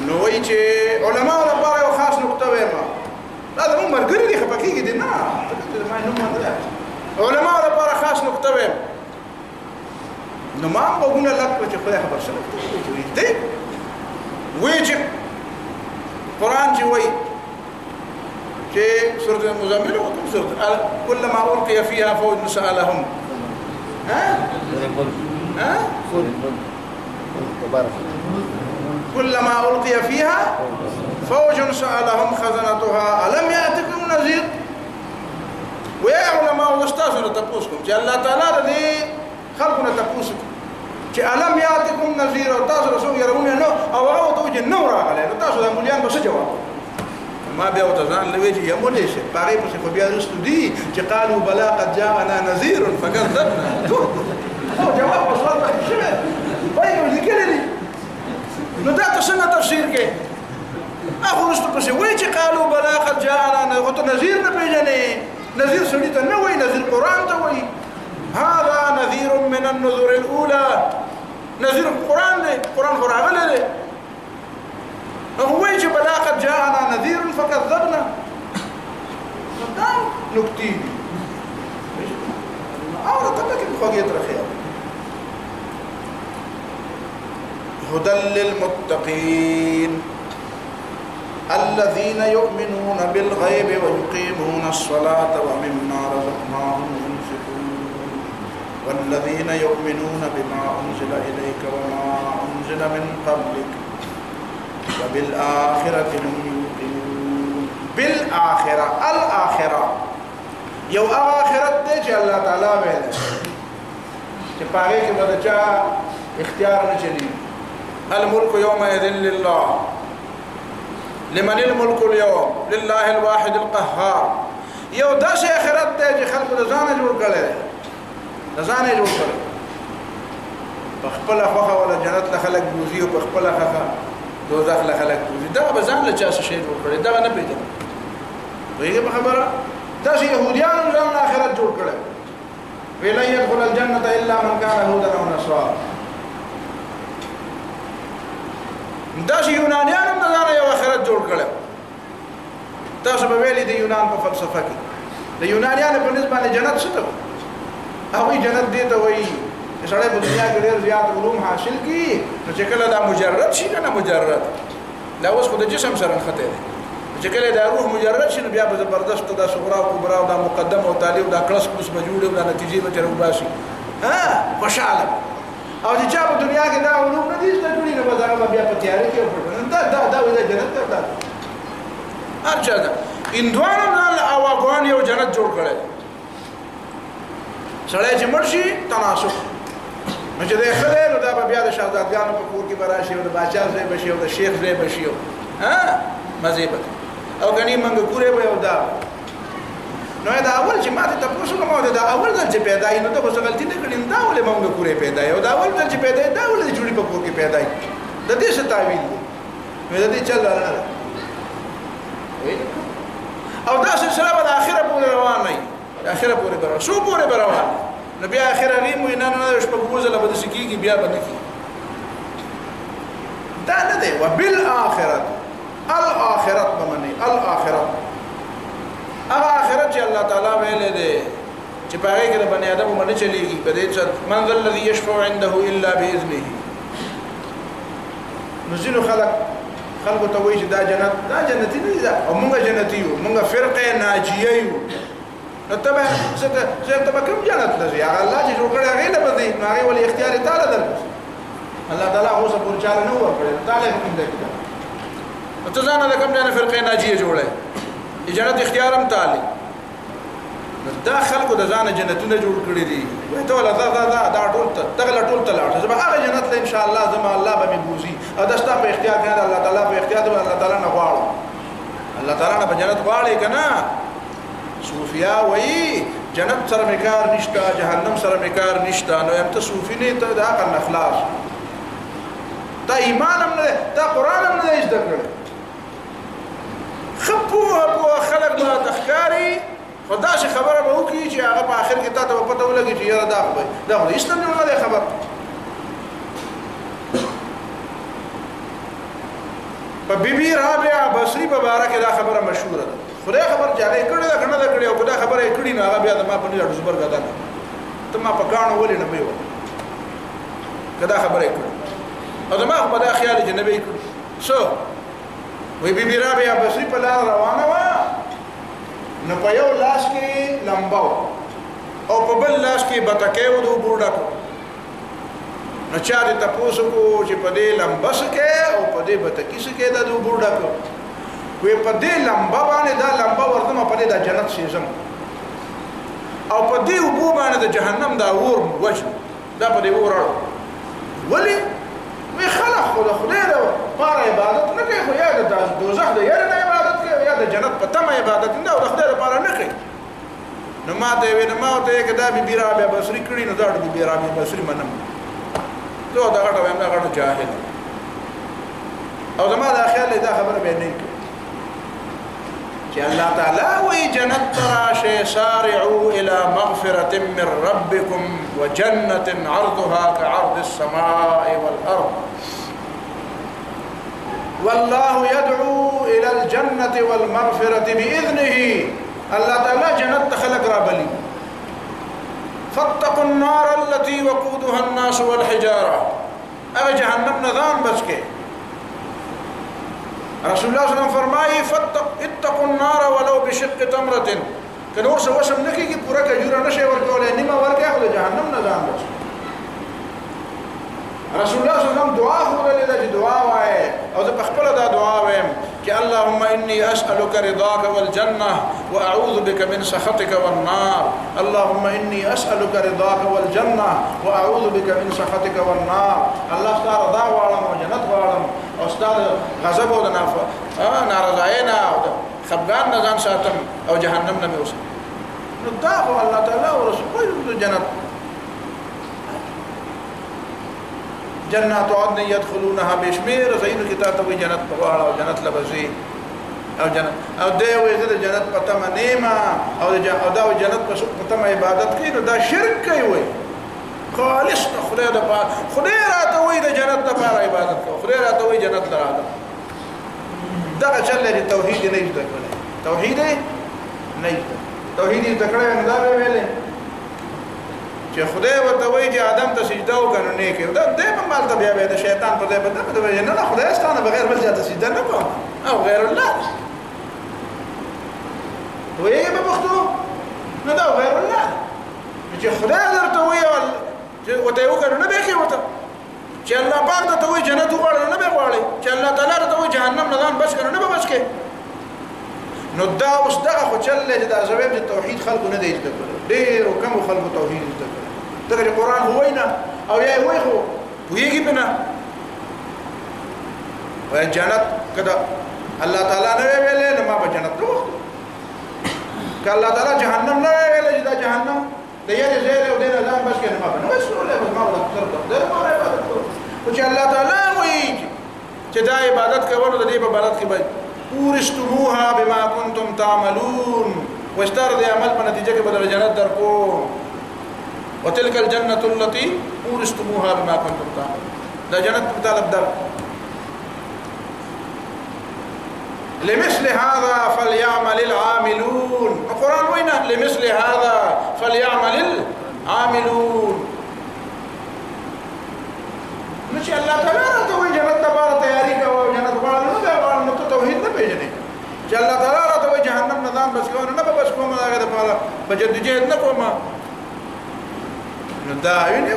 نو وی چې علماء لپاره یو خاص نقطه وایم دا د عمر ګری دی خپکیږي دي نه ما نو مانده علماء لپاره خاص نقطه وایم نو ما وګونه لکه چې خدای خبر شنه دی وی چې قرآن چې وی چې سورة المزمل وكم سورة كلما ألقي فيها فوج سألهم كلما ألقي فيها فوج سألهم خزنتها ألم يأتكم نذير ويا علماء واستاذنا تپوسكم چې الله تعالی دې خلقنا تپوسكم چې ألم يأتكم نذير او تاسو رسول يرونه نو او هغه ته چې نو راغله نو تاسو د مليان به څه جواب ما بیا وته ځان لوي چې یمونه شي پاره په څه بیا رستو دي چې قالوا بلا قد جاءنا نذير فكذبنا او جواب وصل به شنو وایي لیکلي نو دا تاسو نه تفسیر کې اخو رستو په څه وایي چې قالوا بلا قد جاءنا نذير نه پیژنې نذير سړي ته نه وایي نذير قران ته وایي هذا نذير من النذور الاولى نذير القران دی قران راغله دی هو يجي بلا قد جاءنا نذير فكذبنا نكتي أولا تبقى بخوغية رخيا هدى للمتقين الذين يؤمنون بالغيب ويقيمون الصلاة ومما رزقناهم ينفقون والذين يؤمنون بما أنزل إليك وما أنزل من قبلك وبالآخرة هم يوقنون بالآخرة الآخرة یو آخرت دی چې الله تعالی ویل چې پاره کې به چا اختیار نه چلی الملك يومئذ لله لمن الملك اليوم لله الواحد القهار یو داسې آخرت دی چې خلق د ځان جوړ کړي د ځان جوړ کړي خپل خوخه ولا جنت له خلق بوزي او خپل خوخه دوزخ له خلق بوزي دا به ځان له چا څه شي جوړ کړي دا نه پیژني وایي خبره دا چې يهوديان ځان آخرت جوړ کړي ویلا يدخل الجنه الا من كان هودا او نصارى دا چې یونانیان هم ځان یو آخرت جوړ کړي تاسو به ویلي د یونان په فلسفه کې د یونانیانو په نسبت باندې جنت څه ته هغه جنت دی ته وایي سړی په دنیا کې ډېر زیات علوم حاصل کړي نو چې کله دا مجرد شي کنه مجرد دا اوس خو د جسم سره نښته دی چې کله دا روح مجرد شي نو بیا به زبردست دا صغرا او کبرا او دا مقدم او تالی او دا کلس کلس به جوړ او دا نتیجې به تر وباسي خوشاله او چې چا په دنیا کې دا علوم نه دي زده کړي نو به هغه بیا په تیاری کې دا وایي جنت ته دا هر چا دا اندوانو نه اواګوان یو جنت جوړ کړي سړی چې مرشي تناسب نو چې د خدای نو دا بیا د شهزادګانو په کور کې براشي او د بادشاہ ځای بشي او د شیخ ځای بشي مزيبت او غني منګ کورې به او دا نو دا اول چې ماته تاسو کومه دا اول ځل چې پیدا نو ته څه غلطي نه کړې دا ولې منګ کورې پیدا او دا اول ځل چې پیدا دا ولې جوړي په کور کې پیدا د دې څه تعویل دی مې د دې چل نه او دا سلسله به د اخره پورې روان نه د اخره پورې روان شو پورې روان نو بیا اخره غیم وي نه شپه بوزله به د سکیږي بیا به نه کی دا نه دی وبالاخره الاخرت بمنی الاخرت هغه اخرت چې الله تعالی ویلې دی چې په هغه کې د بنی آدم باندې چلیږي په دې چې من ذا الذي يشفع عنده الا باذنه نزل خلق ته وایي چې دا جنتی نه ده او موږ جنتی یو موږ فرقه ناجیه یو نو تبع څه تبع کوم جنت لږه هغه الله چې جوړ کړی هغه نه بدی نو هغه ولې اختیار تعالی درکړي الله تعالی هو څه پورچاله نه ورکړي تعالی حکم دی ته ځان له کوم نه فرقه ناجیه جوړه جنت اختیار هم تعالی دا خلکو د ځان جنتونه جوړ کړی دي وای ته ولا دا ټول تغل ټول تلاټ زما هغه جنت له ان شاء الله زما الله به مبوزي او دا ستا په اختیار کې الله تعالی په اختیار دی الله تعالی نه غواړي الله تعالی نه په جنت غواړي کنه صوفیا وای جنت سره مکار نشته جهنم سره مکار نشته نو هم ته صوفی نه ته دا کن اخلاص دا ایمان هم نه دا قران هم نه زده کړ خپو خلق ما تخکاری خدا شي خبره به وکي چې هغه په اخر کې تاسو په پته ولګي چې یاره دا خو هیڅ نه نه خبر په بیبي رابعه بصري مبارک دا خبره مشهوره ده خدای خبر جاره کړي دا کنه دا کړي او دا خبره کړي نه هغه بیا د ما په نیړ زبر غدا ته ما په کانو ولې نه ویو کدا خبره کړي او ما په دا خیال چې نبی کړي سو وی بیبي رابعه بصري په لار روانه و نو په یو لاس کې لمباو او په بل لاس کې بتکې و دو بوډاکو نو چا دې تاسو کو چې په دې لمبس کې او په دې بتکې کې د دو بوډاکو وی په دې لمبا باندې دا لمبا ورته په دې د جنت سيزم او په دې وبو باندې د جهنم دا ور وجه دا په دې ورړو ولی وی خلق خدای له پاره عبادت نه کوي خو یا د دوزخ د یاره نه عبادت کوي یا د جنت په تمه عبادت نه او د خدای لپاره نه کوي نو ما ته وی نو ما ته کدا بي رابعه بصري کړي نو دا بي رابعه بصري منم نو دا غټه وایم دا غټه جاهل او زما دا خیال دا خبره به نه کوي چې الله تعالی وی جنت تراشه سارعوا الى مغفرة من ربكم وجنة عرضها كعرض السماء والارض والله يدعو الى الجنة والمغفرة باذنه الله تعالی جنت خلق را بلی فاتقوا النار التي وقودها الناس والحجاره اغه جهنم نظام بس کے رسول الله صلی الله علیه وسلم فرمایي اتقوا النار ولو بشق تمره کنور سو وسم نکي کی پورا کجورا نشه ورکولې نیمه ورکه خو جهنم نظام بس رسول الله صلی الله علیه وسلم دعا خورلې دا دعا وای او د خپل دا دعا وایم چې اللهم اني اسالك رضاك والجنه واعوذ بك من سخطك والنار اللهم اني اسالك رضاك والجنه واعوذ بك من سخطك والنار الله تعالی رضا واړم او جنت واړم او استاد غضب او ناراضاینا او خفقان نه ځان ساتم او جهنم نه اوسم نو دا الله تعالی او رسول جنت جنات عدن يدخلونها بشمیر زینو کی تا ته جنت پواړه او جنت لبزي او جنت او دی وې د جنت پته منیما او دا جنت پته عبادت کوي نو دا شرک کوي وي خالص خدای د پاره خدای راته وې د جنت لپاره عبادت کوي خدای راته وې جنت لراده دا چل دی توحید نه زده کړي توحید نه توحید زده کړي نه دا ویلې چې خدای ورته وایي چې آدم ته سجده وکړو نه کوي دا دې په مال ته بیا د شیطان په ځای باندې د وایي نه خدای ستانه بغیر بل ځای ته سجده نه کوم او غیر الله وایي په پښتو نه دا غیر الله چې خدای درته وایي چې وته وکړو نه به کوي وته چې الله پاک ته وایي جنت وغواړي نه به غواړي چې الله تعالی ته وایي جهنم نه ځان بچ کړو نه به بچ کې نو دا اوس دغه خو چل چې دا زویم چې توحید خلکو نه دی زده کړو ډېر کم خلکو توحید زده کړو دغه قرآن هوینا او یا وای خو پویږي بنا وای جنت کدا الله تعالی نه ویلې نو ما په جنت ته وخت ک الله تعالی جهنم نه ویلې چې دا جهنم د یې زیره او د نظام بس کې نه ما نه وسوله بس ما ولا تر ده ما عبادت کوو او چې الله تعالی وایي چې دا عبادت کوو د دې په عبادت کې به ورستموها بما كنتم تعملون واشتر دې عمل په نتیجه کې بدل جنت درکو وتلك الجنة التي ورثتموها بما كنتم تعملون دا جنت طالب در لمثل هذا فليعمل العاملون القرآن وين لمثل هذا فليعمل العاملون نشي الله تعالى راته جنت تبار تیاری کوو جنت باندې نه نو توحید نه پیژنې چې الله تعالی راته جهنم نظام بس کوو نه بس کوم هغه د پاره بجدجه نه کوم نو دا ویني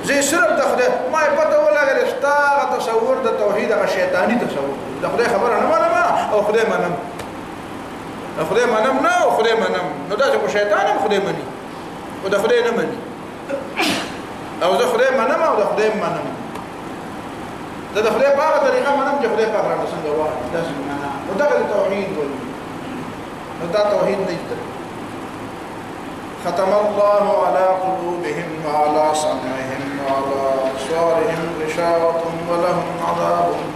زه صرف د خدای ما پته ولګل ستاره تصور د توحید او شیطانی تصور د خدای خبره نه منم او خدای منم خدای منم نه او خدای منم نو دا چې شیطان هم خدای مني او د خدای نه مني او زه خدای منم او د خدای منم دا د خدای په هغه طریقه منم چې خدای په هغه څنګه وایي دا څنګه نه نو دا د توحید وایي نو دا توحید نه دی ختم الله على قلوبهم وعلى سمعهم وعلى أبصارهم غشاوة ولهم عذاب عظيم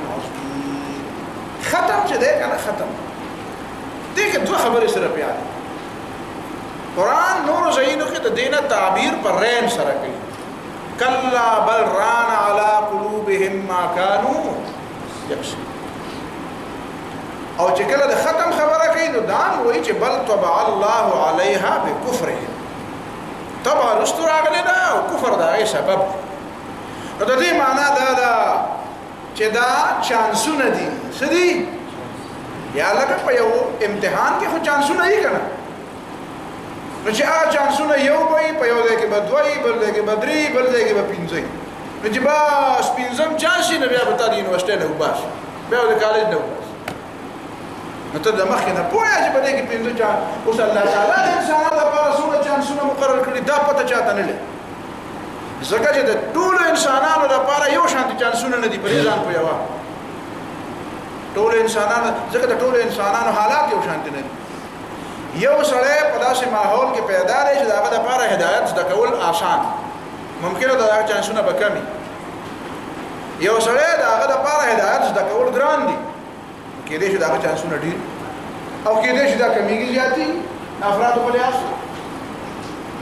ختم چې دی کنه ختم دې کې دوه خبرې سره پیاده قرآن نور زینو کې د دینه تعبیر پر رین سره کوي کلا بل ران على قلوبهم ما كانوا يكسبون او چې کله د ختم خبره کوي نو دام وایي چې بل طبع الله عليها بكفرهم طبعا رستور راغلی دا او کفر دا ای سبب نو د دې معنا دا ده چې دا چانسونه دي سدي یا لکه په یو امتحان کې خو چانسونه یې کنه نو چې هغه چانسونه یو وي په یو ځای کې به دوی بل ځای کې به درې بل ځای کې به پنځه نو چې بس پنځم چانس نه بیا به تا د یونیورسيټي نه وباس بیا د کالج نه وباس نو ته د مخکې نه پوهه چې په دې کې پنځه چانس اوس الله تعالی د انسانانو لپاره څومره چانسونه مقرر کړي دا پته چاته نه لري ځکه چې د ټولو انسانانو لپاره یو شان چانسونه نه دي پرې ځان پوهه ټول انسانانو ځکه د ټول انسانانو حالات یو شان دي یو سړی په داسې ماحول کې پیدا دی چې هغه د لپاره هدایت زده کول آسان ممکنه دا چانسونه به کمی یو سړی د هغه د لپاره هدایت زده کول ګران دي کېدې چې دا چانسونه ډیر او کېدې چې دا کمیږي زیاتی افراد په لحاظ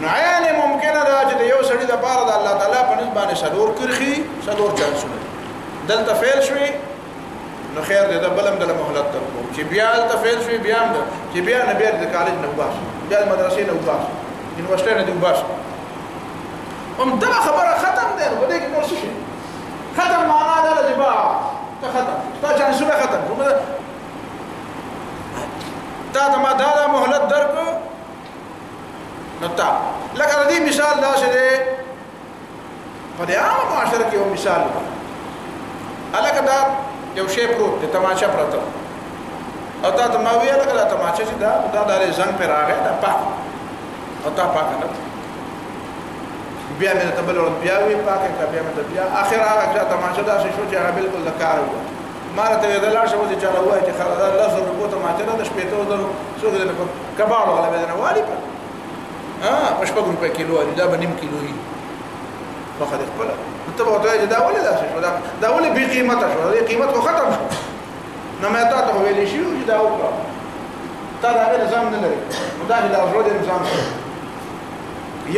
نو عین ممکنه ده چې یو سړی د لپاره د الله تعالی په نسبت باندې صدور کرخي صدور چانسونه دلته فعل شوي نو خیر دې د بلم د مهلت ترکو چې بیا دلته فعل شوي بیا هم چې بیا نه بیا د کالج نه وباس بیا د مدرسې نه وباس یونیورسيټي نه وباس هم دا خبره ختم ده نو دې کې نور څه شي ختم معنا ده چې با ته ختم تا چانسونه ختم تا ته ما دا مهلت درکو نو تا لکه دې مثال دا شه ده په دې عام معاشره کې یو مثال ده الکه دا یو شی پروت د تماچا پروت او تا ته ما ویل کړه تماچا چې دا د زنګ پر راغی دا پاک او تا پاک نه بیا مې ته بل ورځ بیا وی پاک کړه بیا مې ته بیا اخر هغه چې تماچا دا شو چې هغه بالکل د کار و ما ته د لاړ شو چې چا وایي چې خلاص لفظ ورکو تماچا د شپېته درو څو د کباړو غلا بدنه والی په پښپګ روپے کیلو دا به نیم کیلو وي فخذ خپل ته به ته دا ولې داسې شو دا ولې بې قیمته شو دا قیمت خو ختم شو نو مې تا ته ویلې شي چې دا وکړه تا دا نظام نه لري دا د افراد نظام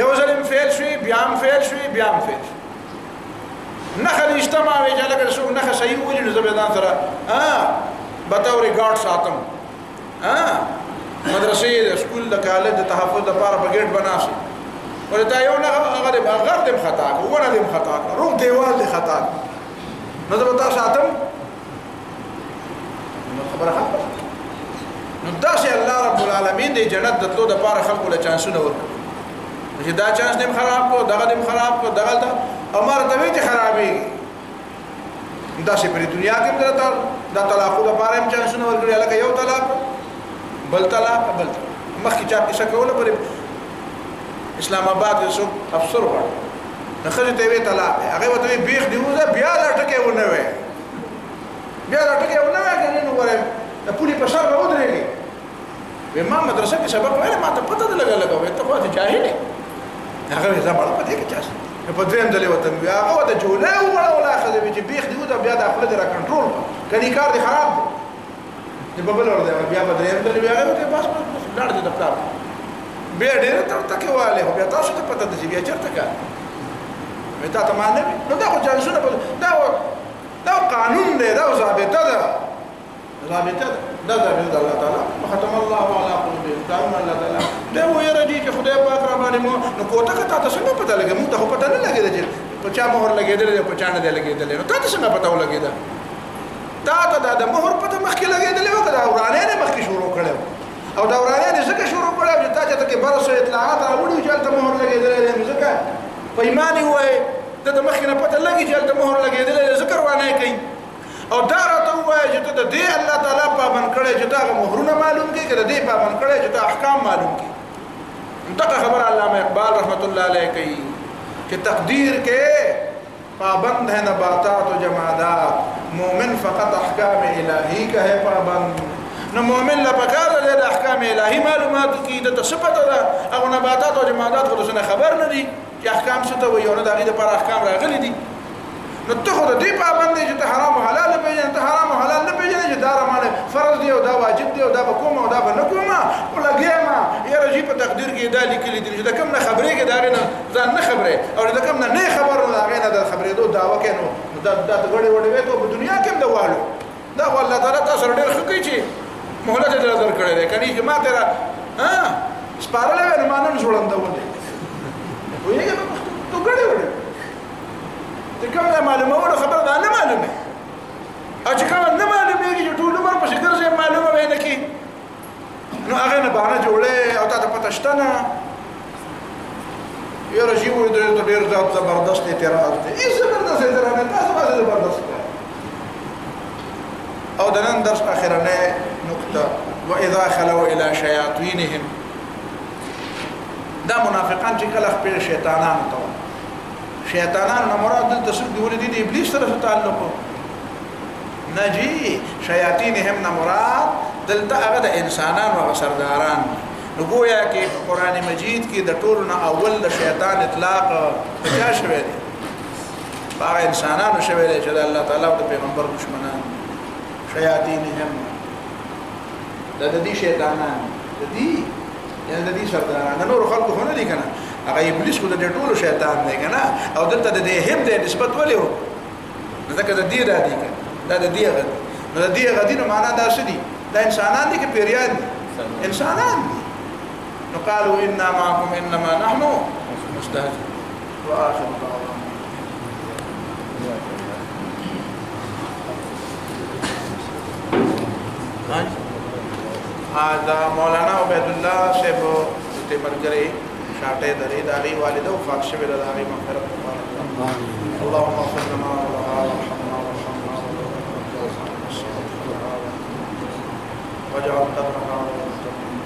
یو ځل فعل شوی بیا هم فعل شوی بیا هم فعل شوی نخل اجتماع وی چې لکه څوک نخ صحیح وایي نو زبیدان سره بطور ګارد ساتم مدرسې سکول د کالج د تحفظ لپاره په ګیټ بناسي ولدا یو نه هغه د غرد خطا کو ونه د خطا روغ دیوال د خطا نو زه به ساتم نو خبره خبره نو داسې الله رب العالمین د جنت د تلو د لپاره خلکو له چانسونه ورکړي چې دا چانس دیم خراب کو دغه دیم خراب کو دغه دا امر ته وی چې خرابېږي داسې په دنیا کې درته دا طلاق د لپاره هم چانسونه ورکړي لکه یو طلاق بل طلاق بل مخکې چا کیسه کوله پر اسلام آباد یو افسر وړ نه خځه ته وی طلاق هغه وته بیخ دیوزه بیا لا ټکه ونه وي بیا لا ټکه ونه وي کنه نو ګوره د پولی په سر ودرېږي و ما مدرسه کې سبق ویل ما ته پته ده لګا ته خو ته جاهل هغه زما په دې کې چاس په دریم ځلې وته بیا هغه ته جوړه ولا خځه چې بیخ دیوزه بیا د خپل را کنټرول کړي کار دی خراب دی په بل ور دی بیا په دریم ځلې بیا هغه ته بس لاړ دې د پلان بیا ډېر ترته واله بیا تاسو ته پته ده چې بیا چرته کا مې تا ته مانه نو دا خو جانسونه دا قانون دی دا ضابطه ده ضابطه ده ضابطه الله تعالی ختم الله على قلوبهم دا الله تعالی دا وې راځي چې خدای پاک را باندې مو نو کوته کا تاسو څنګه پته لګي مو ته پته نه لګي چې په چا مهر لګیدل په چا نه لګیدل نو تاسو څنګه پته ولګیدا تا ته دا مهر پته مخکې لګیدل و کړه ورانه نه مخکې شروع کړو او دا ورانه نه څنګه شروع کړو چې تا ته کې برسه اطلاعات راوړي چې ته مهر لګیدل نو ځکه په ایمان وای د مخکې نه پته لګي چې ته مهر لګیدل ذکر وانه کوي او دا راته وای چې ته دې الله تعالی پابند کړي چې دا مهرونه معلوم کړي چې دې پابند کړي چې دا احکام معلوم کړي دغه خبر علامه اقبال رحمت الله علیه کوي کہ تقدیر کے پابند ہے نباتات و جمادات مومن فقط احکام الہی کا ہے پابند نو مومن لپکار دے احکام الہی معلومات کی د تصفت ده او نباتات و جمادات خو څه خبر نه دي چې احکام څه ته وي او نه دغه پر احکام راغلي دي نو ته خو دې پابند دي چې ته حرام او حلال پیژنې ته حرام او حلال نه پیژنې چې دا رمانه فرض دی او دا واجب دی او دا کوم او دا نه کوم او لګیما یې رجی په تقدیر کې دا لیکلي دي چې دا کوم نه خبرې کې دا نه ځان نه خبرې او دا کوم نه خبر نه دا غینه د خبرې دوه داوا کینو دا غړي وړي وې ته په دنیا کې هم دا والو دا والله تعالی تاسو ډېر خکې چې مهلت دې نظر کړی دی کني چې ما تیرا سپارلې ونه مانم جوړنده ونه وایي ته غړي وړي ته کوم معلومه وړه خبر دا نه معلومه او چې کوم نه معلومه چې ټول عمر په شکر زه معلومه وینه کی نو هغه نه باندې جوړه او تا ته پته شته نه یو رژیم وي د ډېر زبردست اعتراض دی ای زبردست اعتراض نه تاسو باندې زبردست او د نن درس اخرنه نقطه واذا خلوا الى شياطينهم دا منافقان چې کله خپل شیطانانو ته شیطانان نه مراد دلته څوک دی ولې د ابلیس سره تعلق نجی شیاطینهم نه مراد دلته هغه د انسانانو او سرداران نو گویا کې قران مجید کې د ټول نه اول د شیطان اطلاق چا شوی دی هغه انسانانو شوی دی چې د الله تعالی او د پیغمبر دشمنان شیاطینهم د دې شیطانان د دې یعنی د دې سرداران نور خلکو خونه دي کنه هغه ابلیس کو د ټولو شیطان دی کنه او دلته د دې هم د نسبت ولې وو ځکه د دې را دي کنه دا د دې غد نو د دې غدي نو معنا دا څه دي دا انسانان دي کې پیریان دي انسانان دي نو قالوا انا معكم انما نحن مستهزئون واخر دعوانا هذا مولانا عبید الله صاحب ته مرګري شاته درې داغي والده وفات شوه د داغي مغفرت اللهم صل لنا وارحمنا وجعل قبرنا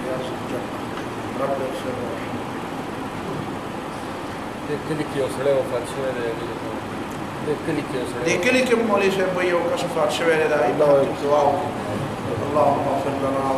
يا سجد رب اغفر دې کلی کې اوسړه وفات شوه دې کلی کې مولوی صاحب یو کس وفات شوه د دعا اللهم اغفر لنا